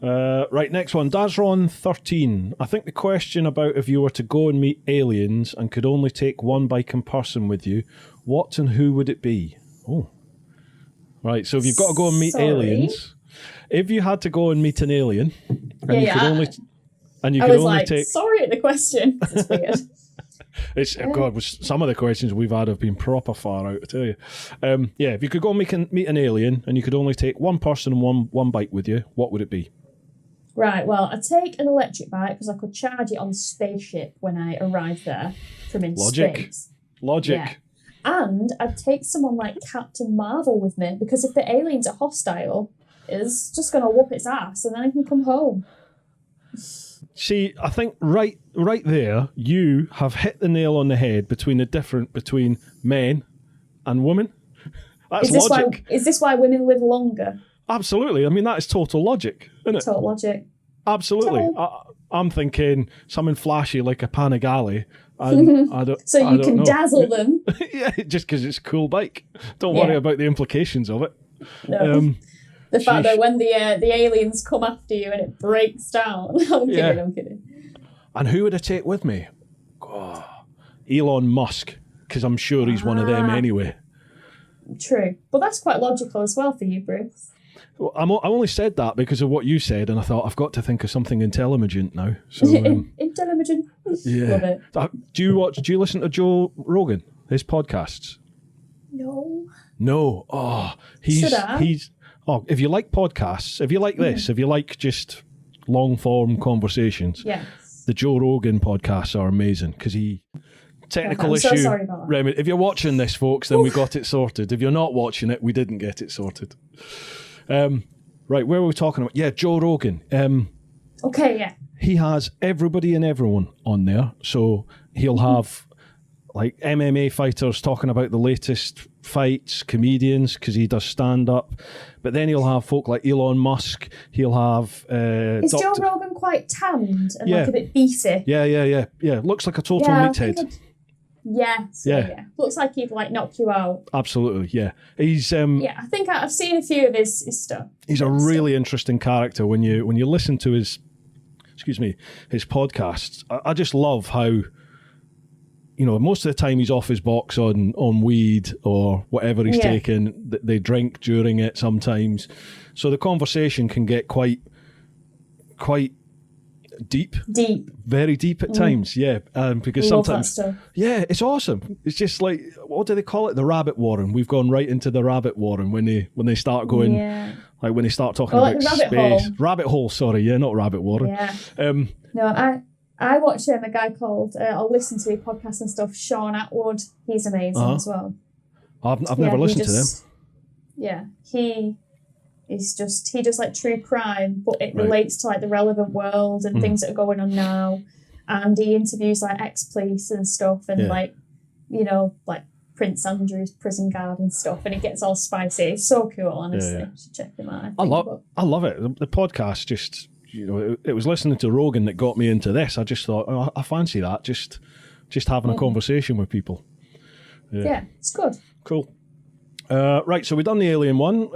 Right, next one. Dazron13. I think the question about if you were to go and meet aliens and could only take one bike in person with you, what and who would it be? Oh. Right, so if you've got to go and meet aliens, if you had to go and meet an alien, and you could only... And you I can was only like, take... sorry at the question. It's weird. God, some of the questions we've had have been proper far out, I tell you. If you could go and meet an alien and you could only take one person and one bike with you, what would it be? Right, well, I'd take an electric bike because I could charge it on the spaceship when I arrived there from in space. Logic. Yeah. And I'd take someone like Captain Marvel with me, because if the aliens are hostile, it's just going to whoop its ass and then I can come home. See, I think right there, you have hit the nail on the head between the difference between men and women. That's logic. Is this why women live longer? Absolutely. I mean, that is total logic, isn't it? Total logic. Absolutely. I'm thinking something flashy like a Panigale. So you can dazzle them. Yeah, just because it's a cool bike. Don't worry about the implications of it. No. The fact that when the aliens come after you and it breaks down. I'm kidding. And who would I take with me? Oh, Elon Musk, because I'm sure he's one of them anyway. True. But that's quite logical as well for you, Bruce. Well, I only said that because of what you said, and I thought, I've got to think of something intelligent now. So, intelligent. Yeah. Love it. Do you listen to Joe Rogan, his podcasts? No. Oh, he's... Oh, if you like podcasts, if you like this, if you like just long-form conversations, the Joe Rogan podcasts are amazing because technical issue. So sorry about that. Remy, if you're watching this, folks, then we got it sorted. If you're not watching it, we didn't get it sorted. Right, where were we talking about? Yeah, Joe Rogan. Okay, yeah. He has everybody and everyone on there. So he'll have like MMA fighters talking about the latest fights, comedians, because he does stand-up. But then he'll have folk like Elon Musk. He'll have... Is Joe Rogan quite tanned and like a bit beefy? Yeah. Looks like a total meathead. Yes. Yeah. Looks like he'd like knock you out. Absolutely, yeah. He's I think I've seen a few of his stuff. He's a really interesting character when you listen to his podcasts. I just love how, most of the time he's off his box on weed or whatever he's taking. They drink during it sometimes. So the conversation can get quite deep, very deep at times. Because sometimes, it's awesome. It's just like, what do they call it? The rabbit warren. We've gone right into the rabbit warren when they start going, like when they start talking about space. Rabbit hole. Sorry, not rabbit warren. No, I watch a guy called I'll listen to podcasts and stuff. Sean Atwood, he's amazing as well. I've never listened to them. Yeah, he does like true crime, but it relates to like the relevant world and things that are going on now. And he interviews like ex-police and stuff and like Prince Andrew's prison guard and stuff, and it gets all spicy. It's so cool, honestly. You should check him out. I love it. The podcast just, it was listening to Rogan that got me into this. I just thought, I fancy that. Just having a conversation with people. Yeah, it's good. Cool. Right, so we've done the alien one.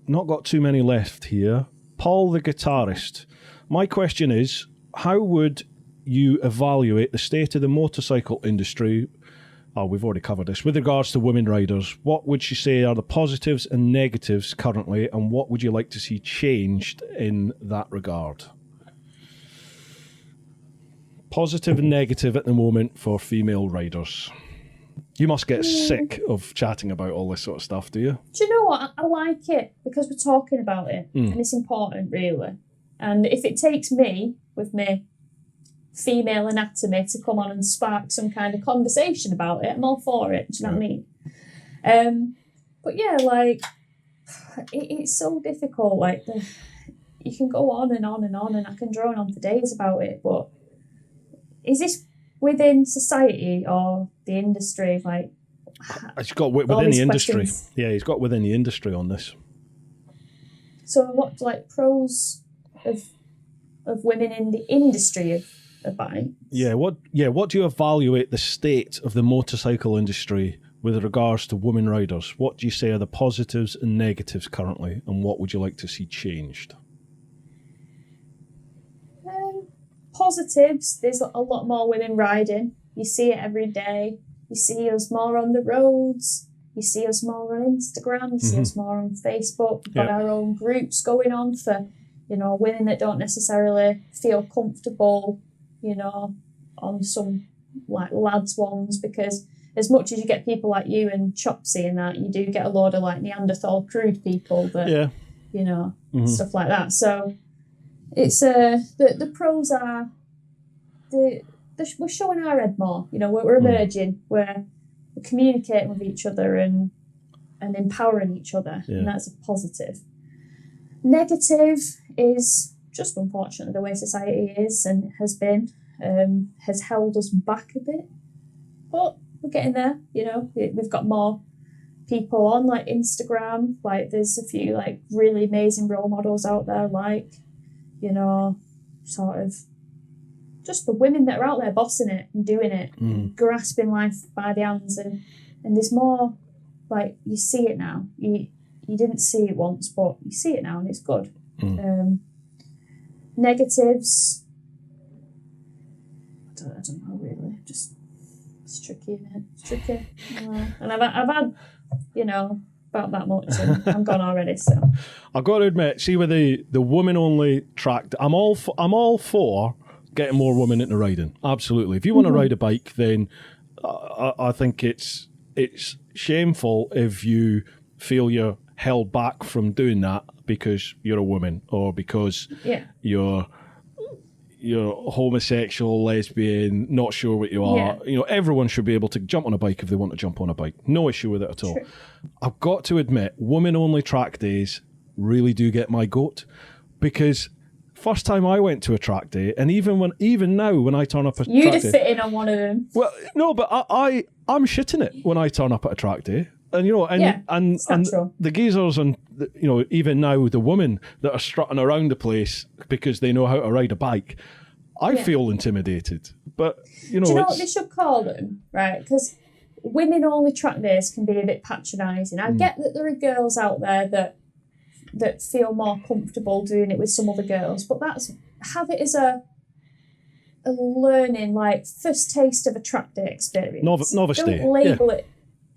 Not got too many left here. Paul the guitarist. My question is, how would you evaluate the state of the motorcycle industry? Oh, we've already covered this. With regards to women riders, what would you say are the positives and negatives currently, and what would you like to see changed in that regard? Positive and negative at the moment for female riders. You must get sick of chatting about all this sort of stuff, do you? Do you know what? I like it because we're talking about it and it's important, really. And if it takes me, with my female anatomy, to come on and spark some kind of conversation about it, I'm all for it. Do you know what I mean? But yeah, like, it's so difficult. Like, you can go on and on and on, and I can drone on for days about it, but is this within society or the industry? Like, he's got within the industry. Questions. Yeah, he's got within the industry on this. So what, like, pros of women in the industry of bikes? Yeah, what do you evaluate the state of the motorcycle industry with regards to women riders? What do you say are the positives and negatives currently, and what would you like to see changed? Positives, there's a lot more women riding. You see it every day. You see us more on the roads. You see us more on Instagram. You see us more on Facebook. We've got our own groups going on for, women that don't necessarily feel comfortable, on some like lads ones, because as much as you get people like you and Chopsy and that, you do get a load of like Neanderthal crude people that, stuff like that. So it's the pros are we're showing our head more. We're emerging. We're communicating with each other and empowering each other, and that's a positive. Negative is just unfortunately the way society is and has been, has held us back a bit, but we're getting there. We've got more people on like Instagram. Like, there's a few like really amazing role models out there, like, sort of just the women that are out there bossing it and doing it, grasping life by the hands, and there's more. Like, you see it now. You didn't see it once, but you see it now, and it's good. Negatives. don't know really. Just it's tricky, isn't it? It's tricky. And I've had, about that much, and I'm gone already. So I've got to admit, see with the women only track, I'm all for getting more women into riding. Absolutely. If you want to ride a bike, then I think it's shameful if you feel you're held back from doing that because you're a woman or because you're homosexual, lesbian, not sure what you are. Everyone should be able to jump on a bike if they want to jump on a bike. No issue with it at all. True. I've got to admit, women-only track days really do get my goat, because first time I went to a track day, and even now when I turn up at a track day... You'd have fit in on one of them. Well, no, but I'm shitting it when I turn up at a track day. And and the geezers and even now the women that are strutting around the place because they know how to ride a bike, I feel intimidated. But do you know what they should call them, right? Because women only track days can be a bit patronising. I get that there are girls out there that feel more comfortable doing it with some other girls, but have it as a learning, like first taste of a track day experience. Novice day. Don't label it.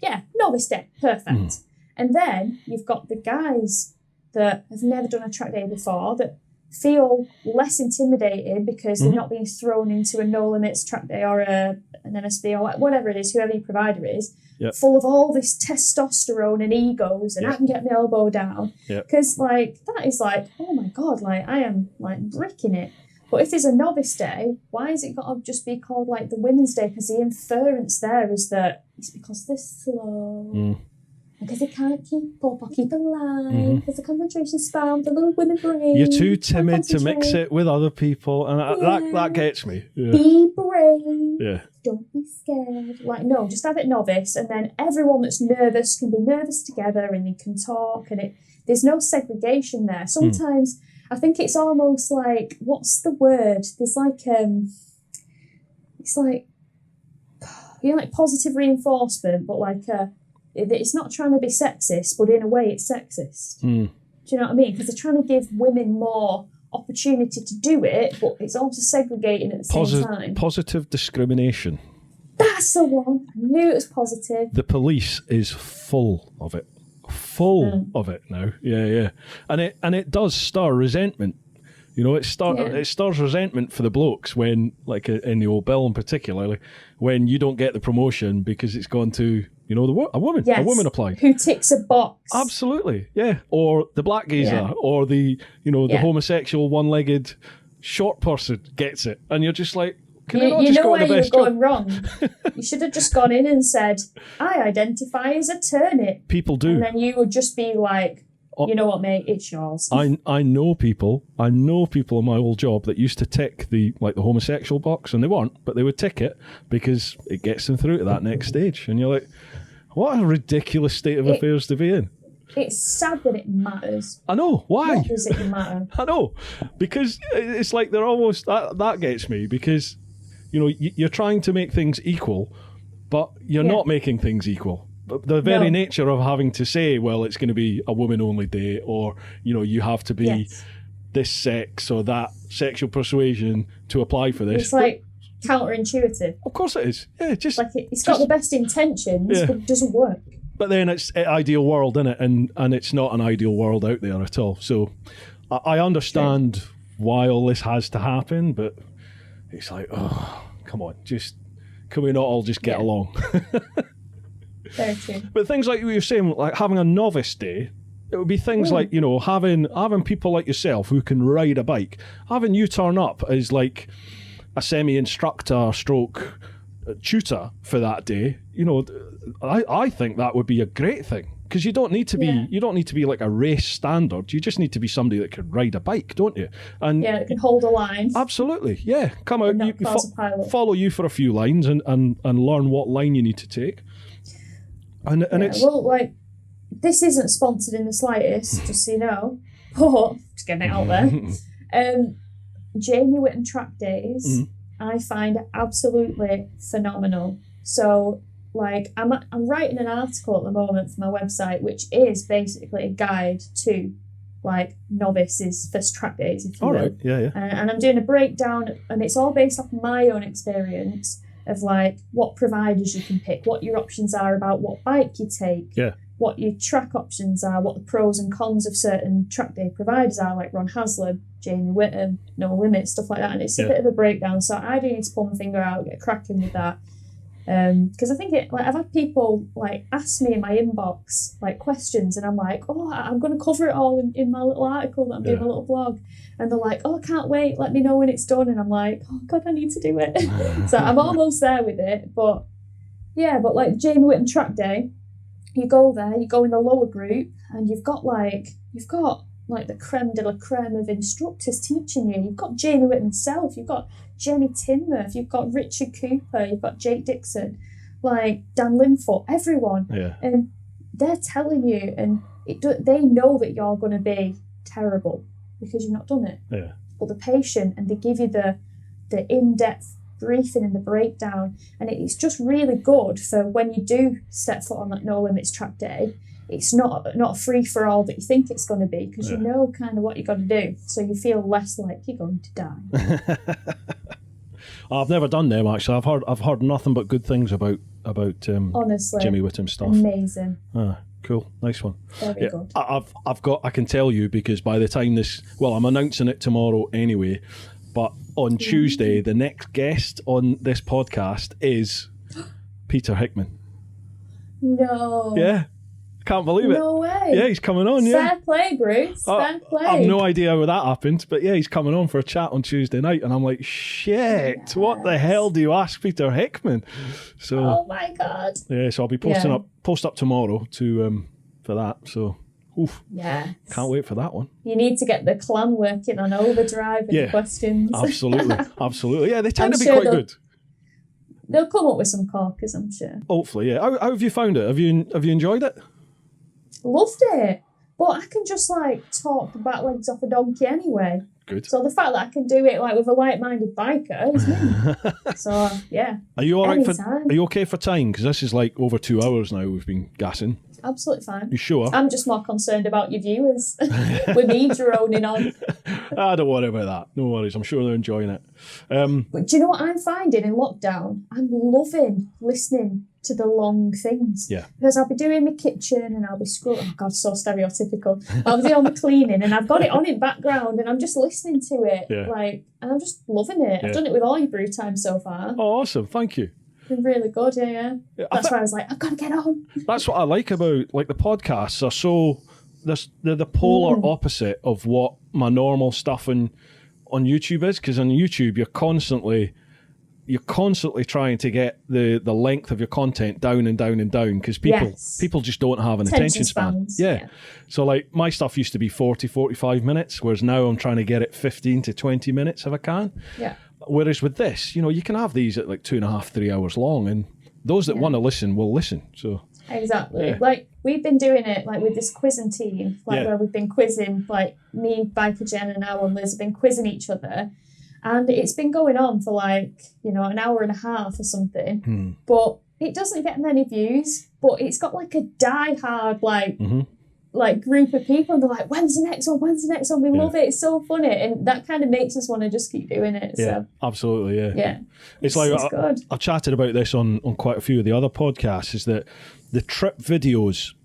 Yeah, novice day, perfect. And then you've got the guys that have never done a track day before that feel less intimidated because they're not being thrown into a no limits track day or an MSB or whatever it is, whoever your provider is, full of all this testosterone and egos, and I can get my elbow down. Because that is oh my God, I am bricking it. But if there's a novice day, why has it got to just be called the women's day? Because the inference there is that it's because they're slow, because they can't keep up or keep alive, because the concentration span, the little women brain. You're too timid to mix it with other people, and that gets me. Yeah. Be brave. Yeah. Don't be scared. No, just have it novice, and then everyone that's nervous can be nervous together, and they can talk, and there's no segregation there. Sometimes. I think it's almost what's the word? There's it's positive reinforcement, but it's not trying to be sexist, but in a way it's sexist. Do you know what I mean? Because they're trying to give women more opportunity to do it, but it's also segregating at the same time. Positive discrimination. That's the one. I knew it was positive. The police is full of it. Of it now, and it does stir resentment. It stirs resentment for the blokes when, in the old Bill in particular, when you don't get the promotion because it's gone to a woman. Yes. A woman applied who ticks a box. Absolutely, yeah. Or the black geezer, or the the homosexual one-legged short person gets it, and you're just like. Can I not just go where the best you're going wrong. You should have just gone in and said, I identify as a turnip. People do. And then you would just be like, you know what, mate, it's yours. I know people in my old job that used to tick the homosexual box, and they weren't, but they would tick it because it gets them through to that next stage. And you're like, what a ridiculous state of affairs to be in. It's sad that it matters. I know. Why? What does it matter? I know. Because it's they're almost... That gets me, because... you're trying to make things equal, but you're not making things equal. The very nature of having to say, well, it's going to be a woman-only day, or, you have to be this sex or that sexual persuasion to apply for this. It's counterintuitive. Of course it is. Yeah, it's got the best intentions, but it doesn't work. But then it's an ideal world, isn't it? And it's not an ideal world out there at all. So I understand why all this has to happen, but... It's oh, come on, can we not all just get along? Very true. But things like you were saying, having a novice day, it would be things like, having people like yourself who can ride a bike, having you turn up as a semi-instructor stroke tutor for that day, I think that would be a great thing. Because you don't need to be like a race standard. You just need to be somebody that can ride a bike, don't you? And that can hold a line. Absolutely, yeah. Come out, follow you for a few lines and learn what line you need to take. And it's this isn't sponsored in the slightest, just so you know. But just getting it out there. Jamie Whitton track days, I find absolutely phenomenal. So. I'm writing an article at the moment for my website, which is basically a guide to like novices, first track days, if you will. All right, yeah. And I'm doing a breakdown, and it's all based off my own experience of like what providers you can pick, what your options are about what bike you take, what your track options are, what the pros and cons of certain track day providers are, like Ron Haslam, Jamie Whittam, No Limit, stuff like that. And it's a bit of a breakdown, so I do need to pull my finger out, get cracking with that. Because I think I've had people like ask me in my inbox like questions, and I'm like, I'm going to cover it all in my little article that I'm doing, a little blog, and they're like, I can't wait, let me know when it's done, and I'm like, oh God, I need to do it. So I'm almost there with it, but like Jamie Whittam track day, you go there, you go in the lower group, and you've got the creme de la creme of instructors teaching you. You've got Jamie Whittam himself, you've got Jenny Tinmouth, you've got Richard Cooper, you've got Jake Dixon, like Dan Linfoot, everyone. Yeah. And they're telling you, and they know that you're going to be terrible because you've not done it. Yeah. But they're patient, and they give you the in-depth briefing and the breakdown, and it's just really good for when you do step foot on that No Limits track day. It's not a free-for-all that you think it's going to be, because you know kind of what you're going to do, so you feel less like you're going to die. I've never done them, actually. I've heard nothing but good things about honestly, Jimmy Whittam stuff. Amazing. Cool, nice one. Very good. I can tell you, because by the time I'm announcing it tomorrow anyway, but on Tuesday, the next guest on this podcast is Peter Hickman. No. Yeah. Can't believe it. No way. Yeah, he's coming on, Fair play, Bruce. Fair play. I have no idea how that happened, but yeah, he's coming on for a chat on Tuesday night, and I'm like, shit, what the hell do you ask Peter Hickman? So, oh my God. Yeah, so I'll be post up tomorrow for that. So, can't wait for that one. You need to get the clan working on overdrive and questions. Absolutely. Yeah, they tend to be quite good. They'll come up with some corkers, I'm sure. Hopefully, yeah. How have you found it? Have you enjoyed it? Loved it, but I can just like talk the back legs off a donkey anyway. Good. So the fact that I can do it like with a like-minded biker is me. So yeah. Are you all right Are you okay for time? Because this is like over 2 hours now. We've been gassing. Absolutely fine. You sure? I'm just more concerned about your viewers with me droning on. Don't worry about that. No worries. I'm sure they're enjoying it. But do you know what I'm finding in lockdown? I'm loving listening to the long things. Yeah. Because I'll be doing my kitchen and I'll be scrolling. Oh God, so stereotypical. I'll be doing my cleaning and I've got it on in background and I'm just listening to it. Yeah. And I'm just loving it. Yeah. I've done it with all your Bru Time so far. Oh, awesome. Thank you. Been really good, yeah. That's why I was like, I've got to get on. That's what I like about like the podcasts are so they're the polar opposite of what my normal stuff on YouTube is, because on YouTube you're constantly trying to get the length of your content down and down and down, because people just don't have an attention span. Yeah. So like my stuff used to be 40-45 minutes, whereas now I'm trying to get it 15 to 20 minutes if I can. Yeah. Whereas with this, you can have these at like 2.5-3 hours long, and those that want to listen will listen. So exactly. Yeah. Like we've been doing it like with this quizzing team, where we've been quizzing, like me, Biker Jen and now and Liz have been quizzing each other. And it's been going on for like, an hour and a half or something. But it doesn't get many views, but it's got like a die-hard like group of people, and they're like, when's the next one? We love it. It's so funny. And that kind of makes us want to just keep doing it. Yeah, so. Absolutely, yeah. Yeah. It's good. I've chatted about this on quite a few of the other podcasts, is that the trip videos,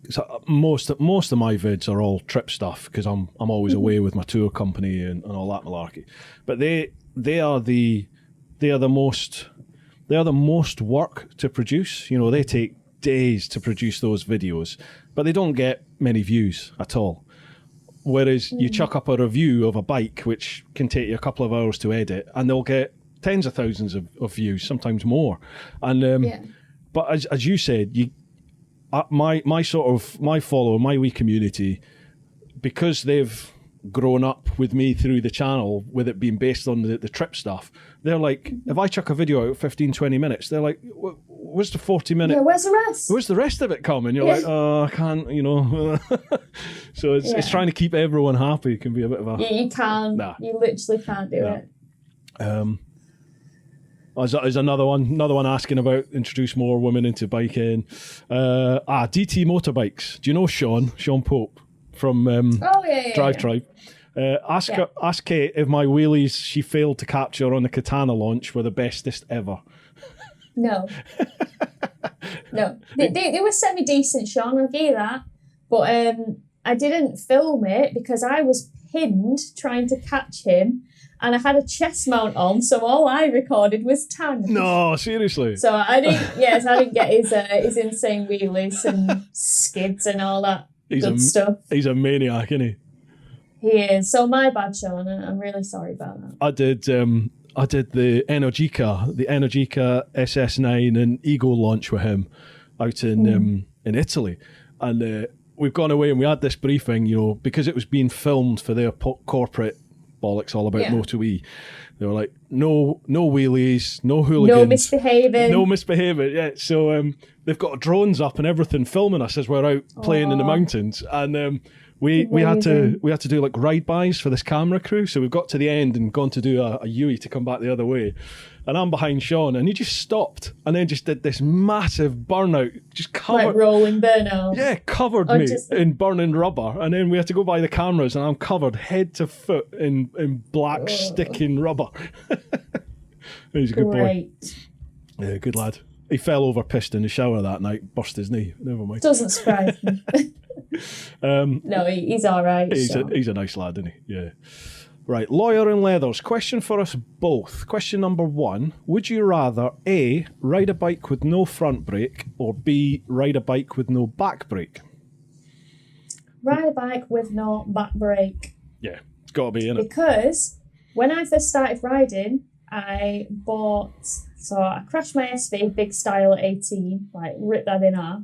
so most of my vids are all trip stuff, because I'm always away with my tour company and all that malarkey. But they are the most work to produce. They take days to produce those videos, but they don't get many views at all. Whereas you chuck up a review of a bike, which can take you a couple of hours to edit, and they'll get tens of thousands of views, sometimes more. And but as you said, my follower, my wee community, because they've grown up with me through the channel, with it being based on the trip stuff, they're like, if I chuck a video out 15-20 minutes, they're like, where's the 40 minute? Yeah, where's the rest? Where's the rest of it coming? You're like, oh, I can't, So it's trying to keep everyone happy. It can be a bit of a... You can't. Nah. You literally can't do it. There's another one asking about introduce more women into biking. DT motorbikes. Do you know Sean Pope? from Drive yeah. Tribe. Ask Kate if my wheelies she failed to capture on the Katana launch were the bestest ever. No. No. They were semi-decent, Sean, I'll give you that. But I didn't film it because I was pinned trying to catch him and I had a chest mount on, so all I recorded was Tang. No, seriously? So I didn't get his insane wheelies and skids and all that good stuff. He's a maniac, isn't he? He is. So my bad, Sean. I'm really sorry about that. I did the Energica SS9 and Ego launch with him out in Italy, and we've gone away and we had this briefing, because it was being filmed for their corporate bollocks all about Moto E. They were like, no wheelies, no hooligans, no misbehaving. Yeah, so they've got drones up and everything filming us as we're out playing in the mountains, and we had to do like ride bys for this camera crew. So we've got to the end and gone to do a U-E to come back the other way. And I'm behind Sean, and he just stopped and then just did this massive burnout, just covered, like rolling burnout. Yeah, covered me in burning rubber, and then we had to go by the cameras, and I'm covered head to foot in black sticking rubber. He's a good boy. Yeah, good lad. He fell over pissed in the shower that night, burst his knee. Never mind. Doesn't surprise me. No, he's all right. He's a nice lad, isn't he? Yeah. Right, Lawyer in Leathers. Question for us both. Question number 1. Would you rather A, ride a bike with no front brake, or B, ride a bike with no back brake? Ride a bike with no back brake. Yeah, it's got to be, innit? Because when I first started riding, I crashed my SV big style at 18, like ripped that in half.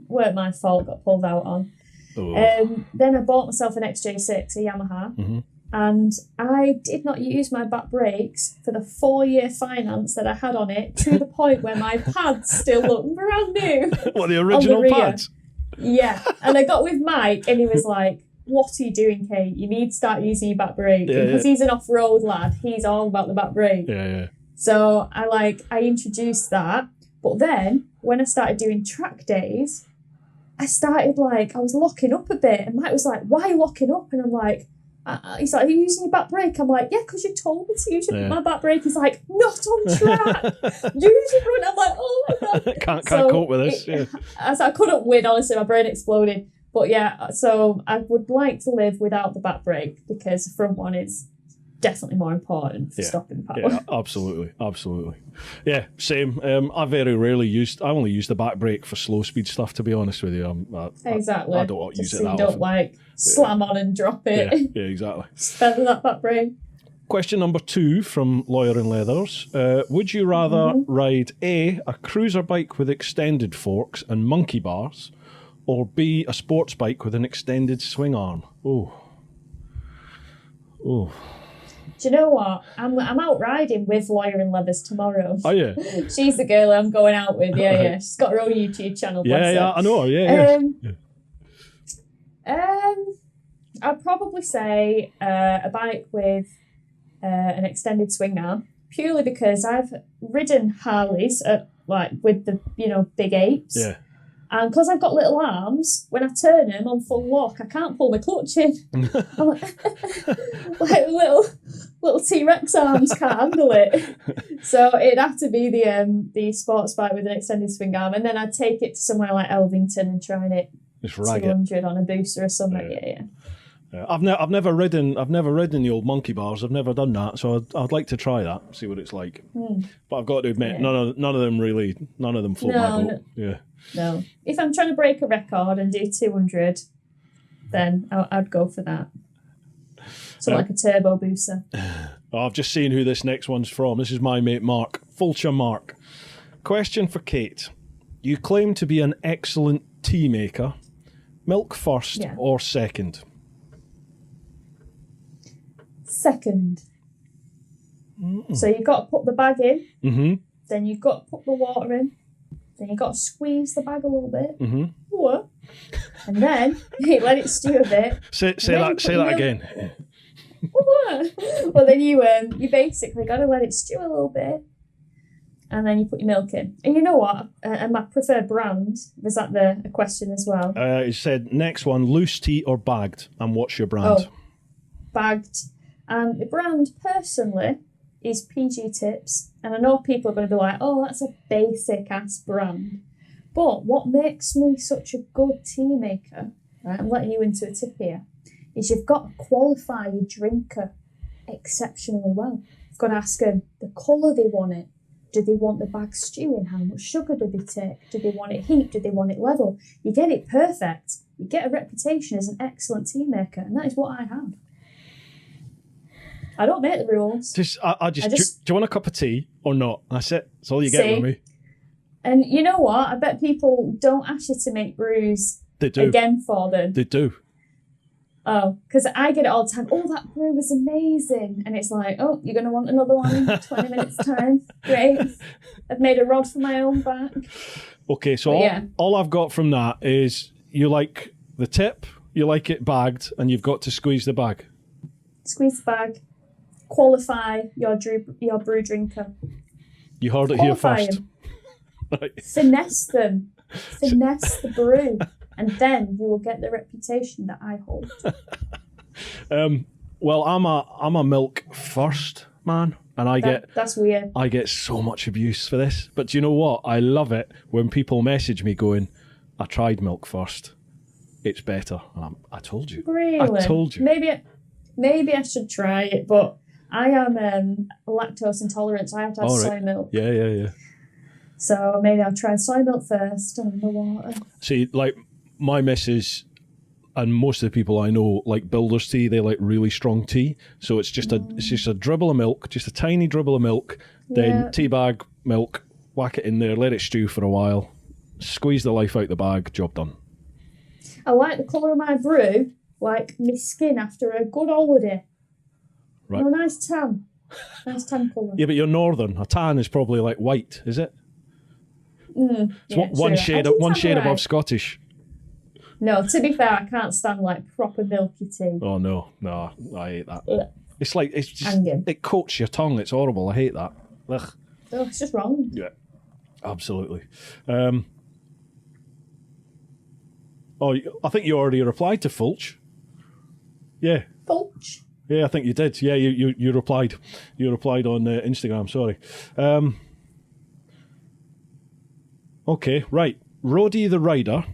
Weren't my fault, got pulled out on. Then I bought myself an XJ6, a Yamaha. And I did not use my back brakes for the 4-year finance that I had on it, to the point where my pads still look brand new. What, the original pads? Yeah. And I got with Mike and he was like, what are you doing, Kate? You need to start using your back brake. Because he's an off-road lad, he's all about the back brake. Yeah. So I introduced that. But then when I started doing track days, I was locking up a bit. And Mike was like, why are you locking up? And I'm like, he's like, are you using your back brake? I'm like, yeah, because you told me to use my back brake. He's like, not on track. Use your front. I'm like, oh my God. Can't cope with this. I couldn't win, honestly. My brain exploded. But yeah, so I would like to live without the back brake because the front one is definitely more important for stopping power. Yeah, absolutely. Yeah, same. I only use the back brake for slow speed stuff, to be honest with you. Exactly. I don't use it that often. So you don't slam on and drop it. Yeah, exactly. Spend that back brake. Question number 2 from Lawyer in Leathers. Would you rather ride A, a cruiser bike with extended forks and monkey bars, or B, a sports bike with an extended swing arm? Oh. Do you know what? I'm out riding with Lawyer in Leathers tomorrow. Oh, yeah? She's the girl I'm going out with, yeah. She's got her own YouTube channel. Yeah, I know her, yeah. I'd probably say a bike with an extended swing arm, purely because I've ridden Harleys with the big apes. Yeah. And because I've got little arms, when I turn them on full lock, I can't pull my clutch in. I'm like little T-Rex arms can't handle it. So it'd have to be the sports bike with an extended swing arm, and then I'd take it to somewhere like Elvington and try it. Just rag 200 it on a booster or something. Yeah. I've never ridden the old monkey bars. I've never done that, so I'd like to try that, see what it's like. But I've got to admit, none of them float my boat. Yeah. No. If I'm trying to break a record and do 200, then I'd go for that. So like a turbo booster. I've just seen who this next one's from. This is my mate Mark. Fulcher Mark. Question for Kate. You claim to be an excellent tea maker. Milk first or second? Second. So you've got to put the bag in. Then you've got to put the water in. Then you've got to squeeze the bag a little bit. What? And then you let it stew a bit. Say that again. Well, then you basically got to let it stew a little bit. and then you put your milk in. And you know what? And my preferred brand, was that a question as well? It said, next one, loose tea or bagged? And what's your brand? Oh, bagged. And the brand, personally, is PG Tips. And I know people are going to be like, oh, that's a basic-ass brand. But what makes me such a good tea maker, right, I'm letting you into a tip here, is you've got to qualify your drinker exceptionally well. You've got to ask them the colour they want it. Do they want the bag stewing? How much sugar do they take? Do they want it heat? Do they want it level? You get it perfect. You get a reputation as an excellent tea maker, and that is what I have. I don't make the rules. Do you want a cup of tea or not? That's it. That's all you get with me. And you know what? I bet people don't ask you to make brews again for them. They do. Oh, because I get it all the time. Oh, that brew was amazing. And it's like, oh, you're going to want another one in 20 minutes' time. Great. I've made a rod for my own back. Okay, so all I've got from that is you like the tip, you like it bagged, and you've got to squeeze the bag. Squeeze the bag. Qualify your brew drinker. You heard it here first. Right. Finesse them. Finesse the brew. And then you will get the reputation that I hold. Well, I'm a milk first man, and that's weird. I get so much abuse for this. But do you know what? I love it when people message me going, "I tried milk first. It's better." And I told you. Really? I told you. Maybe I should try it, but I am lactose intolerant, so I have to have soy milk. Yeah. So maybe I'll try soy milk first and then the water. See, like, my missus and most of the people I know like builder's tea. They like really strong tea. So it's just a dribble of milk, just a tiny dribble of milk, then tea bag, milk, whack it in there, let it stew for a while, squeeze the life out the bag, job done. I like the colour of my brew, like my skin after a good holiday. Right. Oh, nice tan. Nice tan colour. Yeah, but you're northern. A tan is probably like white, is it? It's one shade above Scottish. No, to be fair, I can't stand like proper milky tea. Oh no, I hate that. Ugh. It's just it coats your tongue. It's horrible. I hate that. Ugh. Oh, it's just wrong. Yeah, absolutely. I think you already replied to Fulch. Yeah. Fulch. Yeah, I think you did. Yeah, you replied. You replied on Instagram. Sorry. Okay, right. Roddy the Rider.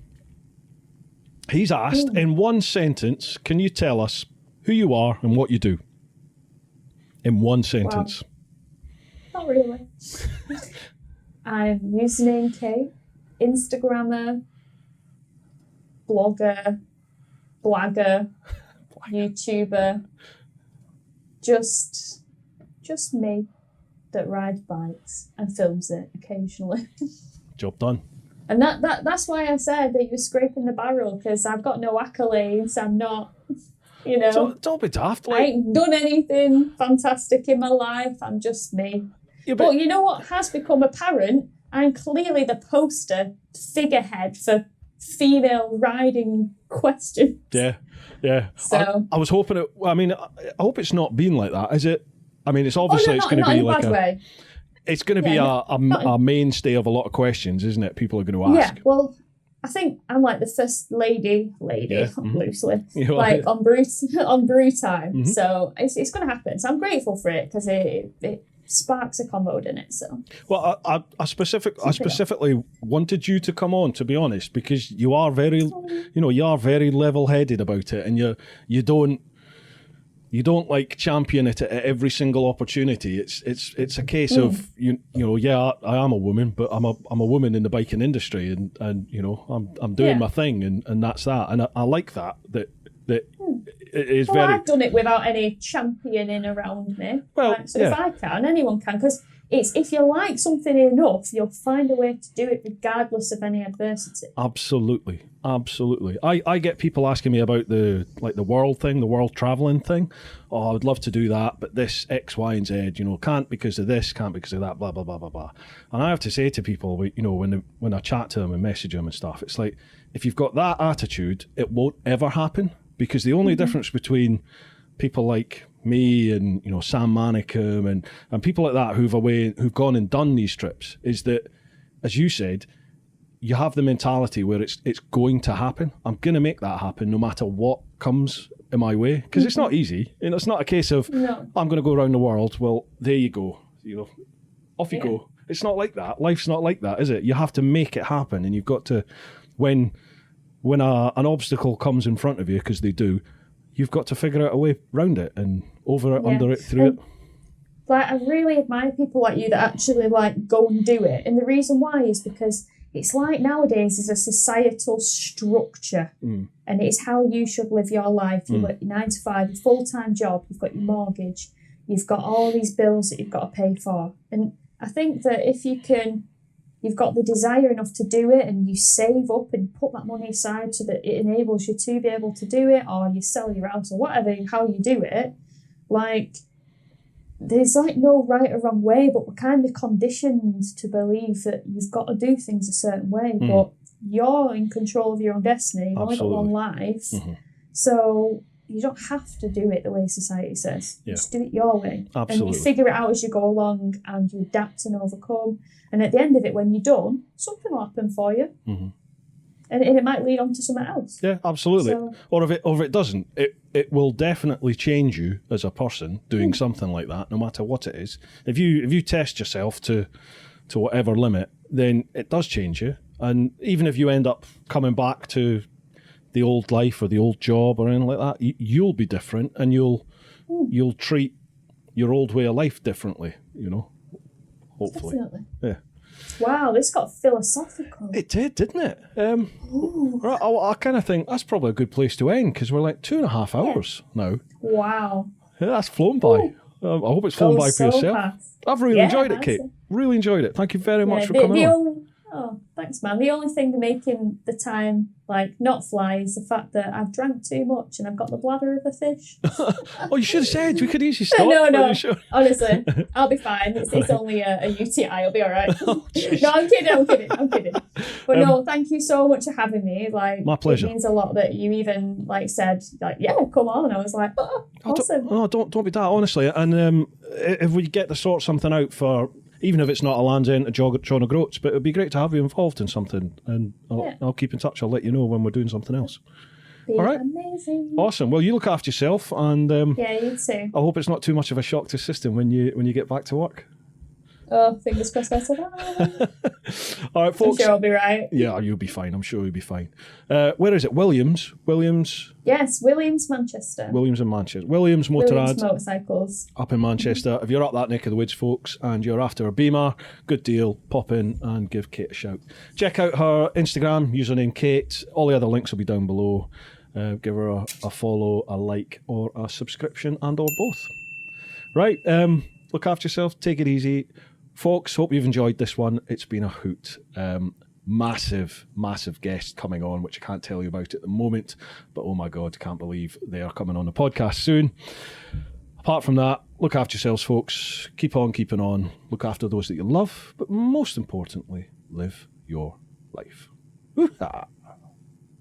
He's asked, in one sentence, can you tell us who you are and what you do? In one sentence. Wow. Not really. I'm username Kate, Instagrammer, blogger, blagger, YouTuber. Just me that rides bikes and films it occasionally. Job done. And that's why I said that you're scraping the barrel, because I've got no accolades. I'm not, Don't be daft. I ain't done anything fantastic in my life. I'm just me. Yeah, but you know what has become apparent? I'm clearly the poster figurehead for female riding questions. Yeah. So I was hoping it. I mean, I hope it's not been like that. Is it? I mean, it's obviously it's going to be like a. Way. It's going to be a mainstay of a lot of questions, isn't it? People are going to ask. Yeah, well, I think I'm like the first lady, loosely, like on Bru Time. Mm-hmm. So it's going to happen. So I'm grateful for it because it sparks a convo, in it. So well, I specifically wanted you to come on, to be honest, because you are very, you are very level-headed about it, and you don't like champion it at every single opportunity. It's a case of I am a woman, but I'm a woman in the biking industry, and I'm doing my thing, and that's that. And I like that it is very. I've done it without any championing around me. Well, if I can, anyone can, because it's if you like something enough, you'll find a way to do it regardless of any adversity. Absolutely. I get people asking me about the world thing, the world traveling thing. Oh, I would love to do that, but this X, Y, and Z, can't because of this, can't because of that, blah blah blah blah blah. And I have to say to people, when I chat to them and message them and stuff, it's like, if you've got that attitude, it won't ever happen, because the only difference between people like me and, you know, Sam Manicum and people like that who've gone and done these trips is that, as you said, you have the mentality where it's going to happen. I'm going to make that happen no matter what comes in my way, because it's not easy. You know, it's not a case of I'm going to go around the world. Well, there you go. You know, off you go. It's not like that. Life's not like that, is it? You have to make it happen, and you've got to when an obstacle comes in front of you, because they do, you've got to figure out a way around it and over it, under it, through it. Like, I really admire people like you that actually like go and do it, and the reason why is because it's like nowadays there's a societal structure, and it's how you should live your life. You've got your 9 to 5, your full-time job, you've got your mortgage, you've got all these bills that you've got to pay for. And I think that if you've got the desire enough to do it, and you save up and put that money aside so that it enables you to be able to do it, or you sell your house or whatever, how you do it, like, there's like no right or wrong way, but we're kind of conditioned to believe that you've got to do things a certain way, but you're in control of your own destiny. You've only got one life, so you don't have to do it the way society says. Just do it your way. Absolutely. And you figure it out as you go along, and you adapt and overcome, and at the end of it, when you're done, something will happen for you. And it might lead on to something else. Yeah, absolutely. So, or if it doesn't, it will definitely change you as a person doing something like that, no matter what it is. If you test yourself to whatever limit, then it does change you. And even if you end up coming back to the old life or the old job or anything like that, you'll be different, and you'll treat your old way of life differently. You know, hopefully. Definitely. Yeah. Wow, this got philosophical. It did, didn't it? Right, I kind of think that's probably a good place to end, because we're like 2.5 hours now. Wow. Yeah, that's flown by. I hope it's flown by for yourself. Fast. I've really enjoyed it, Kate. Really enjoyed it. Thank you very much for coming on. Oh, thanks, man. The only thing making the time like not fly is the fact that I've drank too much and I've got the bladder of a fish. Oh, you should have said. We could easily stop. No. Honestly, I'll be fine. It's only a UTI. I'll be all right. No, I'm kidding. But no, thank you so much for having me. Like, my pleasure. It means a lot that you even like said like, yeah, come on. And I was like, oh, awesome. Don't be that, honestly. And if we get to sort something out for, even if it's not a Land's End to John O'Groats, but it'd be great to have you involved in something, and I'll keep in touch. I'll let you know when we're doing something else. All right. Amazing. Awesome. Well, you look after yourself, and yeah, you too. I hope it's not too much of a shock to the system when you get back to work. Oh, fingers crossed I survive. All right, folks. I'm sure I'll be right. Yeah, you'll be fine. I'm sure you'll be fine. Where is it? Williams? Yes, Williams, Manchester. Williams in Manchester. Williams Motorrad. Motorcycles. Up in Manchester. If you're up that neck of the woods, folks, and you're after a Beamer, good deal. Pop in and give Kate a shout. Check out her Instagram, username Kate. All the other links will be down below. Give her a follow, a like, or a subscription, and or both. Right. Look after yourself. Take it easy. Folks, hope you've enjoyed this one. It's been a hoot. Massive guest coming on, which I can't tell you about at the moment, but oh my God, can't believe they are coming on the podcast soon. Apart from that, look after yourselves, folks. Keep on keeping on. Look after those that you love, but most importantly, live your life. Woo-ha.